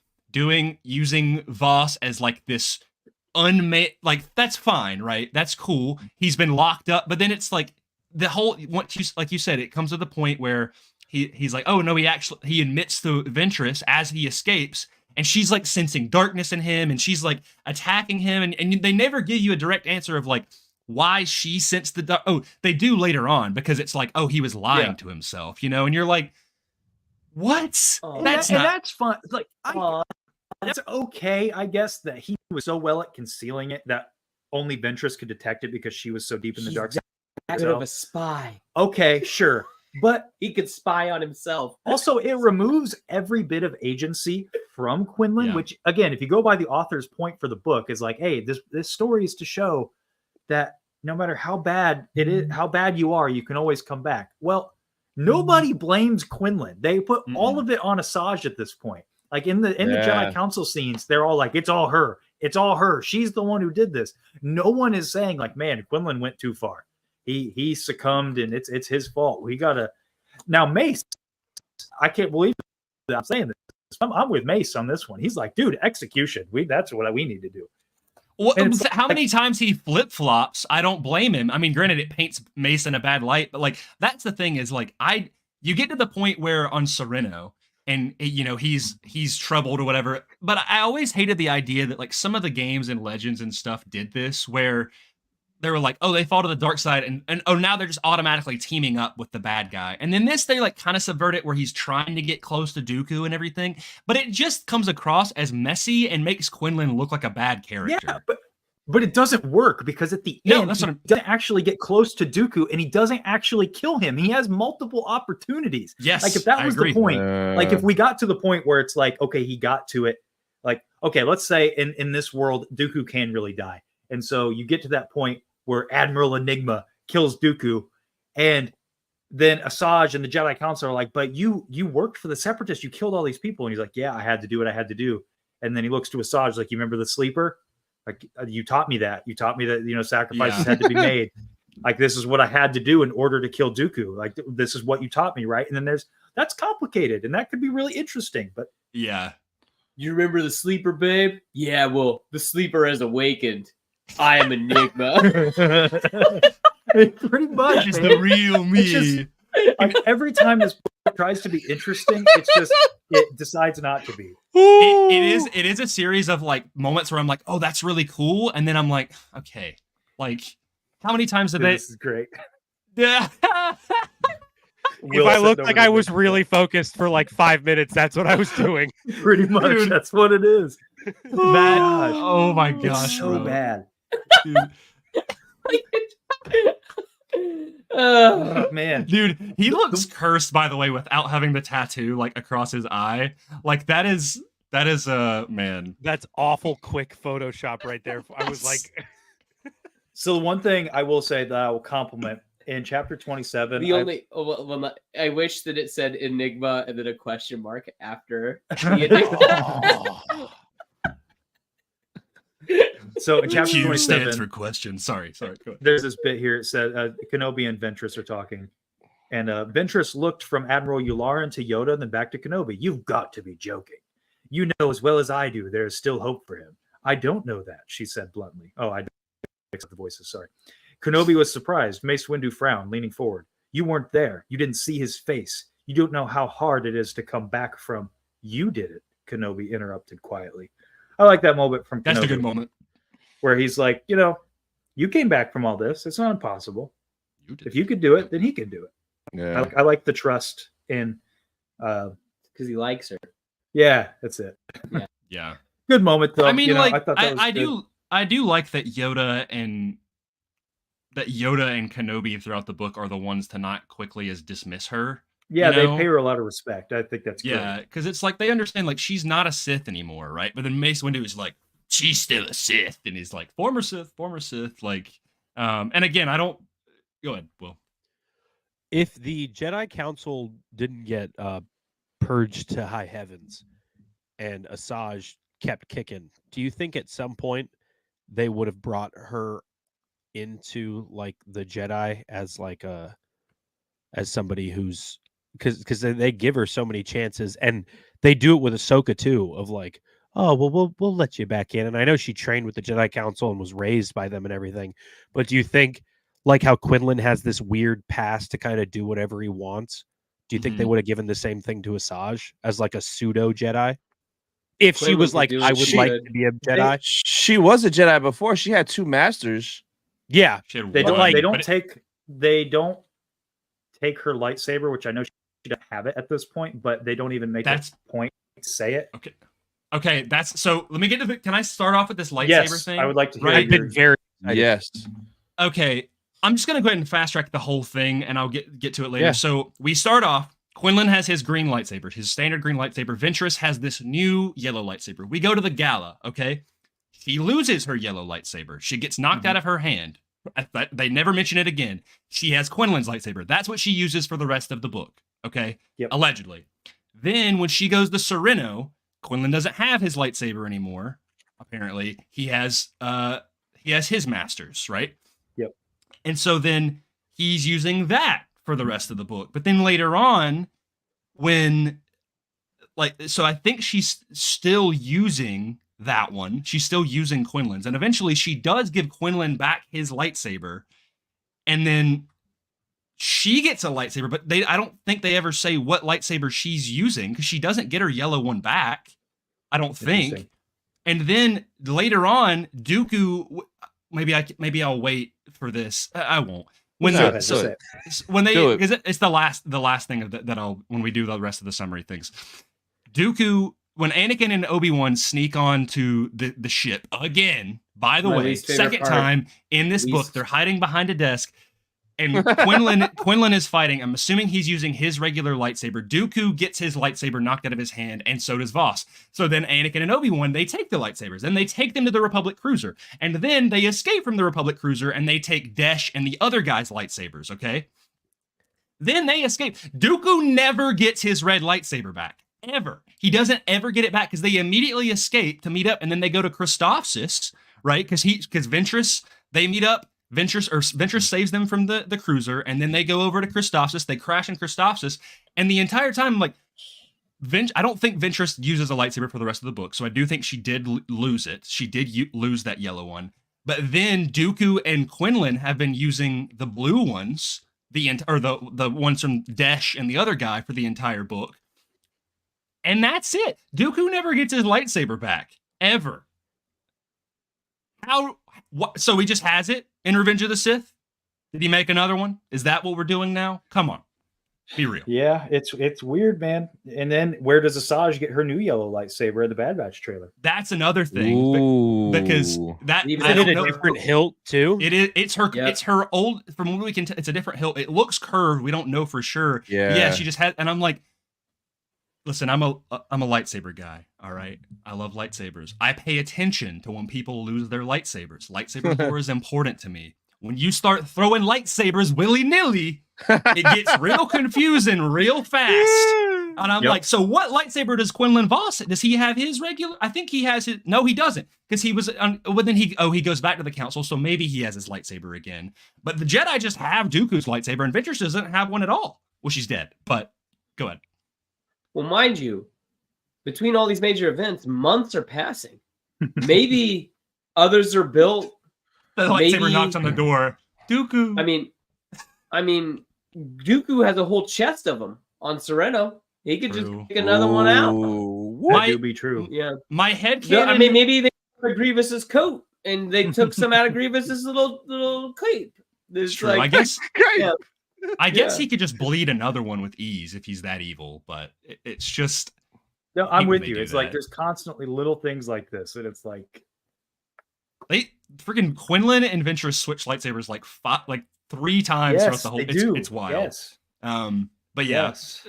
using Voss as like this unmade, like that's fine, right? That's cool. He's been locked up, but then it's like the whole like you said, it comes to the point where he's like, oh no, he admits to Ventress as he escapes, and she's like sensing darkness in him, and she's like attacking him, and they never give you a direct answer of like why she sensed the dark. Oh, they do later on because it's like, oh, he was lying to himself, and you're like, what? That's fun. Like, that's okay, I guess, that he was so well at concealing it that only Ventress could detect it because she was so deep in the dark side. Good of a spy. Okay, sure. But he could spy on himself. Also, it removes every bit of agency from Quinlan, which, again, if you go by the author's point for the book, is like, hey, this story is to show that no matter how bad it is, how bad you are, you can always come back. Well, nobody blames Quinlan. They put all of it on Asajj at this point. Like in the Jedi Council scenes, they're all like, it's all her. It's all her. She's the one who did this. No one is saying like, man, Quinlan went too far. He succumbed and it's his fault. We gotta now Mace. I can't believe that I'm saying this. I'm with Mace on this one. He's like, dude, execution. That's what we need to do. Well, how many times he flip-flops, I don't blame him. I mean, granted, it paints Mace in a bad light, but like that's the thing is like you get to the point where on Sereno and he's troubled or whatever. But I always hated the idea that like some of the games and Legends and stuff did this where they were like, oh, they fall to the dark side and oh, now they're just automatically teaming up with the bad guy. And then this, they like kind of subvert it where he's trying to get close to Dooku and everything, but it just comes across as messy and makes Quinlan look like a bad character. Yeah, but it doesn't work because at the end, he doesn't actually get close to Dooku and he doesn't actually kill him. He has multiple opportunities. Yes, like if that was the point, like if we got to the point where it's like, okay, he got to it, like, okay, let's say in this world, Dooku can really die. And so you get to that point where Admiral Enigma kills Dooku, and then Asajj and the Jedi Council are like, but you worked for the Separatists, you killed all these people. And he's like, yeah, I had to do what I had to do. And then he looks to Asajj like, you remember the sleeper? Like, you taught me that. You taught me that, sacrifices had to be made. Like, this is what I had to do in order to kill Dooku. Like, this is what you taught me, right? And then that's complicated, and that could be really interesting. But yeah. You remember the sleeper, babe? Yeah, well, the sleeper has awakened. I am Enigma. Pretty much. It's the real me. Like, every time this book tries to be interesting, it decides not to be. It is a series of like moments where I'm like, oh, that's really cool. And then I'm like, okay, like how many times did This is great. Yeah. If I looked like I was really focused for like 5 minutes, that's what I was doing. Pretty much. Dude. That's what it is. Oh my gosh. It's so bad. Man, dude, he looks cursed, by the way, without having the tattoo like across his eye. Like that is man. That's awful quick Photoshop right there. I was like, so the one thing I will say that I will compliment in chapter 27. I wish that it said Enigma and then a question mark after the Enigma. So in chapter 27 stands for question. Sorry. There's this bit here. It said Kenobi and Ventress are talking, and Ventress looked from Admiral Yularen to Yoda, and then back to Kenobi. You've got to be joking. You know as well as I do there is still hope for him. I don't know that, she said bluntly. Oh, I fixed the voices. Sorry. Kenobi was surprised. Mace Windu frowned, leaning forward. You weren't there. You didn't see his face. You don't know how hard it is to come back from You did it, Kenobi interrupted quietly. I like that moment from Kenobi. That's a good moment. Where he's like, you came back from all this. It's not impossible. If you could do it, then he could do it. Yeah. I like the trust in... Because he likes her. Yeah, that's it. Yeah. Good moment, though. I mean, I thought that was good. I do like that Yoda and Kenobi throughout the book are the ones to not quickly as dismiss her. Yeah, they pay her a lot of respect. I think that's great. Because it's like they understand like she's not a Sith anymore, right? But then Mace Windu is like, she's still a Sith, and he's like, former Sith, like, and again, I don't. Go ahead, Will. If the Jedi Council didn't get purged to high heavens, and Asajj kept kicking, do you think at some point they would have brought her into like the Jedi as like as somebody who's because they give her so many chances, and they do it with Ahsoka too, of like, oh well, we'll let you back in. And I know she trained with the Jedi Council and was raised by them and everything, but do you think like how Quinlan has this weird pass to kind of do whatever he wants? Do you think they would have given the same thing to Asajj as like a pseudo Jedi? If she was like, I would like to be a Jedi. She was a Jedi before. She had 2 masters. Yeah, they don't take her lightsaber, which I know she doesn't have it at this point, but they don't even make that point to say it. Okay, that's so. Let me get to the. Can I start off with this lightsaber yes, thing? I would like to hear. Right? Been very yes. Okay, I'm just gonna go ahead and fast track the whole thing, and I'll get to it later. Yeah. So we start off. Quinlan has his green lightsaber, his standard green lightsaber. Ventress has this new yellow lightsaber. We go to the gala, okay? She loses her yellow lightsaber. She gets knocked out of her hand. They never mention it again. She has Quinlan's lightsaber. That's what she uses for the rest of the book, okay? Yep. Allegedly. Then when she goes to Sereno, Quinlan doesn't have his lightsaber anymore. Apparently, he has his masters, right? Yep. And so then he's using that for the rest of the book. But then later on, so I think she's still using that one. She's still using Quinlan's. And eventually she does give Quinlan back his lightsaber. And then she gets a lightsaber, but I don't think they ever say what lightsaber she's using because she doesn't get her yellow one back. I don't think. And then later on, Dooku, maybe I'll wait for this. I won't. When because it's the last thing when we do the rest of the summary things. Dooku, when Anakin and Obi-Wan sneak on to the ship again, by the way, second time in this book, they're hiding behind a desk, and Quinlan is fighting. I'm assuming he's using his regular lightsaber. Dooku gets his lightsaber knocked out of his hand, and so does Voss. So then Anakin and Obi-Wan, they take the lightsabers, and they take them to the Republic cruiser. And then they escape from the Republic cruiser, and they take Desh and the other guy's lightsabers, okay? Then they escape. Dooku never gets his red lightsaber back, ever. He doesn't ever get it back, because they immediately escape to meet up, and then they go to Christophsis, right? Because Ventress, they meet up. Ventress saves them from the cruiser, and then they go over to Christophsis. They crash in Christophsis, and the entire time, like, I don't think Ventress uses a lightsaber for the rest of the book, so I do think she did lose it. She did lose that yellow one, but then Dooku and Quinlan have been using the blue ones, the ones from Desh and the other guy for the entire book, and that's it. Dooku never gets his lightsaber back ever. What? So he just has it in Revenge of the Sith? Did he make another one? Is that what we're doing now? Come on, be real. Yeah, it's weird, man. And then where does Asajj get her new yellow lightsaber in the Bad Batch trailer? That's another thing, because that is it a different hilt too? It is. It's her. Yep. It's her old. From what we can tell, it's a different hilt. It looks curved. We don't know for sure. Yeah. She just had. And I'm like, listen, I'm a lightsaber guy, all right? I love lightsabers. I pay attention to when people lose their lightsabers. Lightsaber lore is important to me. When you start throwing lightsabers willy-nilly, it gets real confusing real fast. And I'm like, so what lightsaber does Quinlan Voss? Does he have his regular? I think he has his. No, he doesn't, because he was. Well, then he goes back to the council, so maybe he has his lightsaber again. But the Jedi just have Dooku's lightsaber, and Ventress doesn't have one at all. Well, she's dead, but go ahead. Well, mind you, between all these major events, months are passing. Maybe others are built. The lightsaber knocks on the door. Dooku. I mean, Dooku has a whole chest of them on Sereno. He could True. just pick another one out. That do be true. Yeah. My head No, canon. I mean, maybe they took Grievous's coat and they took some out of Grievous's little cape. It's It's true. like, I guess. yeah. I guess Yeah. he could just bleed another one with ease if he's that evil. But it's just. No, I'm hate with when you. they do It's like that. there's constantly little things like this, and it's like They freaking Quinlan and Ventress switch lightsabers like 3 times throughout the whole. they do. It's wild. Yes. But yeah, Yes.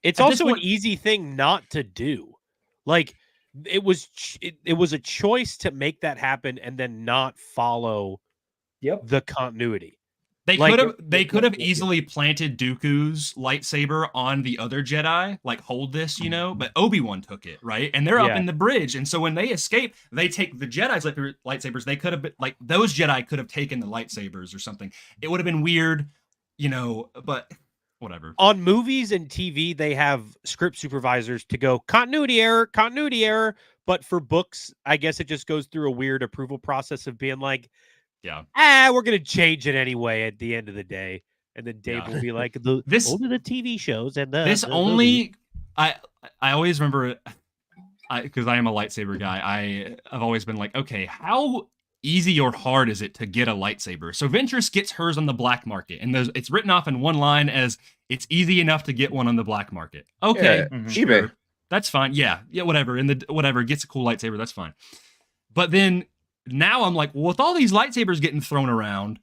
It's at also this an point- easy thing not to do. Like it was a choice to make that happen and then not follow the continuity. They Like, could have easily planted Dooku's lightsaber on the other Jedi, like hold this, but Obi-Wan took it, right? And they're up in the bridge. And so when they escape, they take the Jedi's lightsabers. They could have been like those Jedi could have taken the lightsabers or something. It would have been weird, but whatever. On movies and TV, they have script supervisors to go continuity error. But for books, I guess it just goes through a weird approval process of being like, yeah, we're gonna change it anyway at the end of the day. And then Dave will be like, only the TV shows and the only I always remember because I am a lightsaber guy. I've always been like, okay, how easy or hard is it to get a lightsaber? So Ventress gets hers on the black market, and it's written off in one line as it's easy enough to get one on the black market. Okay, Sure. eBay. That's fine. Yeah, whatever. Whatever gets a cool lightsaber, that's fine. But then now I'm like, well, with all these lightsabers getting thrown around,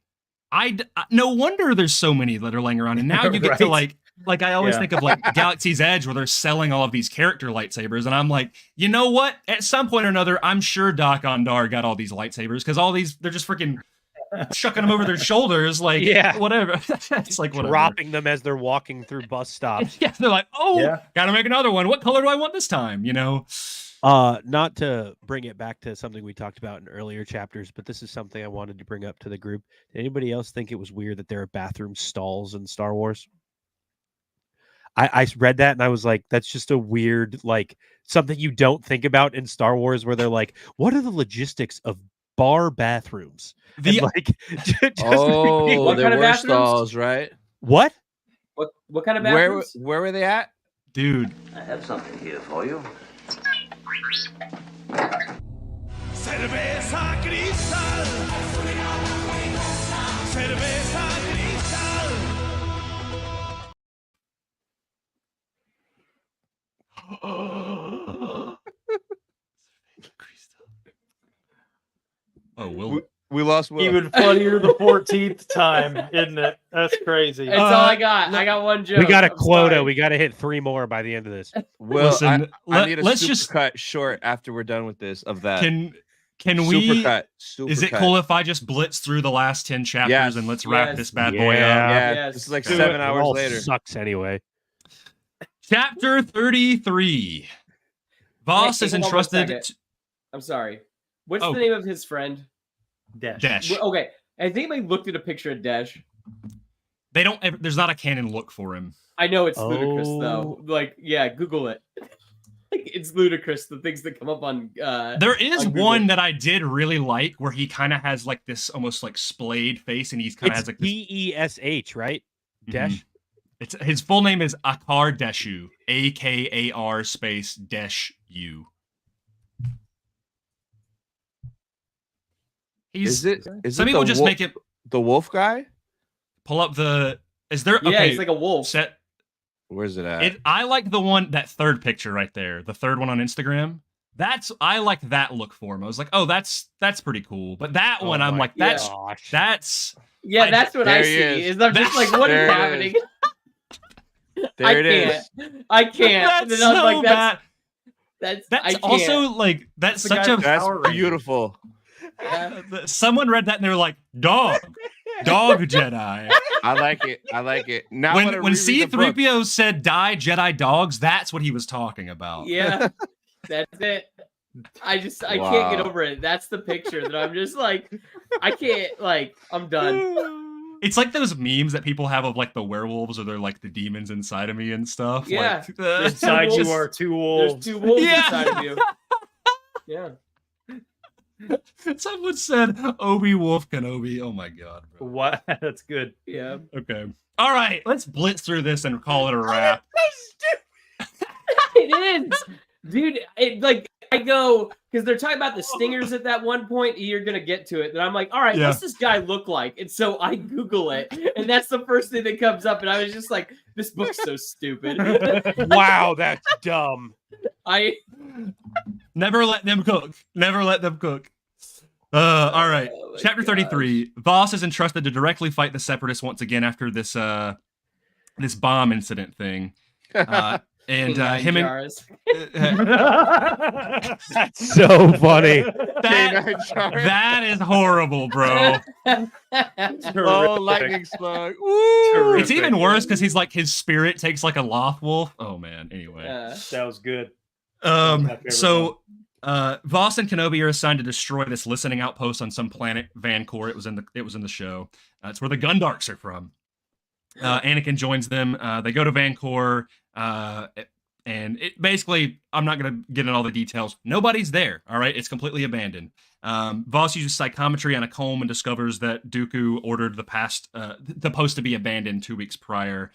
no wonder there's so many that are laying around. And now you get to like I always think of like Galaxy's Edge where they're selling all of these character lightsabers. And I'm like, you know what? At some point or another, I'm sure Doc Ondar got all these lightsabers because all these, they're just freaking chucking them over their shoulders. Like, whatever. It's like, whatever. Dropping them as they're walking through bus stops. Yeah, they're like, gotta make another one. What color do I want this time? Not to bring it back to something we talked about in earlier chapters, but this is something I wanted to bring up to the group. Did anybody else think it was weird that there are bathroom stalls in Star Wars? I read that and I was like, that's just a weird, like something you don't think about in Star Wars where they're like, what are the logistics of bar bathrooms? There What were kind of bathrooms? stalls, right? What kind of bathrooms? Where were they at? Dude. I have something here for you. Cerveza cristal. Cerveza cristal. Oh, Will. We lost Will. Even funnier the 14th time, isn't it? That's crazy. That's all I got. I got one joke. We got a I'm quota. sorry. We got to hit 3 more by the end of this. Will, Listen, I need a let's super just cut short after we're done with this of that. Can we? Super is it cut. cool if I just blitz through the last 10 chapters Yes. and let's wrap this bad boy up? Yeah, Yes. this is like Do it. 7 It hours all later. Sucks anyway. Chapter 33. Voss Hey, is hold on one entrusted. second. I'm sorry. What's Oh. the name of his friend? Dash. Okay, I think I looked at a picture of Dash. They don't. There's not a canon look for him. I know it's ludicrous though. Like, yeah, Google it. It's ludicrous the things that come up on. There is on Google. one that I did really like where he kind of has like this almost like splayed face, and he's kind of It's has like this. DESH, right? Dash. It's his full name is Akar Deshu, AKAR space Desh U. Is it Some people just make it the wolf guy? pull up the. Is there? Yeah, okay, he's like a wolf. Set. Where's it at? I like the one, that third picture right there, the third one on Instagram. I like that look for him. I was like, oh, that's pretty cool. But that one, I'm like, that's Yeah, that's what I There he see. is. Is I'm just like, what is There it happening? There it is. I can't. That's And then I'm so like, bad. That's That's I can't. also like that's The such guy's a That's Power Ranger. beautiful. someone read that and they're like, dog Jedi. I like it. I like it. Now When C-3PO said die Jedi dogs, that's what he was talking about. Yeah, that's it. I can't get over it. That's the picture that I'm just like, I can't, like, I'm done. It's like those memes that people have of like the werewolves or they're like the demons inside of me and stuff. Yeah. Like, Inside you wolves. are 2 wolves. There's 2 wolves Yeah. inside of you. Yeah. Someone said Obi Wolf Kenobi. Oh my god, bro. What? That's good. Yeah. Okay. All right, let's blitz through this and call it a wrap. It is, dude. It like I go because they're talking about the stingers at that one point. You're gonna get to it, and I'm like, all right, what's this guy look like? And so I Google it, and that's the first thing that comes up, and I was just like, this book's so stupid. Wow, that's dumb. I never let them cook. Never let them cook. All right. Chapter 33. Voss is entrusted to directly fight the Separatists once again after this this bomb incident thing. And him and that's so funny. That is horrible, bro. Oh, lightning slug. Woo! It's even worse because he's like his spirit takes like a loth wolf. Oh man. Anyway, that was good. So Voss and Kenobi are assigned to destroy this listening outpost on some planet, Vancor. It was in the show. It's where the Gundarks are from. Anakin joins them. They go to Vancor, and it basically, I'm not going to get in all the details. Nobody's there. All right, it's completely abandoned. Voss uses psychometry on a comb and discovers that Dooku ordered the post to be abandoned 2 weeks prior.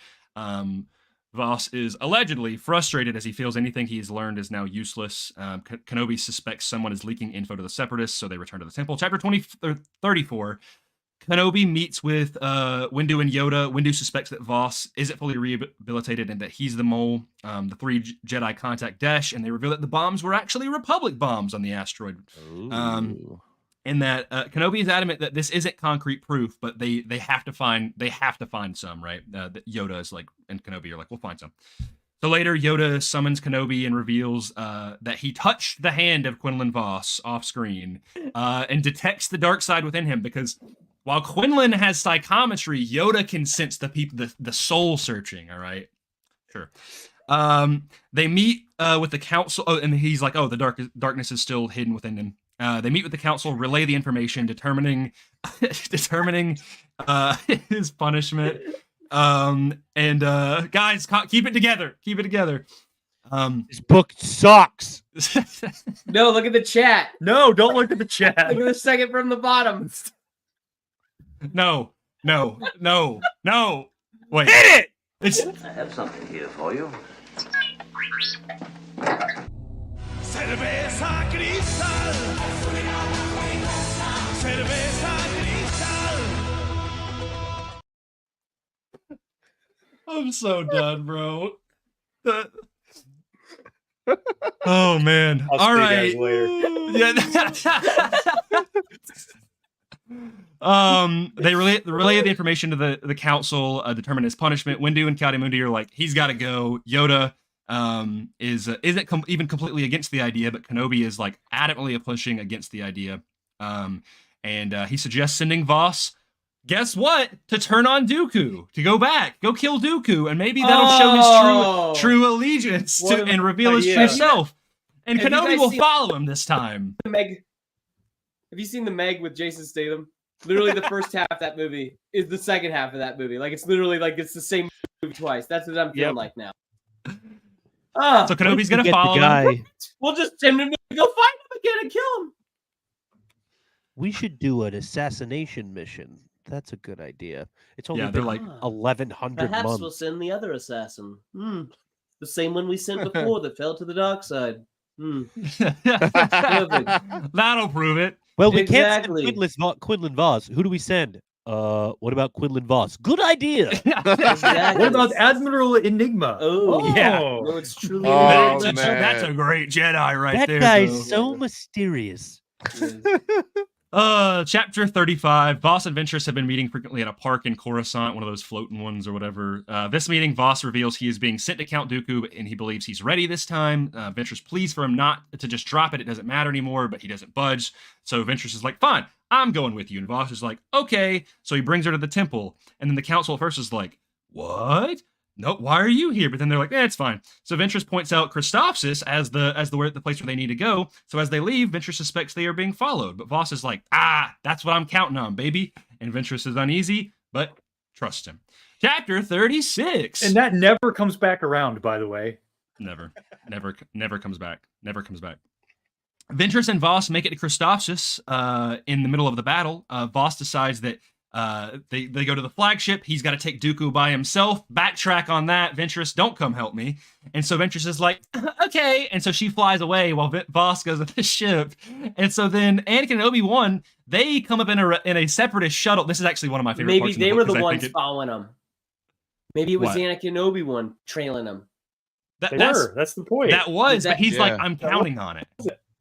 Voss is allegedly frustrated as he feels anything he has learned is now useless. Kenobi suspects someone is leaking info to the Separatists, so they return to the temple. Chapter 34. Kenobi meets with Windu and Yoda. Windu suspects that Voss isn't fully rehabilitated and that he's the mole. The three Jedi contact Desh, and they reveal that the bombs were actually Republic bombs on the asteroid. And that Kenobi is adamant that this isn't concrete proof, but they have to find some, right? That Yoda is like, and Kenobi are like, we'll find some. So later, Yoda summons Kenobi and reveals that he touched the hand of Quinlan Voss off screen and detects the dark side within him, because while Quinlan has psychometry, Yoda can sense the soul searching. All right, sure. They meet with the council, and he's like, "Oh, the darkness is still hidden within him." They meet with the council, relay the information, determining his punishment. And guys, keep it together. Keep it together. This book sucks. No, look at the chat. No, don't look at the chat. Look at the second from the bottom. No. Wait. Hit it! I have something here for you. Cerveza cristal. Cerveza cristal. I'm so done, bro. Oh man. I'll All see right. you guys later. They relay the information to the council, determine his punishment. Windu and Kaldi are like, he's got to go. Yoda isn't even completely against the idea, but Kenobi is like adamantly pushing against the idea. And he suggests sending Voss, guess what, to turn on Dooku, to go kill Dooku, and maybe that'll show his true allegiance and reveal his true self. And Kenobi will follow him this time. Meg, have you seen the Meg with Jason Statham? Literally, the first half of that movie is the second half of that movie. Like, it's literally like it's the same movie twice. That's what I'm feeling like now. So Kenobi's gonna follow him. We'll just send him to go find him again and kill him. We should do an assassination mission. That's a good idea. It's only they're been like 1,100 Perhaps months. we'll send the other assassin. The same one we sent before that fell to the dark side. That'll prove it. Well, we can't send Quinlan Voss. Who do we send? What about Quinlan Voss? Good idea. What about Admiral Enigma? Oh, yeah. No, it's truly That's a great Jedi right there. That guy's so mysterious. Chapter 35. Voss and Ventress have been meeting frequently at a park in Coruscant, one of those floating ones or whatever. This meeting, Voss reveals he is being sent to Count Dooku, and he believes he's ready this time. Ventress pleads for him not to just drop it. It doesn't matter anymore, but he doesn't budge. So Ventress is like, fine, I'm going with you. And Voss is like, okay. So he brings her to the temple. And then the council at first is like, what? No, why are you here? But then they're like, it's fine. So Ventress points out Christophsis as the place where they need to go. So as they leave, Ventress suspects they are being followed. But Voss is like, that's what I'm counting on, baby. And Ventress is uneasy, but trust him. Chapter 36. And that never comes back around, by the way. Never comes back. Never comes back. Ventress and Voss make it to Christophsis in the middle of the battle. Voss decides that they go to the flagship. He's got to take Dooku by himself. Backtrack on that. Ventress, don't come help me. And so Ventress is like, okay. And so she flies away while Voss goes to the ship. And so then Anakin and Obi-Wan, they come up in a separatist shuttle. This is actually one of my favorite parts. Maybe they were the ones following them. Maybe it was Anakin and Obi-Wan trailing them. That's the point. That was, but he's like, I'm counting on it.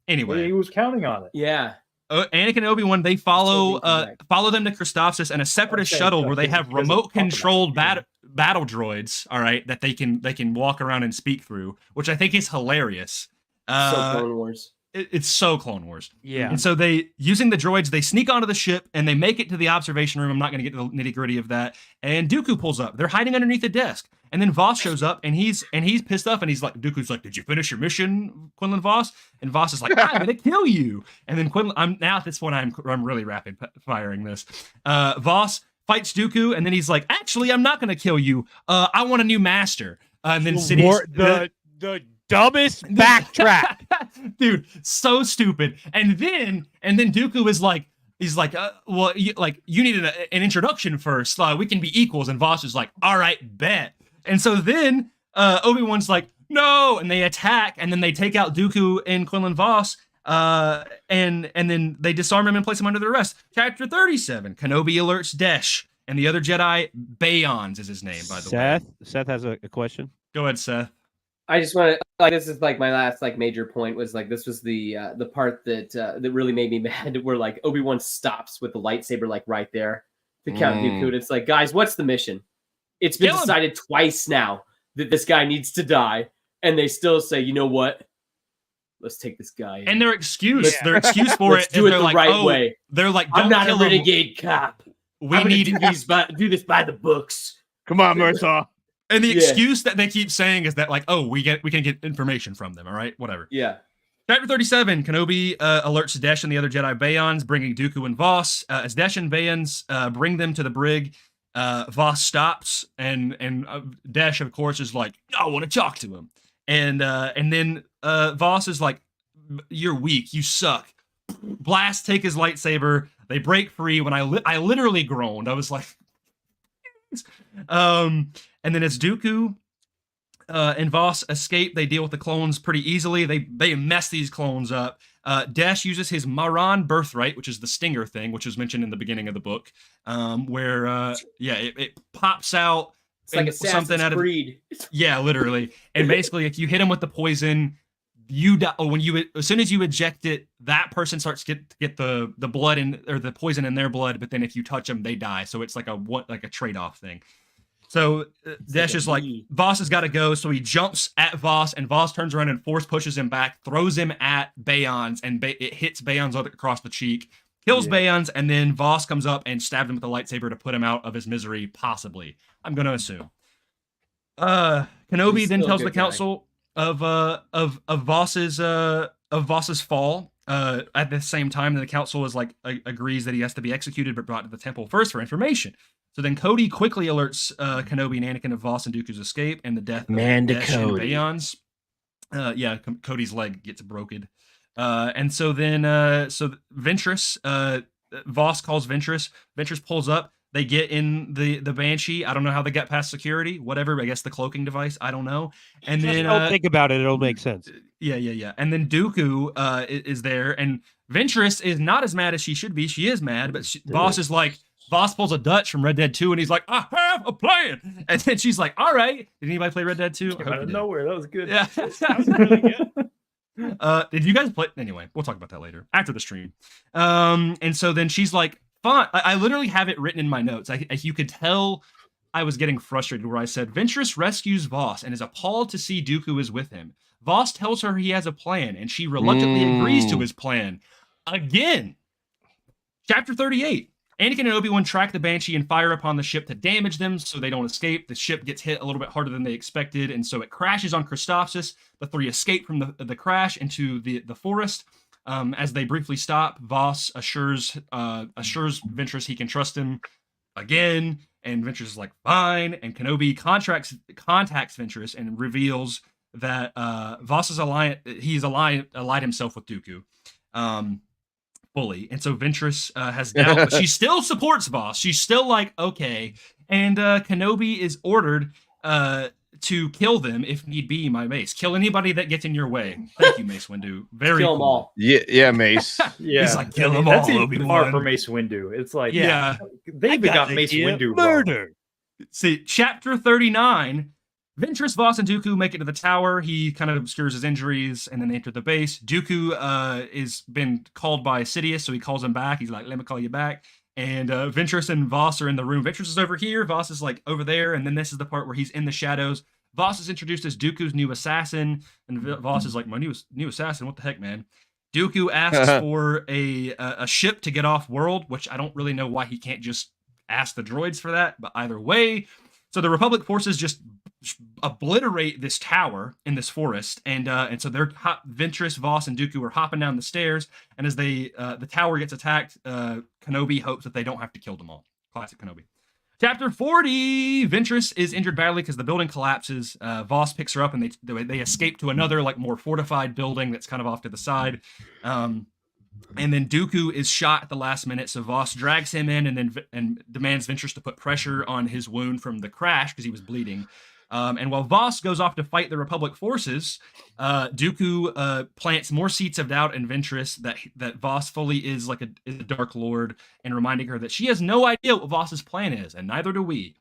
Anyway, he was counting on it. Yeah. Anakin and Obi-Wan, they follow them to Christophsis and a separatist shuttle where they have remote controlled battle droids. All right, that they can walk around and speak through, which I think is hilarious. So Clone Wars. It's so Clone Wars. Yeah. And so using the droids, they sneak onto the ship and they make it to the observation room. I'm not going to get to the nitty gritty of that. And Dooku pulls up. They're hiding underneath a desk. And then Voss shows up and he's pissed off and he's like, Dooku's like, did you finish your mission, Quinlan Voss? And Voss is like, I'm going to kill you. And then Quinlan, at this point, I'm really rapid firing this. Voss fights Dooku and then he's like, actually, I'm not going to kill you. I want a new master. And then the dumbest backtrack. Dude, so stupid. And then Dooku is like, he's like, well, you need an introduction first. We can be equals. And Voss is like, all right, bet. And so then Obi-Wan's like, no, and they attack, and then they take out Dooku and Quinlan Voss, and then they disarm him and place him under their arrest. Chapter 37, Kenobi alerts Desh, and the other Jedi, Bayons is his name, by the way. Seth has a question. Go ahead, Seth. I just want to this is like my last major point was this was the part that really made me mad where Obi-Wan stops with the lightsaber right there to count Dooku. And it's like, guys, what's the mission? It's been decided twice now that this guy needs to die, and they still say, you know what? Let's take this guy in. And their excuse for Let's it do is it the right way. They're like, I'm not a renegade cop. We need to do this by the books. Come on, Murtaugh. And the excuse that they keep saying is that we can get information from them. All right, whatever. Yeah. Chapter 37, Kenobi alerts Desh and the other Jedi Bayons, bringing Dooku and Voss. As Desh and Bayons bring them to the brig, Voss stops, and Desh, of course, is like, I want to talk to him. And then Voss is like, you're weak, you suck. Blast, take his lightsaber. They break free. When I literally groaned. I was like, and then as Dooku and Voss escape, they deal with the clones pretty easily. They mess these clones up. Desh uses his Maran birthright, which is the stinger thing, which was mentioned in the beginning of the book, where it pops out. It's like Assassin's Creed. Yeah, literally. And basically, if you hit him with the poison, you die. As soon as you eject it, that person starts to get the blood or the poison in their blood. But then if you touch them, they die. So it's like a trade-off thing. So Desh is like, Voss has got to go. So he jumps at Voss, and Voss turns around and force pushes him back, throws him at Bayons, and it hits Bayons across the cheek, kills Bayons, and then Voss comes up and stabs him with a lightsaber to put him out of his misery, possibly. I'm going to assume. Kenobi then tells the council of Voss's fall. At the same time, the council is agrees that he has to be executed but brought to the temple first for information. So then Cody quickly alerts Kenobi and Anakin of Voss and Dooku's escape and the death of Desh and Bayons. Cody's leg gets broken. And so then Ventress, Voss calls Ventress. Ventress pulls up. They get in the Banshee. I don't know how they got past security. Whatever. I guess the cloaking device. I don't know. And then don't think about it. It'll make sense. Yeah. And then Dooku is there, and Ventress is not as mad as she should be. She is mad, but Voss is like. Voss pulls a Dutch from Red Dead 2, and he's like, I have a plan. And then she's like, all right. Did anybody play Red Dead 2? Out of nowhere. That was good. Yeah. That was really good. Did you guys play? Anyway, we'll talk about that later, after the stream. And so then she's like, fine. I literally have it written in my notes. You could tell I was getting frustrated where I said, Ventress rescues Voss and is appalled to see Dooku is with him. Voss tells her he has a plan, and she reluctantly agrees to his plan. Again. Chapter 38. Anakin and Obi-Wan track the Banshee and fire upon the ship to damage them so they don't escape. The ship gets hit a little bit harder than they expected, and so it crashes on Christophsis. The three escape from the crash into the forest. As they briefly stop, Voss assures Ventress he can trust him again, and Ventress is like, fine. And Kenobi contacts Ventress and reveals that Voss is allied himself with Dooku. Fully. And so Ventress has doubt, but she still supports Voss. She's still like, okay. And Kenobi is ordered to kill them if need be, my Mace. Kill anybody that gets in your way. Thank you, Mace Windu. Very kill cool. them all. Yeah, Mace. Yeah, he's like, kill them that's all, even far for Mace Windu. It's like, yeah. they even got Mace Windu murder. See, chapter 39. Ventress, Voss, and Dooku make it to the tower. He kind of obscures his injuries, and then they enter the base. Dooku is been called by Sidious, so he calls him back. He's like, let me call you back. And Ventress and Voss are in the room. Ventress is over here. Voss is like over there. And then this is the part where he's in the shadows. Voss is introduced as Dooku's new assassin. And Voss is like, my new assassin? What the heck, man? Dooku asks for a ship to get off world, which I don't really know why he can't just ask the droids for that. But either way. So the Republic forces just obliterate this tower in this forest, and so they're Ventress, Voss, and Dooku are hopping down the stairs, and as the tower gets attacked, Kenobi hopes that they don't have to kill them all. Classic Kenobi. Chapter 40. Ventress is injured badly because the building collapses. Voss picks her up, and they escape to another like more fortified building that's kind of off to the side. And then Dooku is shot at the last minute, so Voss drags him in and demands Ventress to put pressure on his wound from the crash because he was bleeding. And while Voss goes off to fight the Republic forces, Dooku plants more seeds of doubt in Ventress that Voss fully is like a Dark Lord, and reminding her that she has no idea what Voss's plan is, and neither do we.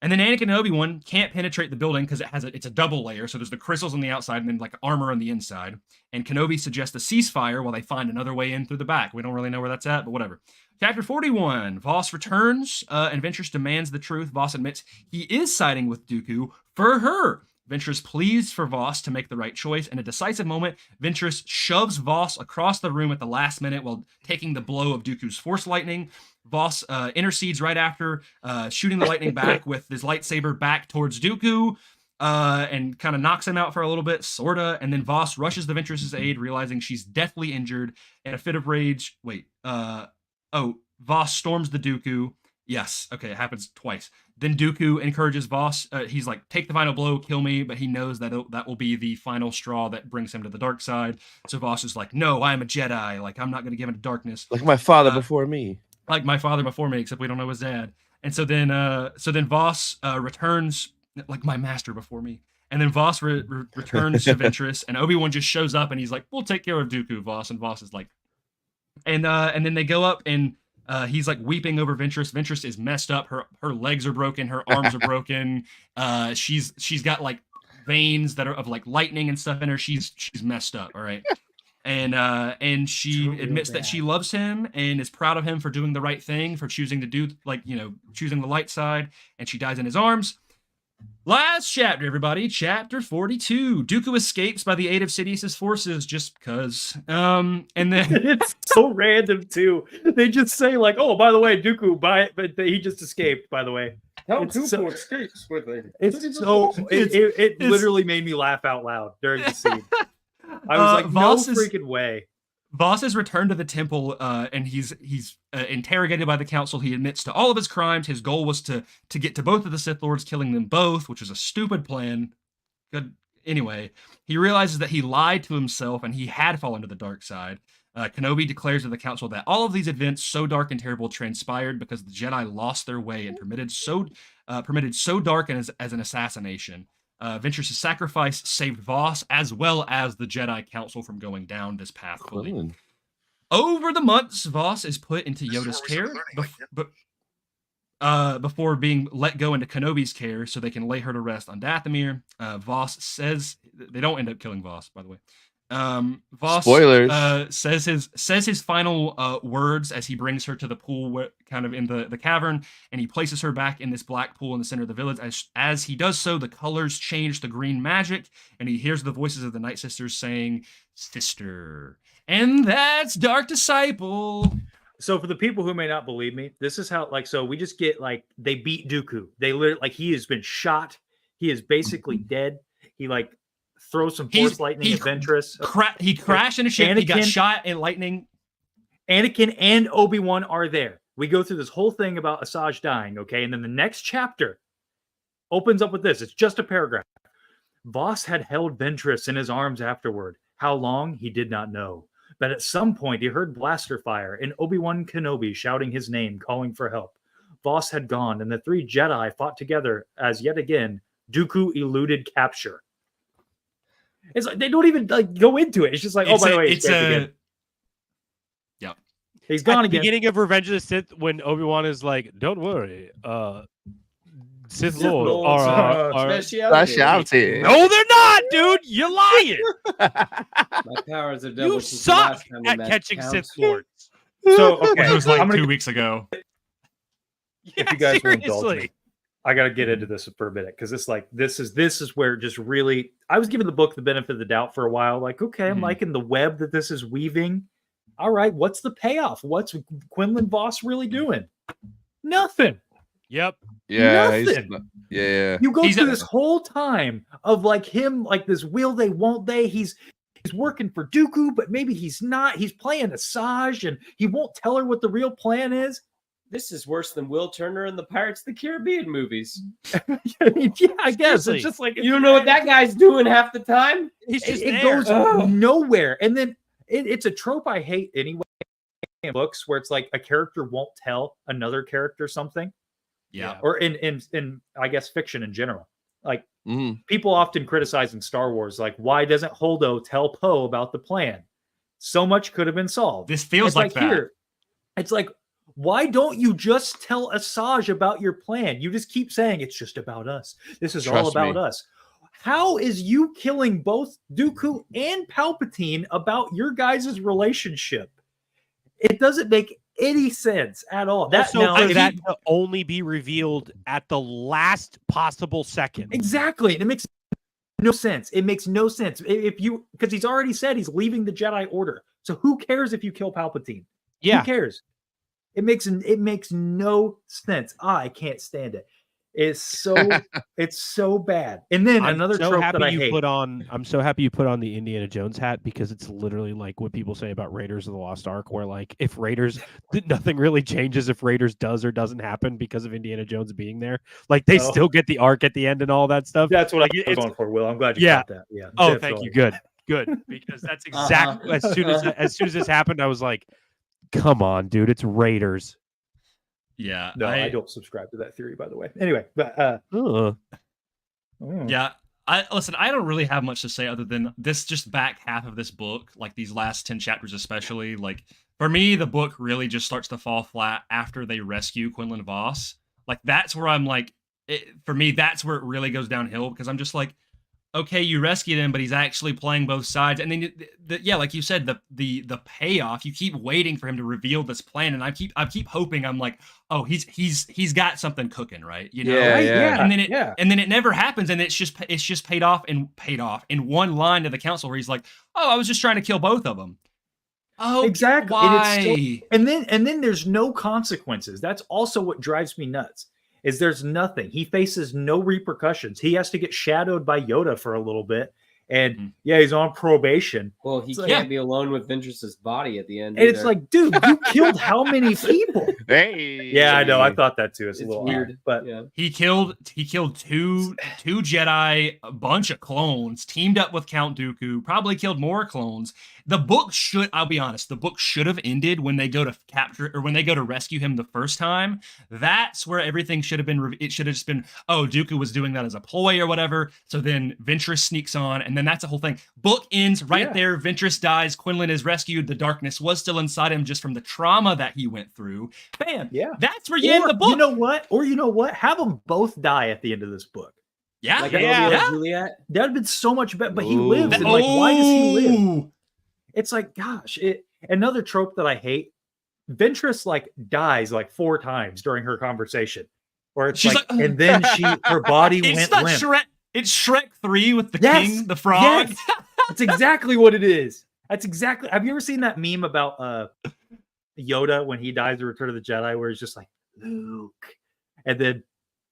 And then Anakin and Obi-Wan can't penetrate the building because it's a double layer. So there's the crystals on the outside and then like armor on the inside. And Kenobi suggests a ceasefire while they find another way in through the back. We don't really know where that's at, but whatever. Chapter 41. Voss returns and Ventress demands the truth. Voss admits he is siding with Dooku for her. Ventress pleads for Voss to make the right choice. In a decisive moment, Ventress shoves Voss across the room at the last minute while taking the blow of Dooku's force lightning. Voss intercedes right after, shooting the lightning back with his lightsaber back towards Dooku, and kind of knocks him out for a little bit, sorta. And then Voss rushes to Ventress's aid, realizing she's deathly injured. In a fit of rage, Voss storms the Dooku. Yes, okay, it happens twice. Then Dooku encourages Voss. He's like, take the final blow, kill me, but he knows that that will be the final straw that brings him to the dark side. So Voss is like, no, I am a Jedi. Like, I'm not going to give in to darkness. Like my father before me. Like my father before me, except we don't know his dad. And so then Voss returns, like my master before me. And then Voss returns to Ventress, and Obi-Wan just shows up, and he's like, we'll take care of Dooku, Voss. And Voss is like, and then they go up, and he's like weeping over Ventress. Ventress is messed up. Her legs are broken. Her arms are broken. She's got like veins that are of like lightning and stuff in her. She's messed up. All right. And she admits that she loves him and is proud of him for doing the right thing, for choosing to do choosing the light side. And she dies in his arms. Last chapter, everybody. Chapter 42. Dooku escapes by the aid of Sidious's forces just because. And then it's so random too. They just say like, "Oh, by the way, Dooku, but he just escaped." By the way, Dooku escapes with it. It literally made me laugh out loud during the scene. I was like, Voss no freaking way. Voss has returned to the temple, and he's interrogated by the council. He admits to all of his crimes. His goal was to get to both of the Sith Lords, killing them both, which was a stupid plan. Good. Anyway, he realizes that he lied to himself, and he had fallen to the dark side. Kenobi declares to the council that all of these events, so dark and terrible, transpired because the Jedi lost their way and permitted so dark as an assassination. Ventress' sacrifice saved Voss as well as the Jedi Council from going down this path fully. Over the months, Voss is put into Yoda's care before being let go into Kenobi's care so they can lay her to rest on Dathomir. Voss says they don't end up killing Voss, by the way. Voss spoilers. Says his final words as he brings her to the pool kind of in the cavern, and he places her back in this black pool in the center of the village. As he does so, the colors change to green magic, and he hears the voices of the Night Sisters saying, "Sister." And that's Dark Disciple. So for the people who may not believe me, this is how so we just get they beat Dooku. They literally he has been shot. He is basically dead. He throws some force lightning at Ventress. He crashed in a ship. He got shot in lightning. Anakin and Obi-Wan are there. We go through this whole thing about Asajj dying, okay? And then the next chapter opens up with this. It's just a paragraph. Voss had held Ventress in his arms afterward. How long, he did not know. But at some point, he heard blaster fire and Obi-Wan Kenobi shouting his name, calling for help. Voss had gone, and the 3 Jedi fought together as yet again Dooku eluded capture. It's like they don't even go into it. It's just like, by the way, it's again. Yeah, he's gone at again. The beginning of Revenge of the Sith, when Obi-Wan is like, "Don't worry, Sith Lord are specialty." No, they're not, dude. You're lying. My powers are double. You suck at catching Sith Lords. So okay, it was like 2 weeks ago. If you guys will indulge me, I got to get into this for a minute because it's like this is where just really I was giving the book the benefit of the doubt for a while. Like, okay, I'm liking the web that this is weaving. All right, what's the payoff? What's Quinlan Voss really doing? Nothing. Yep. Yeah. Nothing. Yeah. You go through this whole time of like him, like this will they, won't they? He's working for Dooku, but maybe he's not. He's playing Asajj, and he won't tell her what the real plan is. This is worse than Will Turner in the Pirates of the Caribbean movies. Yeah, I guess it's just like you don't know what that guy's doing half the time. He's just it goes nowhere, and then it's a trope I hate anyway in books where it's like a character won't tell another character something. Yeah, or in I guess fiction in general. Like people often criticize in Star Wars, like why doesn't Holdo tell Poe about the plan? So much could have been solved. This feels like that. Here, it's like, why don't you just tell Asajj about your plan? You just keep saying it's just about us. This is all about us. How is you killing both Dooku and Palpatine about your guys' relationship? It doesn't make any sense at all. That to only be revealed at the last possible second. Exactly. It makes no sense. It makes no sense. Because he's already said he's leaving the Jedi Order. So who cares if you kill Palpatine? Yeah. Who cares? It makes no sense. I can't stand it. It's so bad. And then another trope that I hate. I'm so happy you put on the Indiana Jones hat because it's literally like what people say about Raiders of the Lost Ark, where like if Raiders, nothing really changes if Raiders does or doesn't happen because of Indiana Jones being there. Like they still get the arc at the end and all that stuff. That's what I was going for, Will. I'm glad you got that. Yeah. Oh, thank you. Good. Because that's exactly as soon as this happened, I was like, come on, dude, it's Raiders. Yeah. No, I don't subscribe to that theory, by the way. Anyway, but yeah. Listen, I don't really have much to say other than this just back half of this book, like these last 10 chapters especially. Like for me, the book really just starts to fall flat after they rescue Quinlan Voss. Like that's where I'm like, for me, that's where it really goes downhill because I'm just like, okay, you rescued him, but he's actually playing both sides. And then, like you said, the payoff. You keep waiting for him to reveal this plan, and I keep hoping. I'm like, oh, he's got something cooking, right? You know, yeah. And then it never happens, and it's just paid off in one line to the council where he's like, oh, I was just trying to kill both of them. Oh, exactly. Why? And then there's no consequences. That's also what drives me nuts. Is there's nothing. He faces no repercussions. He has to get shadowed by Yoda for a little bit. And he's on probation. Well, he can't be alone with Ventress's body at the end. And it's like, dude, you killed how many people? Hey. Yeah, I know. I thought that too. It's a little weird, odd, but he killed two Jedi, a bunch of clones, teamed up with Count Dooku, probably killed more clones. The book I'll be honest, the book should have ended when they go to capture or when they go to rescue him the first time. That's where everything should have been. It should have just been, oh, Dooku was doing that as a ploy or whatever. So then Ventress sneaks on, and then that's the whole thing. Book ends right there. Ventress dies. Quinlan is rescued. The darkness was still inside him just from the trauma that he went through. Bam. Yeah. That's where you end the book. You know what? Have them both die at the end of this book. Yeah. Like Juliet. That'd have been so much better. But he lives. And why does he live? It's like, gosh, another trope that I hate. Ventress dies 4 times during her conversation, where it's and then her body went limp. It's Shrek 3 with the king, the frog. Yes. That's exactly what it is. Have you ever seen that meme about Yoda when he dies in Return of the Jedi, where he's just like, Luke, and then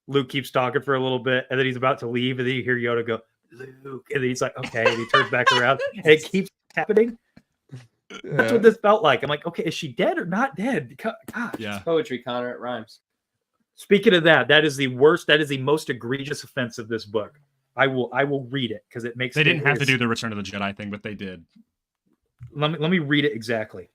Luke keeps talking for a little bit, and then he's about to leave, and then you hear Yoda go, Luke, and then he's like, okay, and he turns back around, and it keeps happening. That's what this felt like. I'm like, okay, is she dead or not dead? Gosh. Yeah. Poetry, Connor. It rhymes. Speaking of that is the worst. That is the most egregious offense of this book. I will read it because it makes. They didn't have to do the Return of the Jedi thing, but they did. Let me read it exactly.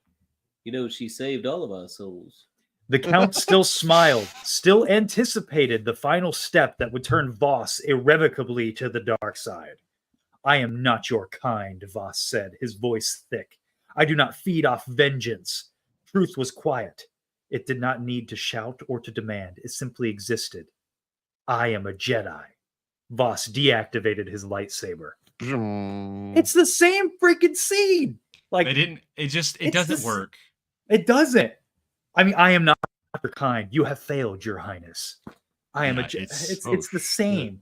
You know, she saved all of our souls. The Count still smiled, still anticipated the final step that would turn Voss irrevocably to the dark side. I am not your kind, Voss said, his voice thick. I do not feed off vengeance. Truth was quiet. It did not need to shout or to demand. It simply existed. I am a Jedi. Voss deactivated his lightsaber. It's the same freaking scene. Like They didn't. It doesn't work. It doesn't. I mean, I am not your kind. You have failed, Your Highness. I am Yeah, a Jedi. it's- It's the same.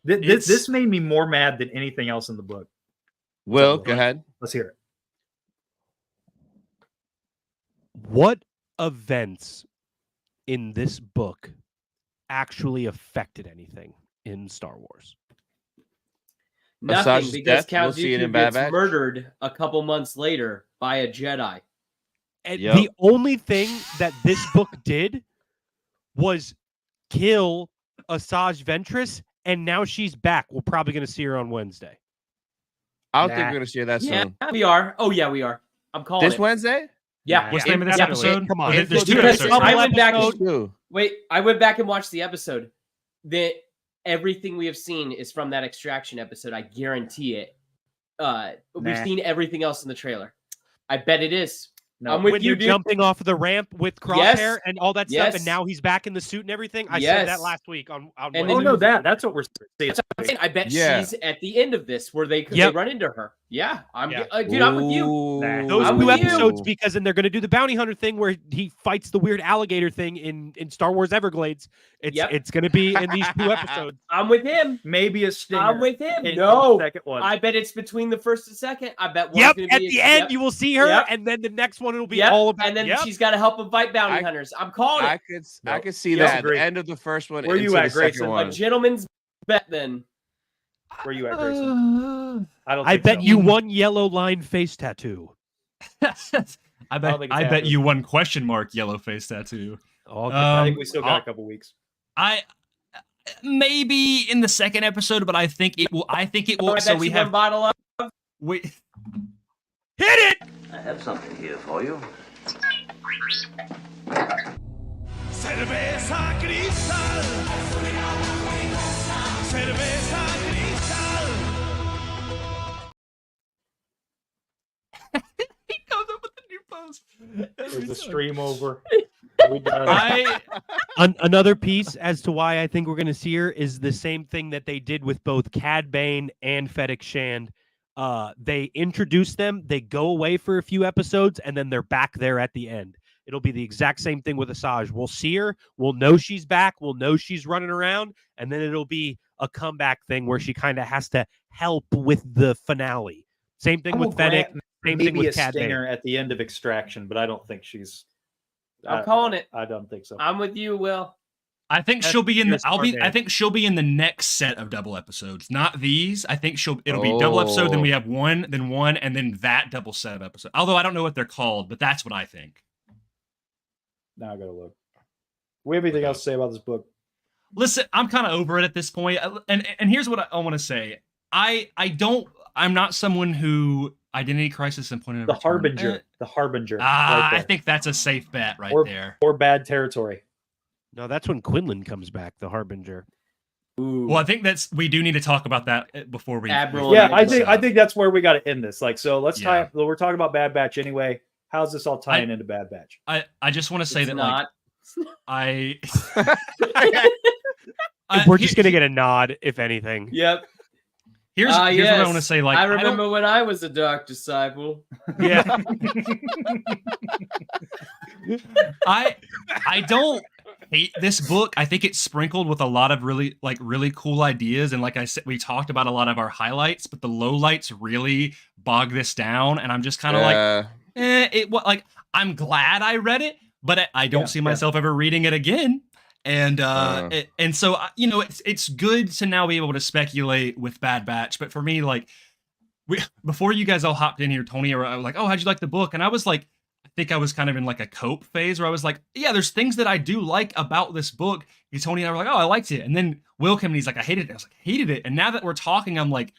This made me more mad than anything else in the book. Will, go ahead. Let's hear it. What events in this book actually affected anything in Star Wars? Nothing, Asajj's because death, Count we'll see it in Dooku Bad gets Batch. murdered a couple months later by a Jedi. And Yep. the only thing that this book did was kill Asajj Ventress, and now she's back. We're probably going to see her on Wednesday. I don't think we're gonna see that Yeah, soon. we are. Oh yeah, we are. I'm calling This it. Wednesday? Yeah. What's the name of this Definitely. episode? Come on. Well, there's two Because episodes. I right? went back. Two. Wait, I went back and watched the episode. Everything we have seen is from that extraction episode. I guarantee it. We've seen everything else in the trailer. I bet it is. No. I'm with When you, they're dude. jumping off the ramp with Crosshair Yes. and all that stuff, Yes. and now he's back in the suit and everything. I said Yes. that last week on And Wednesday. Oh no, that's what we're seeing. That's what I'm saying. I bet Yeah. she's at the end of this where they Yep. run into her. Yeah, Yeah. Dude, I'm with you. Ooh. Those I'm two with you. episodes, because then they're going to do the bounty hunter thing where he fights the weird alligator thing in Star Wars Everglades. It's going to be in these two episodes. I'm with him. Maybe a stinger. I'm with him. in No, the second one. I bet it's between the first and second. I bet one's Yep, gonna at be the end yep, you will see her, Yep. and then the next one it'll be yep, all about. and then yep. she's got to help him fight bounty I- hunters. I'm calling I it. could see Yes, that. agree. The end of the first one. Where you into at, the second Grayson? one. A gentleman's bet. Then Where you at, Grayson? I think bet so. you one yellow line face tattoo. I don't bet. think it's I bet happening. you one question mark yellow face tattoo. Oh, I think Um, we still got a couple weeks. I maybe in the second episode, but I think it will. I think it will. I So bet we you have. one bottle of. We, hit it! I have something here for you. Cerveza cristal. Cerveza cristal. he comes up with a new post. There's a stream over. We done. Another piece as to why I think we're going to see her is the same thing that they did with both Cad Bane and Fennec Shand. They introduce them, they go away for a few episodes, and then they're back there at the end. It'll be the exact same thing with Asajj. We'll see her, we'll know she's back, we'll know she's running around, and then it'll be a comeback thing where she kind of has to help with the finale. Same thing I will with Fennec, grant same thing maybe with a Cad Bane. stinger at the end of Extraction, but I don't think she's. I'm calling it. I don't think so. I'm with you, Will. I think That's she'll be in the. just I'll be. smart, I man. think she'll be in the next set of double episodes, not these. I think it'll be double episode. Then we have one, and then that double set of episode. Although I don't know what they're called, but that's what I think. Now I gotta look. We have anything else to say about this book? Listen, I'm kind of over it at this point, and here's what I want to say. I'm not someone who Identity Crisis and Point of The No Return. Harbinger. The Harbinger. right I there. think that's a safe bet right or, there. Or Bad Territory. No, that's when Quinlan comes back, the Harbinger. Ooh. Well, I think we do need to talk about that before we. Admiral Yeah, Nicholas. I think that's where we got to end this. Like, so let's Yeah. tie. We're talking about Bad Batch anyway. How's this all tying into Bad Batch? I just want to say It's that not. I. We're just gonna get a nod, if anything. Yep. Here's what I yes. want to say. Like, I don't- remember when I was a dark disciple. Yeah. I don't hate this book. I think it's sprinkled with a lot of really cool ideas, and like I said, we talked about a lot of our highlights, but the lowlights really bog this down, and I'm just kind of like, I'm glad I read it, but I don't see myself ever reading it again. And and so it's good to now be able to speculate with Bad Batch, but for me, like, before you guys all hopped in here, Tony, or I was like, oh, how'd you like the book? And I was like, think I was kind of in like a cope phase where I was like, yeah, there's things that I do like about this book. And Tony and I were like, oh, I liked it. And then Will came and he's like, I hated it. I was like, hated it. And now that we're talking, I'm like,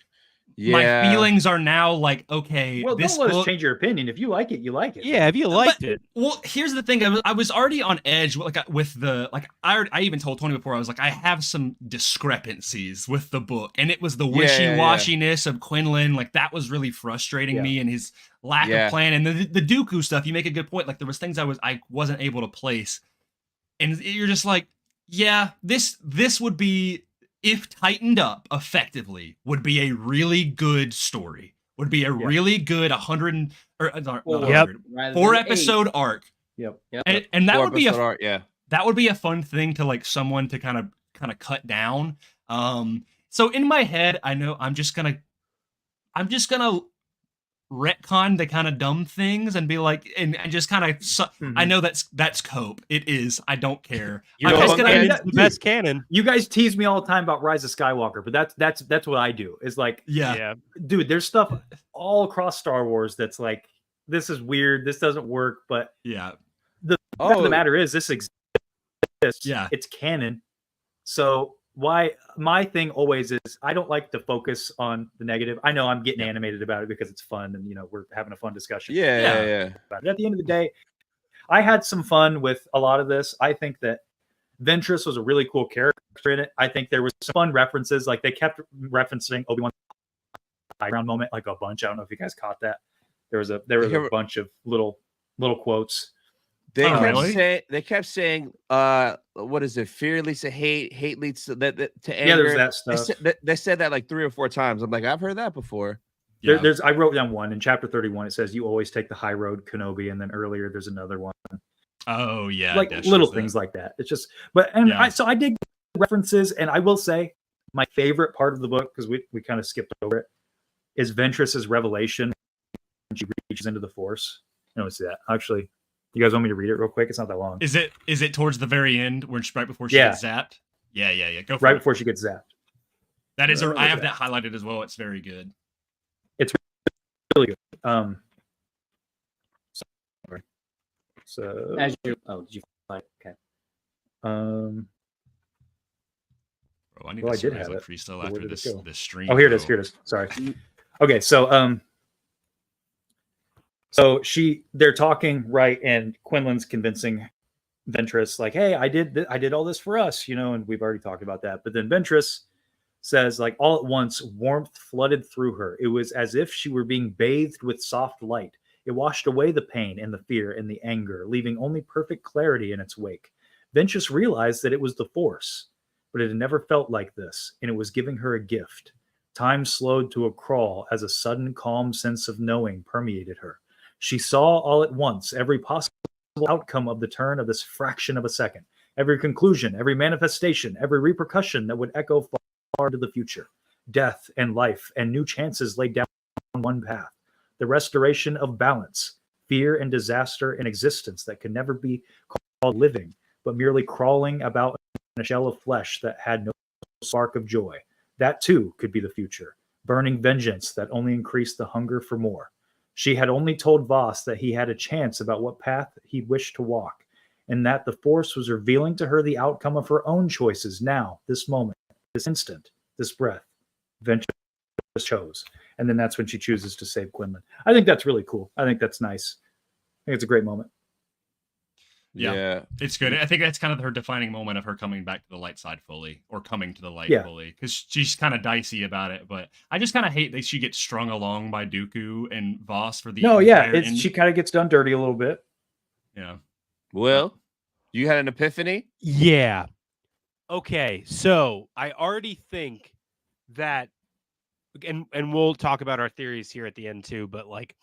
my feelings are now like, okay, well, this don't let book, us change your opinion. If you like it, you like it. Yeah, if you liked it. Well, here's the thing. I was already on edge with the I even told Tony before, I was like, I have some discrepancies with the book, and it was the wishy-washiness of Quinlan. Like that was really frustrating me, and his lack of plan, and the Dooku stuff. You make a good point. Like there was things I wasn't able to place, and you're just like, yeah, this would be, if tightened up effectively, would be a really good story. Would be a really good 4 episode arc. Yep. And that would be that would be a fun thing to like someone to kind of cut down. So in my head, I know I'm just gonna retcon the kind of dumb things and be like, and just kind of I know that's cope. It is. I don't care. The best canon. You guys tease me all the time about Rise of Skywalker, but that's what I do. Is like, dude, there's stuff all across Star Wars that's like, this is weird. This doesn't work. But the fact of the matter is, this exists. Yeah, it's canon. So why my thing always is, I don't like to focus on the negative. I know I'm getting animated about it because it's fun and we're having a fun discussion. But at the end of the day, I had some fun with a lot of this. I think that Ventress was a really cool character in it. I think there was some fun references, like they kept referencing Obi-Wan background moment like a bunch. I don't know if you guys caught that. There was a bunch of little quotes. They kept saying, what is it? Fear leads to hate, hate leads to anger. Yeah, there's that stuff. They said that like 3 or 4 times. I'm like, I've heard that before. I wrote down one in chapter 31. It says, you always take the high road, Kenobi. And then earlier there's another one. Oh yeah. Like little things like that. It's just, I dig references. And I will say my favorite part of the book, because we kind of skipped over it, is Ventress's revelation when she reaches into the Force. I don't see that. Actually, you guys want me to read it real quick? It's not that long. Is it towards the very end, where right before she gets zapped? Yeah. Go for it. Right before she gets zapped. That is I have that highlighted as well. It's very good. It's really good. So as you did you find okay. Bro, I need to did have it. freestyle after this stream. Oh, here it is. Here it is. Sorry. Okay, so they're talking, right, and Quinlan's convincing Ventress, like, hey, I did all this for us, and we've already talked about that. But then Ventress says, like, all at once, warmth flooded through her. It was as if she were being bathed with soft light. It washed away the pain and the fear and the anger, leaving only perfect clarity in its wake. Ventress realized that it was the Force, but it had never felt like this, and it was giving her a gift. Time slowed to a crawl as a sudden calm sense of knowing permeated her. She saw all at once every possible outcome of the turn of this fraction of a second, every conclusion, every manifestation, every repercussion that would echo far into the future. Death and life and new chances laid down on one path. The restoration of balance, fear and disaster and existence that could never be called living, but merely crawling about in a shell of flesh that had no spark of joy. That too could be the future. Burning vengeance that only increased the hunger for more. She had only told Voss that he had a chance about what path he wished to walk, and that the Force was revealing to her the outcome of her own choices now, this moment, this instant, this breath. Ventress chose. And then that's when she chooses to save Quinlan. I think that's really cool. I think that's nice. I think it's a great moment. Yeah, it's good. I think that's kind of her defining moment of her coming back to the light side fully, or coming to the light fully, because she's kind of dicey about it. But I just kind of hate that she gets strung along by Dooku and Voss for the. She kind of gets done dirty a little bit. Yeah. Will, you had an epiphany? Yeah. Okay, so I already think that, and we'll talk about our theories here at the end too, but like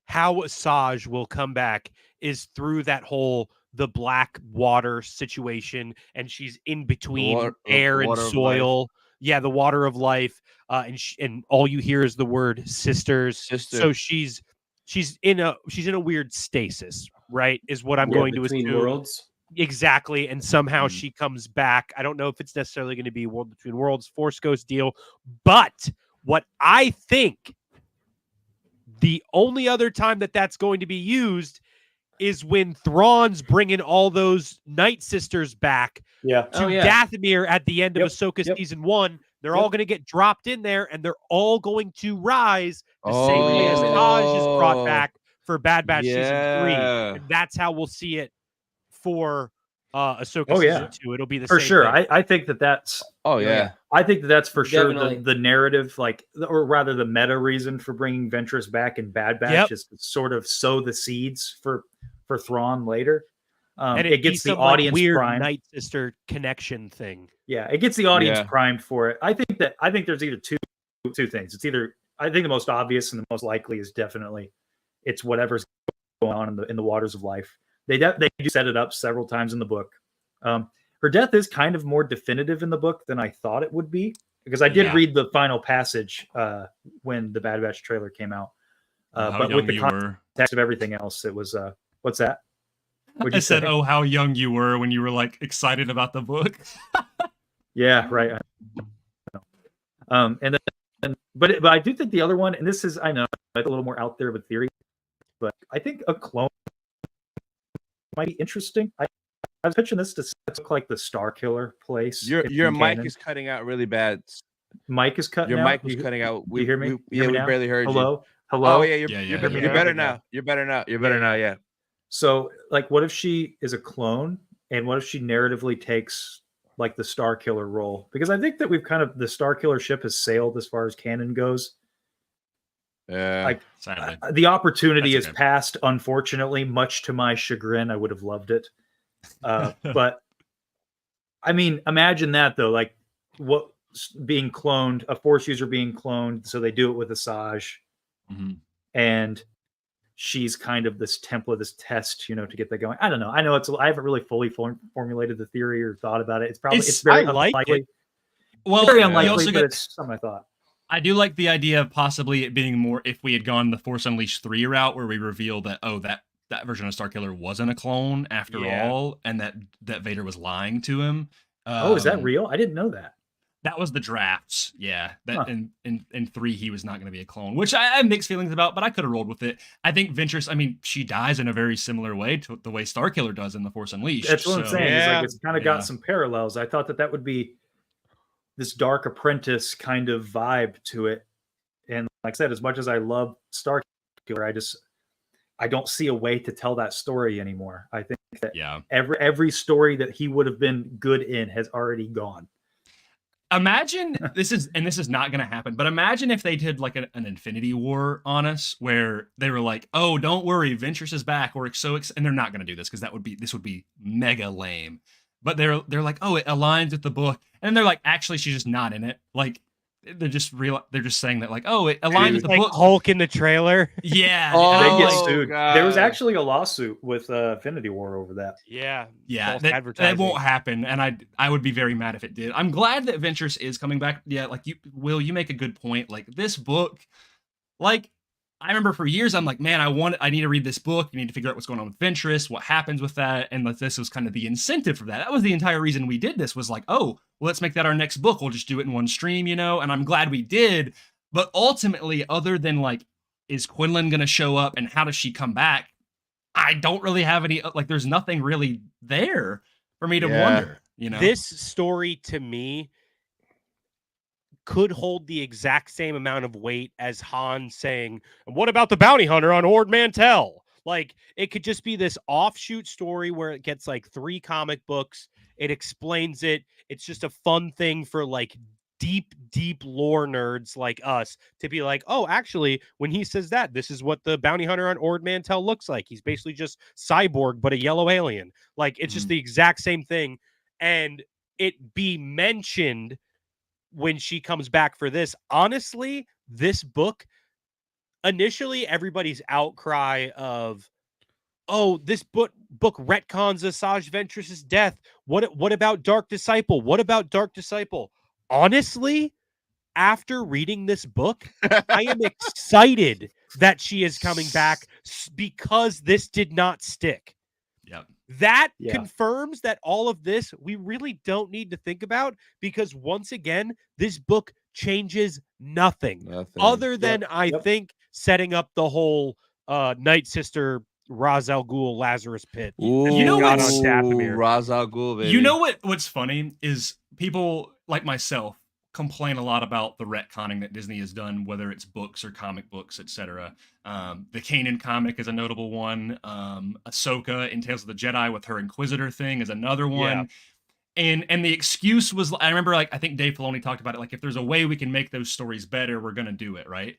how Asajj will come back is through that whole the black water situation, and she's in between air and soil. Yeah, the water of life, and all you hear is the word sisters. So she's in a weird stasis, right? Is what I'm going to assume. Worlds. Exactly, and somehow she comes back. I don't know if it's necessarily going to be World Between Worlds, Force Ghost deal, but what I think the only other time that that's going to be used is when Thrawn's bringing all those Night Sisters back Yeah. to Dathomir at the end of Ahsoka season 1. They're all going to get dropped in there, and they're all going to rise the same way as Asajj is brought back for Bad Batch season 3. And that's how we'll see it for Ahsoka season 2. It'll be the for same sure. thing. I think that's. I think that's for Definitely. sure the narrative, like, or rather the meta reason for bringing Ventress back in Bad Batch is to sort of sow the seeds for Thrawn later. And it gets the audience weird primed. Night Sister connection thing. Yeah, it gets the audience primed for it. I think there's either two things. It's either, I think the most obvious and the most likely is definitely it's whatever's going on in the waters of life. They do set it up several times in the book. Her death is kind of more definitive in the book than I thought it would be, because I did read the final passage when the Bad Batch trailer came out. But with the context of everything else, it was what's that? I said, "Oh, how young you were when you were like excited about the book." Yeah, right. And then, but I do think the other one, and this is, I know, a little more out there of a theory, but I think a clone might be interesting. I was pitching this to look like the Star Killer place. Your mic is cutting out really bad. Mic is cutting Your out. mic was cutting out. You hear me? We barely heard you. Hello? Oh yeah, you're me better now? now. You're better now. You're better now. Yeah. So, like, what if she is a clone, and what if she narratively takes like the Star Killer role? Because I think that we've kind of, the Star Killer ship has sailed as far as canon goes. Like, the opportunity is passed, unfortunately, much to my chagrin. I would have loved it. But I mean, imagine that though, like, what, being cloned, a Force user being cloned. So they do it with Asajj, and she's kind of this template, this test, to get that going. I don't know. I know I haven't really fully formulated the theory or thought about it. It's very unlikely. Well, very unlikely, but it's something I thought. I do like the idea of possibly it being more, if we had gone the Force Unleashed 3 route, where we reveal that, that version of Starkiller wasn't a clone after all, and that Vader was lying to him. Is that real? I didn't know that. That was the drafts, yeah. That in 3 he was not going to be a clone, which I have mixed feelings about, but I could have rolled with it. I think Ventress, she dies in a very similar way to the way Starkiller does in the Force Unleashed. That's what I'm saying. It's kind of got some parallels. I thought that would be this Dark Apprentice kind of vibe to it. And like I said, as much as I love Starkiller, I don't see a way to tell that story anymore. I think that every story that he would have been good in has already gone. Imagine this is not going to happen, but imagine if they did like an Infinity War on us, where they were like, "Oh, don't worry, Ventress is back," or and they're not going to do this because this would be mega lame. But they're like, "Oh, it aligns with the book," and then they're like, "Actually, she's just not in it." Like, they're just saying that, like, "Oh, it aligns with the book." Hulk in the trailer. Yeah, they get sued. There was actually a lawsuit with Infinity War over that. Yeah, that won't happen, and I would be very mad if it did. I'm glad that Ventress is coming back. Yeah, like you make a good point. Like, this book, like, I remember for years I'm like, man, I need to read this book. You need to figure out what's going on with Ventress, what happens with that, and this was kind of the incentive for that. That was the entire reason we did this, was like, oh, well, let's make that our next book. We'll just do it in one stream, and I'm glad we did. But ultimately, other than like, is Quinlan going to show up and how does she come back? I don't really have any, like, there's nothing really there for me to wonder, This story to me could hold the exact same amount of weight as Han saying, "What about the bounty hunter on Ord Mantell?" Like, it could just be this offshoot story where it gets like 3 comic books. It explains it. It's just a fun thing for like deep lore nerds like us to be like, "Oh, actually, when he says that, this is what the bounty hunter on Ord Mantell looks like. He's basically just Cyborg, but a yellow alien." Like, it's just the exact same thing. And it be mentioned when she comes back for this. Honestly, this book, initially everybody's outcry of, "Oh, this book retcons Asajj Ventress's death. What about Dark Disciple? What about Dark Disciple?" Honestly, after reading this book, I am excited that she is coming back because this did not stick. Yep. That confirms that all of this we really don't need to think about, because once again, this book changes nothing. Other than I think setting up the whole Night Sister Ra's al Ghul Lazarus Pit. Ooh, You know got what's- on Dathomir. Ra's al Ghul, baby. You know what's funny is people like myself complain a lot about the retconning that Disney has done, whether it's books or comic books, etc. The Kanan comic is a notable one. Ahsoka in Tales of the Jedi with her Inquisitor thing is another one. And the excuse was, I remember, like, I think Dave Filoni talked about it, like, if there's a way we can make those stories better, we're gonna do it, right?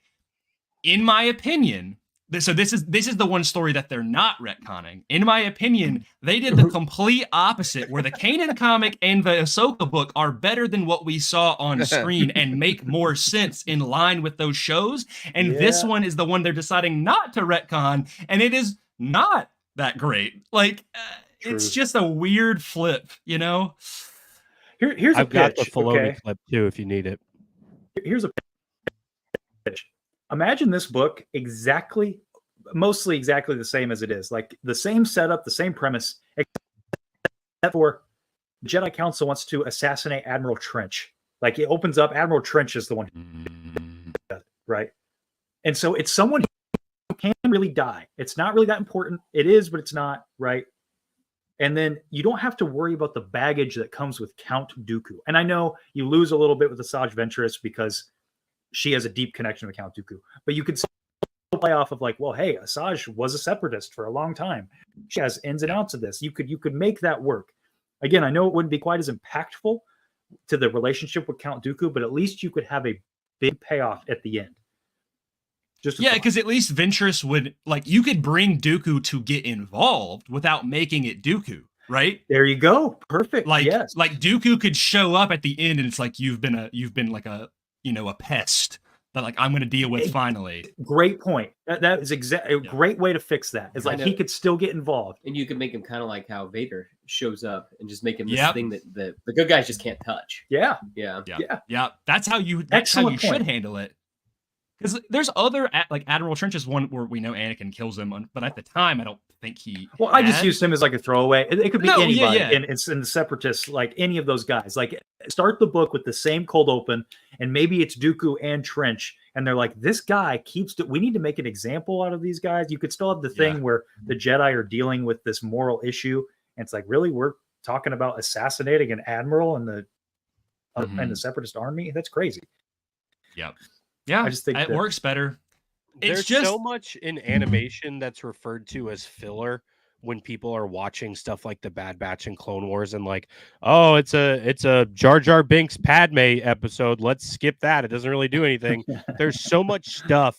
In my opinion, so this is the one story that they're not retconning. In my opinion, they did the complete opposite, where the Kanan comic and the Ahsoka book are better than what we saw on screen and make more sense in line with those shows. And this one is the one they're deciding not to retcon, and it is not that great. Like, it's just a weird flip, you know? Here's a I've got the pitch, Filoni okay? clip too, if you need it. Here's a pitch. Imagine this book mostly exactly the same as it is. Like the same setup, the same premise, except for the Jedi Council wants to assassinate Admiral Trench. Like it opens up, Admiral Trench is the one who does it, right? And so it's someone who can really die. It's not really that important. It is, but it's not, right? And then you don't have to worry about the baggage that comes with Count Dooku. And I know you lose a little bit with Asajj Ventress because she has a deep connection with Count Dooku. But you could still play off of like, well, hey, Asajj was a separatist for a long time. She has ins and outs of this. You could make that work. Again, I know it wouldn't be quite as impactful to the relationship with Count Dooku, but at least you could have a big payoff at the end. Because at least Ventress would, like, you could bring Dooku to get involved without making it Dooku, right? There you go. Perfect. Like, yes. like Dooku could show up at the end and it's like you've been like a pest that like I'm going to deal with finally. Great point. That is exactly a great way to fix that. It's like he could still get involved, and you could make him kind of like how Vader shows up and just make him this thing that the good guys just can't touch. Yeah. That's how you should handle it. Because there's other, like Admiral Trench is one where we know Anakin kills him, but at the time I don't think he. Well, I just used him as like a throwaway. It could be anybody, yeah. and it's in the Separatists, like any of those guys. Like start the book with the same cold open, and maybe it's Dooku and Trench, and they're like, this guy keeps. We need to make an example out of these guys. You could still have the thing where the Jedi are dealing with this moral issue, and it's like, really, we're talking about assassinating an admiral and the Separatist army. That's crazy. Yep. Yeah, I just think it works better. There's so much in animation that's referred to as filler when people are watching stuff like the Bad Batch and Clone Wars and like, oh, it's a Jar Jar Binks Padme episode. Let's skip that. It doesn't really do anything. There's so much stuff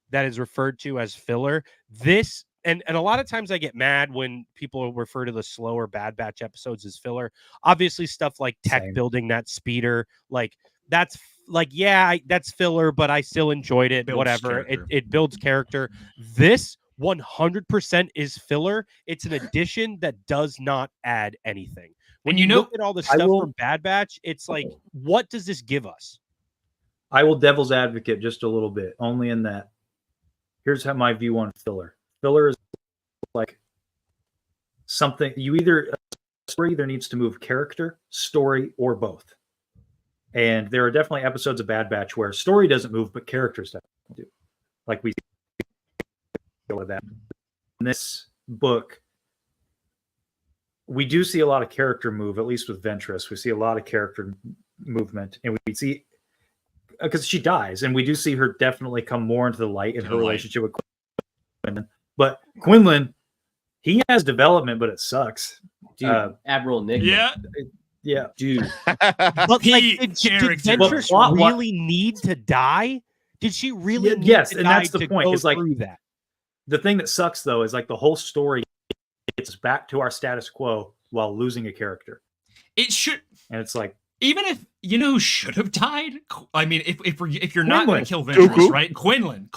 that is referred to as filler. This and a lot of times I get mad when people refer to the slower Bad Batch episodes as filler. Obviously, stuff like tech building that speeder, like that's like, yeah, that's filler, but I still enjoyed it. Whatever. It builds character. This 100% is filler. It's an addition that does not add anything. When you look at all the stuff from Bad Batch, it's like, what does this give us? I will devil's advocate just a little bit, only in that. Here's how my view on filler. Filler is like something story either needs to move character, story, or both. And there are definitely episodes of Bad Batch where story doesn't move, but characters do. Like we go with that. In this book, we do see a lot of character move, at least with Ventress. We see a lot of character movement, and we see because she dies, and we do see her definitely come more into the light in her relationship with Quinlan. But Quinlan, he has development, but it sucks. Dude, Admiral Nick. Yeah, dude. But like, did Ventress really need to die? Did she really? Yes, and that's the point. Is like that. The thing that sucks though is like the whole story gets back to our status quo while losing a character. It should, and it's like even if who should have died. I mean, if you're not going to kill Ventress, right? Quinlan.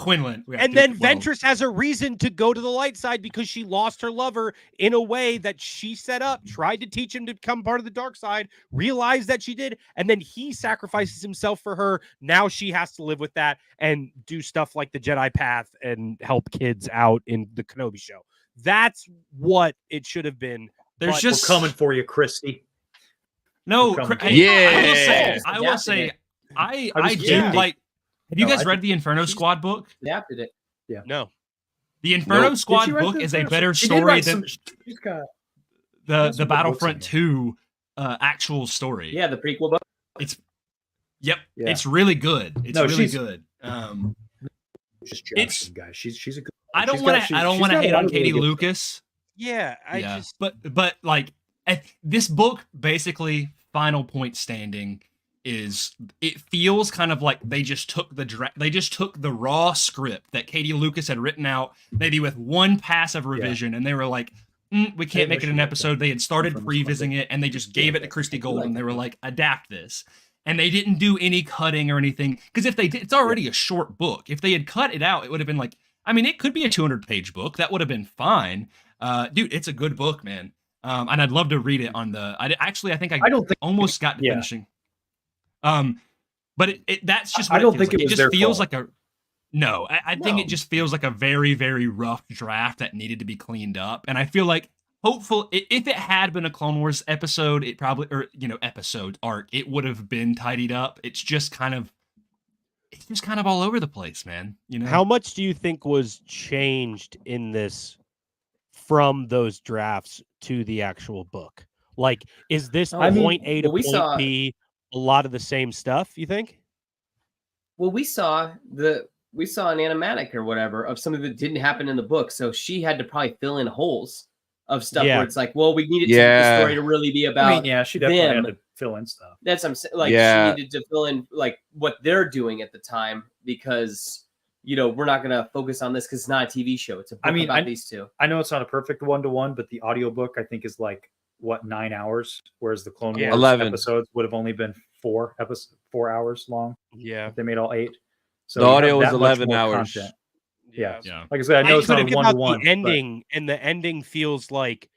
And then Ventress has a reason to go to the light side because she lost her lover in a way that she set up, tried to teach him to become part of the dark side, realized that she did, and then he sacrifices himself for her. Now she has to live with that and do stuff like the Jedi path and help kids out in the Kenobi show. That's what it should have been. We're coming for you, Christie. No, I will say, I do like. Have you guys read the Inferno Squad book? Adapted it. Yeah. No. The Inferno Nope. Squad Did she write book the is a Inferno better She did story write than she's got the some good books Battlefront in there. 2 actual story. Yeah, the prequel book. Yep, Yeah. it's really good. It's No, really she's- good. just It's- Jackson, guys. She's a good. I don't she's want got- to. I don't she's want to got a hate lot on of really Katie good- Lucas. Yeah, but like this book basically, final point standing is it feels kind of like they just took the raw script that Katie Lucas had written out, maybe with one pass of revision, and they were like, we can't make it an episode. They had started prevising it, and they just gave it to Christie Golden. They were like, adapt this. And they didn't do any cutting or anything, because if they did, it's already a short book. If they had cut it out, it would have been like, I mean, it could be a 200-page book. That would have been fine. Dude, it's a good book, man. And I'd love to read it on the. I think I don't think almost got to finishing. But that's just. What I don't it feels think like. it was just their feels fault. like a. No, I think it just feels like a very, very rough draft that needed to be cleaned up. And I feel like, hopeful, if it had been a Clone Wars episode, it probably, or episode arc, it would have been tidied up. It's just kind of all over the place, man. How much do you think was changed in this from those drafts to the actual book? Like, is this point A to point B a lot of the same stuff, you think? Well, we saw an animatic or whatever of something that didn't happen in the book, so she had to probably fill in holes of stuff where it's like, well, we needed the story to really be about. I mean, yeah, she definitely them. had to fill in stuff. That's what I'm saying. Like, she needed to fill in like what they're doing at the time, because we're not gonna focus on this because it's not a TV show. It's a book about these two. I know it's not a perfect 1-to-1, but the audiobook I think is like 9 hours, whereas the Clone Wars 11 episodes would have only been 4 hours long. Yeah, if they made all 8. So the audio was that much 11 more hours. content. Yeah. Like I said, I know it's not a think 1-to-1. the ending, and the ending feels like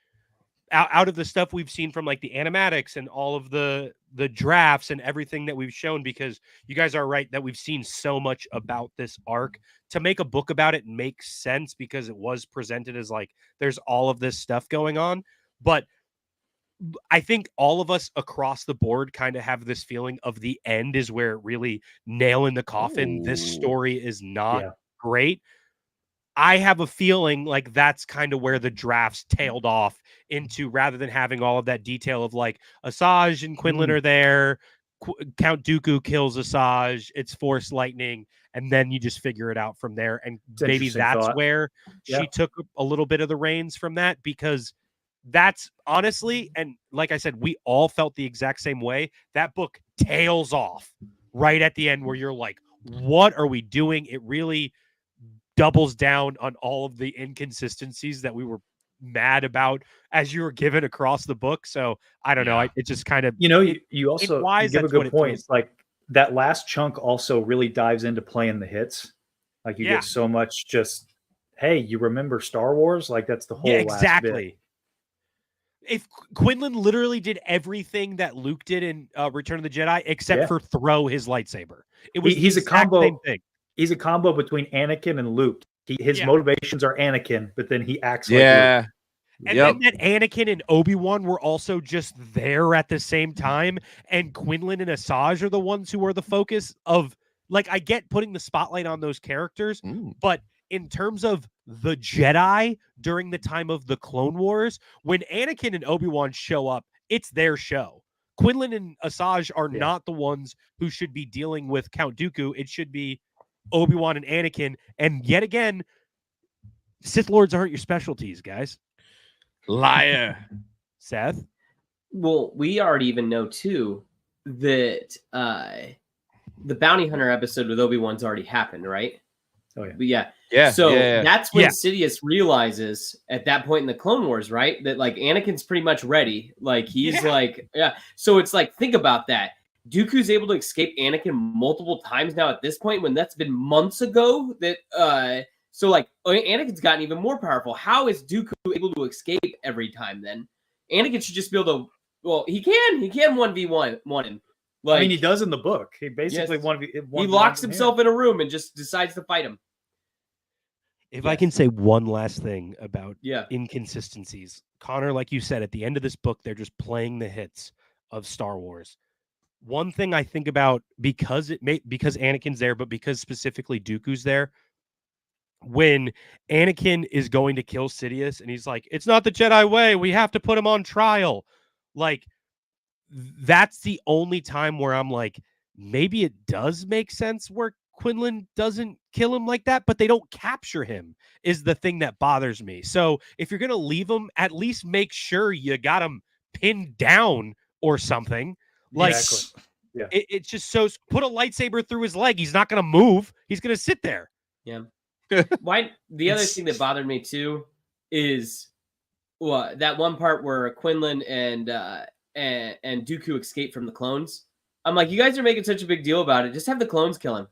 out of the stuff we've seen from like the animatics and all of the drafts and everything that we've shown, because you guys are right that we've seen so much about this arc, to make a book about it makes sense because it was presented as like there's all of this stuff going on. But I think all of us across the board kind of have this feeling of the end is where it really nail in the coffin. This story is not great. I have a feeling like that's kind of where the drafts tailed off into, rather than having all of that detail of like Asajj and Quinlan are there, Count Dooku kills Asajj, it's Force lightning, and then you just figure it out from there. And maybe that's where she took a little bit of the reins from that, because that's honestly, and like I said, we all felt the exact same way. That book tails off right at the end where you're like, what are we doing? It really doubles down on all of the inconsistencies that we were mad about as you were given across the book. So I don't know. It just kind of, you also you give a good point. It's like that last chunk also really dives into playing the hits. Like you get so much just, hey, you remember Star Wars? Like that's the whole last bit. If Quinlan literally did everything that Luke did in Return of the Jedi, except for throw his lightsaber, it was he's the a combo. same thing. He's a combo between Anakin and Luke. His motivations are Anakin, but then he acts like Luke. And then that Anakin and Obi-Wan were also just there at the same time, and Quinlan and Asajj are the ones who are the focus of, like, I get putting the spotlight on those characters, but in terms of the Jedi during the time of the Clone Wars, when Anakin and Obi-Wan show up, it's their show. Quinlan and Asajj are not the ones who should be dealing with Count Dooku. It should be Obi-Wan and Anakin. And yet again, Sith Lords aren't your specialties, guys. Liar. Seth? Well, we already even know, too, that the Bounty Hunter episode with Obi-Wan's already happened, right? Oh, yeah. But yeah. So that's when Sidious realizes at that point in the Clone Wars, right? That like Anakin's pretty much ready. Like he's So it's like, think about that. Dooku's able to escape Anakin multiple times now at this point, when that's been months ago. That so like Anakin's gotten even more powerful. How is Dooku able to escape every time then? Anakin should just be able to, well, he can 1v1 him. Like, I mean, he does in the book. He basically he locks himself in a room and just decides to fight him. If I can say one last thing about inconsistencies, Connor, like you said, at the end of this book, they're just playing the hits of Star Wars. One thing I think about, because Anakin's there, but because specifically Dooku's there, when Anakin is going to kill Sidious and he's like, it's not the Jedi way. We have to put him on trial. Like, that's the only time where I'm like, maybe it does make sense where Quinlan doesn't kill him like that, but they don't capture him is the thing that bothers me. So if you're going to leave him, at least make sure you got him pinned down or something. Like, Exactly. Yeah. It's just so, put a lightsaber through his leg. He's not going to move. He's going to sit there. Yeah. Why? The other thing that bothered me too is that one part where Quinlan and Dooku escape from the clones. I'm like, you guys are making such a big deal about it. Just have the clones kill him.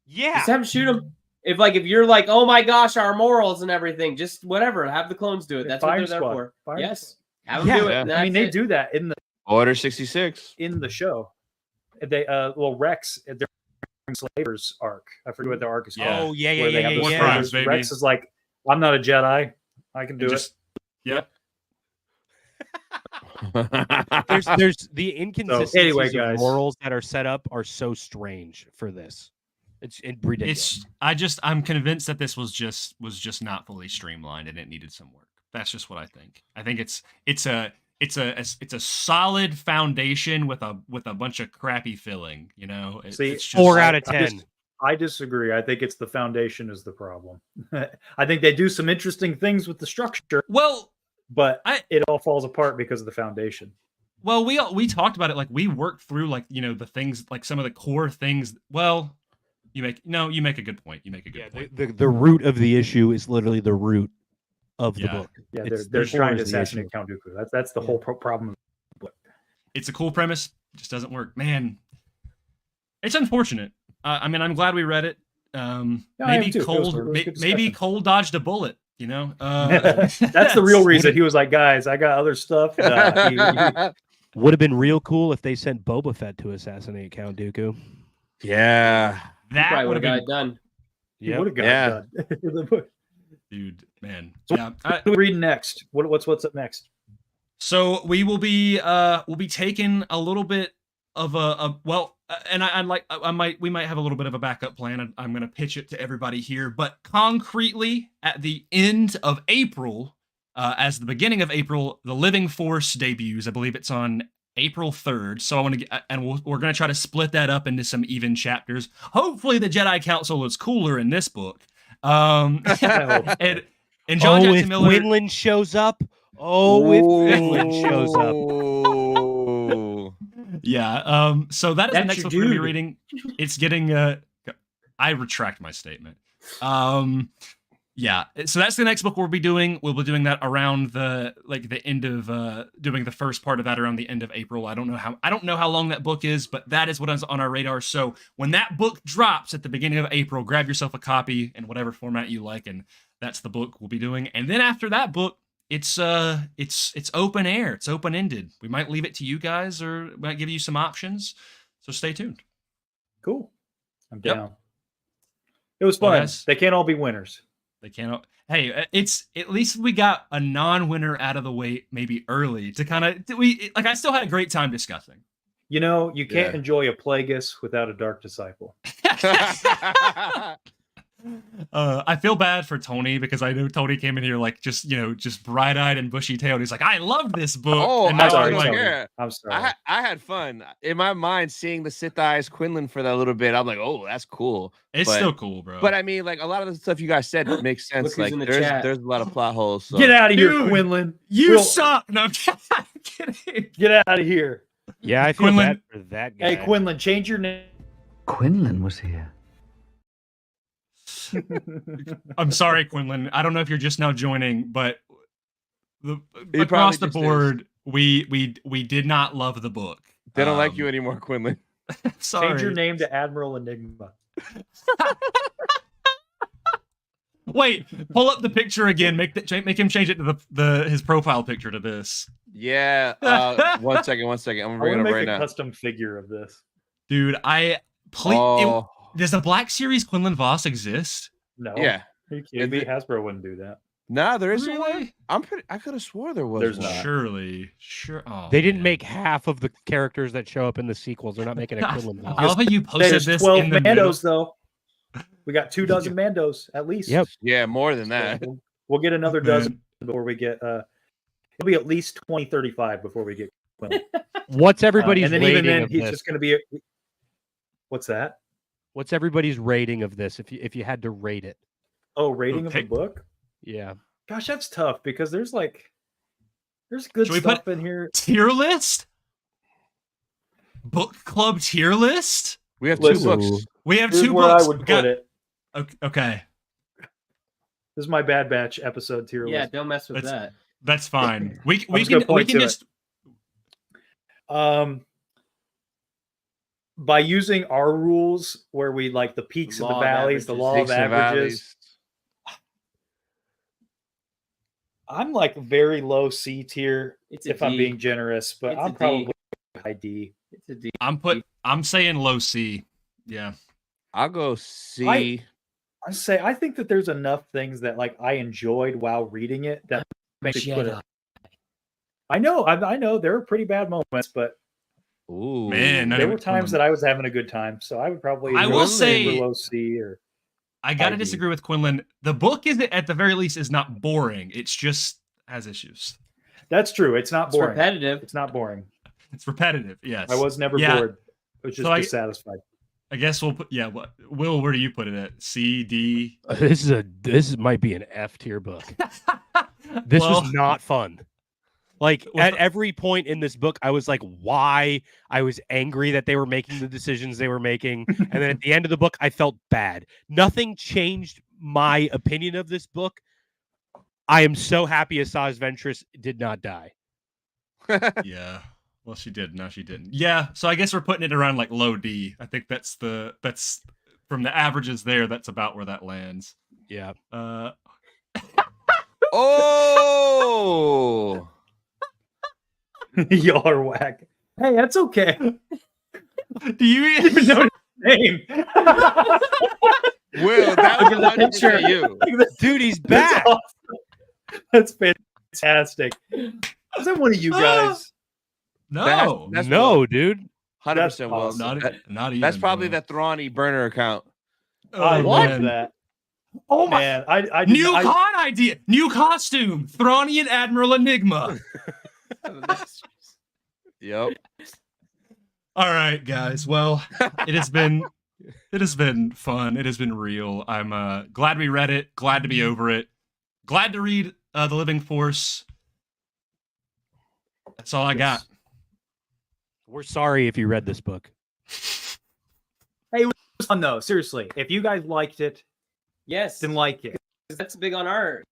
Yeah. Just have him shoot him. If you're like, oh my gosh, our morals and everything, just whatever. Have the clones do it. That's what they're there for. Yes. Have them do it. I mean, they do that in the Order 66 in the show. They Rex their slavers arc. I forget what their arc is called. Oh yeah. Where they have those Crimes, slavers. baby. Rex is like, I'm not a Jedi. I can do it. Yep. There's the inconsistencies So, anyway, of guys. morals that are set up are so strange for this. It's ridiculous. I'm convinced that this was just not fully streamlined and it needed some work. That's just what I think. I think it's a solid foundation with a bunch of crappy filling, you know. See, it's just, 4 out of 10. I disagree. I think it's the foundation is the problem. I think they do some interesting things with the structure. Well, but it all falls apart because of the foundation. Well, we talked about it. Like, we worked through, like, you know, the things, like some of the core things. Well, you make a good point. You make a good point. The root of the issue is literally the root of the book. Yeah, It's they're the core trying to is the assassinate issue. Count Dooku. That's the whole problem. It's a cool premise. It just doesn't work, man. It's unfortunate. I mean, I'm glad we read it. Maybe Cole dodged a bullet. You know, that's the real reason. He was like, "Guys, I got other stuff." Would have been real cool if they sent Boba Fett to assassinate Count Dooku. Yeah, that would have got it done. He would have got it done. Dude, man. So Yeah. what do we read next? What's up next? So we will be taking a little bit of we might have a little bit of a backup plan. I'm going to pitch it to everybody here, but concretely at the end of April, as the beginning of April, the Living Force debuts. I believe it's on April 3rd. So I want to we're going to try to split that up into some even chapters. Hopefully the Jedi Council is cooler in this book. And John Jackson Miller. Quinlan shows up. If Quinlan shows up. Yeah. So that is the next book we're going to be reading. It's getting. I retract my statement. Yeah. So that's the next book we'll be doing. We'll be doing that around the end of doing the first part of that around the end of April. I don't know how long that book is, but that is what is on our radar. So when that book drops at the beginning of April, grab yourself a copy in whatever format you like, and that's the book we'll be doing. And then after that book, it's open air. It's open ended. We might leave it to you guys, or we might give you some options. So stay tuned. Cool. I'm down. It was fun. They can't all be winners. They cannot. Hey, it's at least we got a non-winner out of the way, maybe early to kind of I still had a great time discussing. You know, you can't enjoy a Plagueis without a Dark Disciple. I feel bad for Tony because I know Tony came in here like just bright-eyed and bushy-tailed. He's like, I love this book. Oh, and I'm sorry. I had fun in my mind seeing the Sith Eyes Quinlan for that little bit. I'm like, oh, that's cool. It's still cool, bro. But I mean, like a lot of the stuff you guys said makes sense. Like there's a lot of plot holes. So. Get out of here, Quinlan. You suck. No, I'm kidding. Get out of here. Yeah, I feel bad for that guy. Hey, Quinlan, change your name. Quinlan was here. I'm sorry, Quinlan. I don't know if you're just now joining, but across the just board, we did not love the book. They don't like you anymore, Quinlan. Sorry. Change your name to Admiral Enigma. Wait, pull up the picture again. Make him change it to his profile picture to this. Yeah. One second. I'm gonna bring it up right now. A custom figure of this, dude. Does the Black Series Quinlan Voss exist? No. Yeah. Maybe Hasbro wouldn't do that. Nah, there isn't Really? one. I could have swore there was. There's one. not. Surely. Sure. Oh, They didn't man. make half of the characters that show up in the sequels. They're not making a Quinlan Voss. I love how you posted There's this 12 in the middle. Mandos, though. We got 2 dozen Mandos at least. Yep. Yeah, more than that. We'll get another dozen before we get. It'll be at least 20, 35 before we get Quinlan. What's everybody's and then rating even then, of he's this? just going to be. What's that? What's everybody's rating of this? If you had to rate it? Oh, rating of the book? Yeah. Gosh, that's tough because there's good Should we stuff put in here. Tier list? Book club tier list? We have Listen, 2 books. We have Here's 2 where books. I would We put got- it. Okay. This is my Bad Batch episode tier Yeah, list. don't mess with that. That's fine. I'm We just gonna can point to just by using our rules where we like the peaks and the Law of valleys, the averages. law of Peaks and averages. I'm like very low C tier It's a if I'm D. being generous, but It's a I'm D. probably high D. It's a D. I'm saying low C. Yeah. I'll go C. I think that there's enough things that like I enjoyed while reading it that makes me put it. I know there were pretty bad moments, but Ooh. Man, there were times that I was having a good time, so I would probably. I will say- low C or. I gotta high D. disagree with Quinlan. The book is at the very least is not boring. It's just has issues. That's true. It's not It's boring. repetitive. It's not boring. It's repetitive. Yes. I was never Yeah. bored. I was just So dissatisfied. I guess we'll put Will, where do you put it at? C, D? This might be an F tier book. This Well- was not fun. Like at every point in this book, I was like, why? I was angry that they were making the decisions they were making. And then at the end of the book, I felt bad. Nothing changed my opinion of this book. I am so happy Asajj Ventress did not die. Yeah. Well, she did. No, she didn't. Yeah. So I guess we're putting it around like low D. I think that's from the averages there. That's about where that lands. Yeah. Oh. Y'all are whack. Hey, that's okay. Do you even know his name? Will, that was 100% you. Dude, he's That's back. awesome. That's fantastic. Is that one of you guys? No. That's No, Will. dude. 100% Will. awesome. Not even. That's probably bro. that Thrawny burner account. I Oh, love man. that. Oh my! Man, I New I, con idea. New costume. Thronian Admiral Enigma. Yep. All right, guys. Well, it has been fun. It has been real. I'm glad we read it. Glad to be over it. Glad to read The Living Force. That's all I got. We're sorry if you read this book. Hey, it was fun though. Seriously, if you guys liked it, Yes. then like it. That's big on our,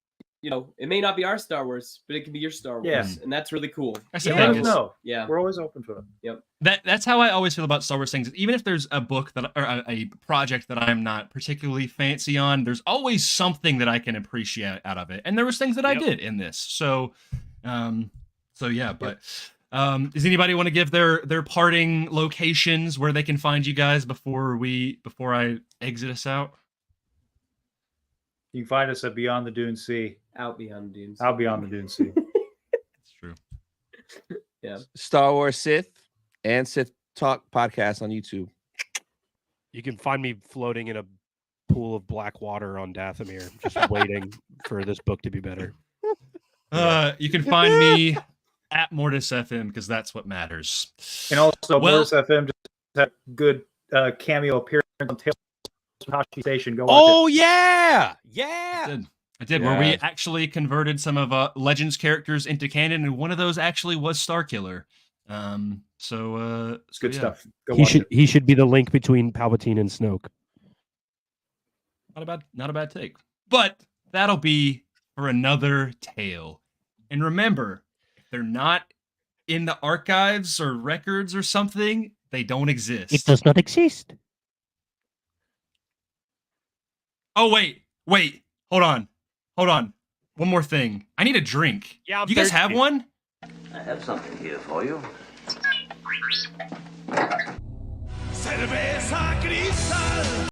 it may not be our Star Wars, but it can be your Star Wars. Yeah. And that's really cool. That's You the let thing us is- know. Yeah. We're always open to it. That's how I always feel about Star Wars things. Even if there's a book that or a project that I'm not particularly fancy on, there's always something that I can appreciate out of it. And there was things that I did in this. So yeah, but does anybody want to give their parting locations where they can find you guys before I exit us out? You can find us at Beyond the Dune Sea. Out beyond dunes. Out Beyond the Dune Sea. That's true. Yeah. Star Wars Sith and Sith Talk podcast on YouTube. You can find me floating in a pool of black water on Dathomir, just waiting for this book to be better. You can find me at Mortis FM because that's what matters. And also, Well- Mortis FM just had a good cameo appearance on Tales from Tashi Station. Go watch Oh yeah, yeah. I did where we Yes. actually converted some of Legends characters into canon, and one of those actually was Starkiller. So It's good yeah. stuff. Go He watch should it. he should be the link between Palpatine and Snoke. Not a bad take. But that'll be for another tale. And remember, if they're not in the archives or records or something, they don't exist. It does not exist. Oh wait. Hold on. One more thing. I need a drink. Yeah, I'm Do you guys have thirsty. one? I have something here for you. Cerveza Cristal.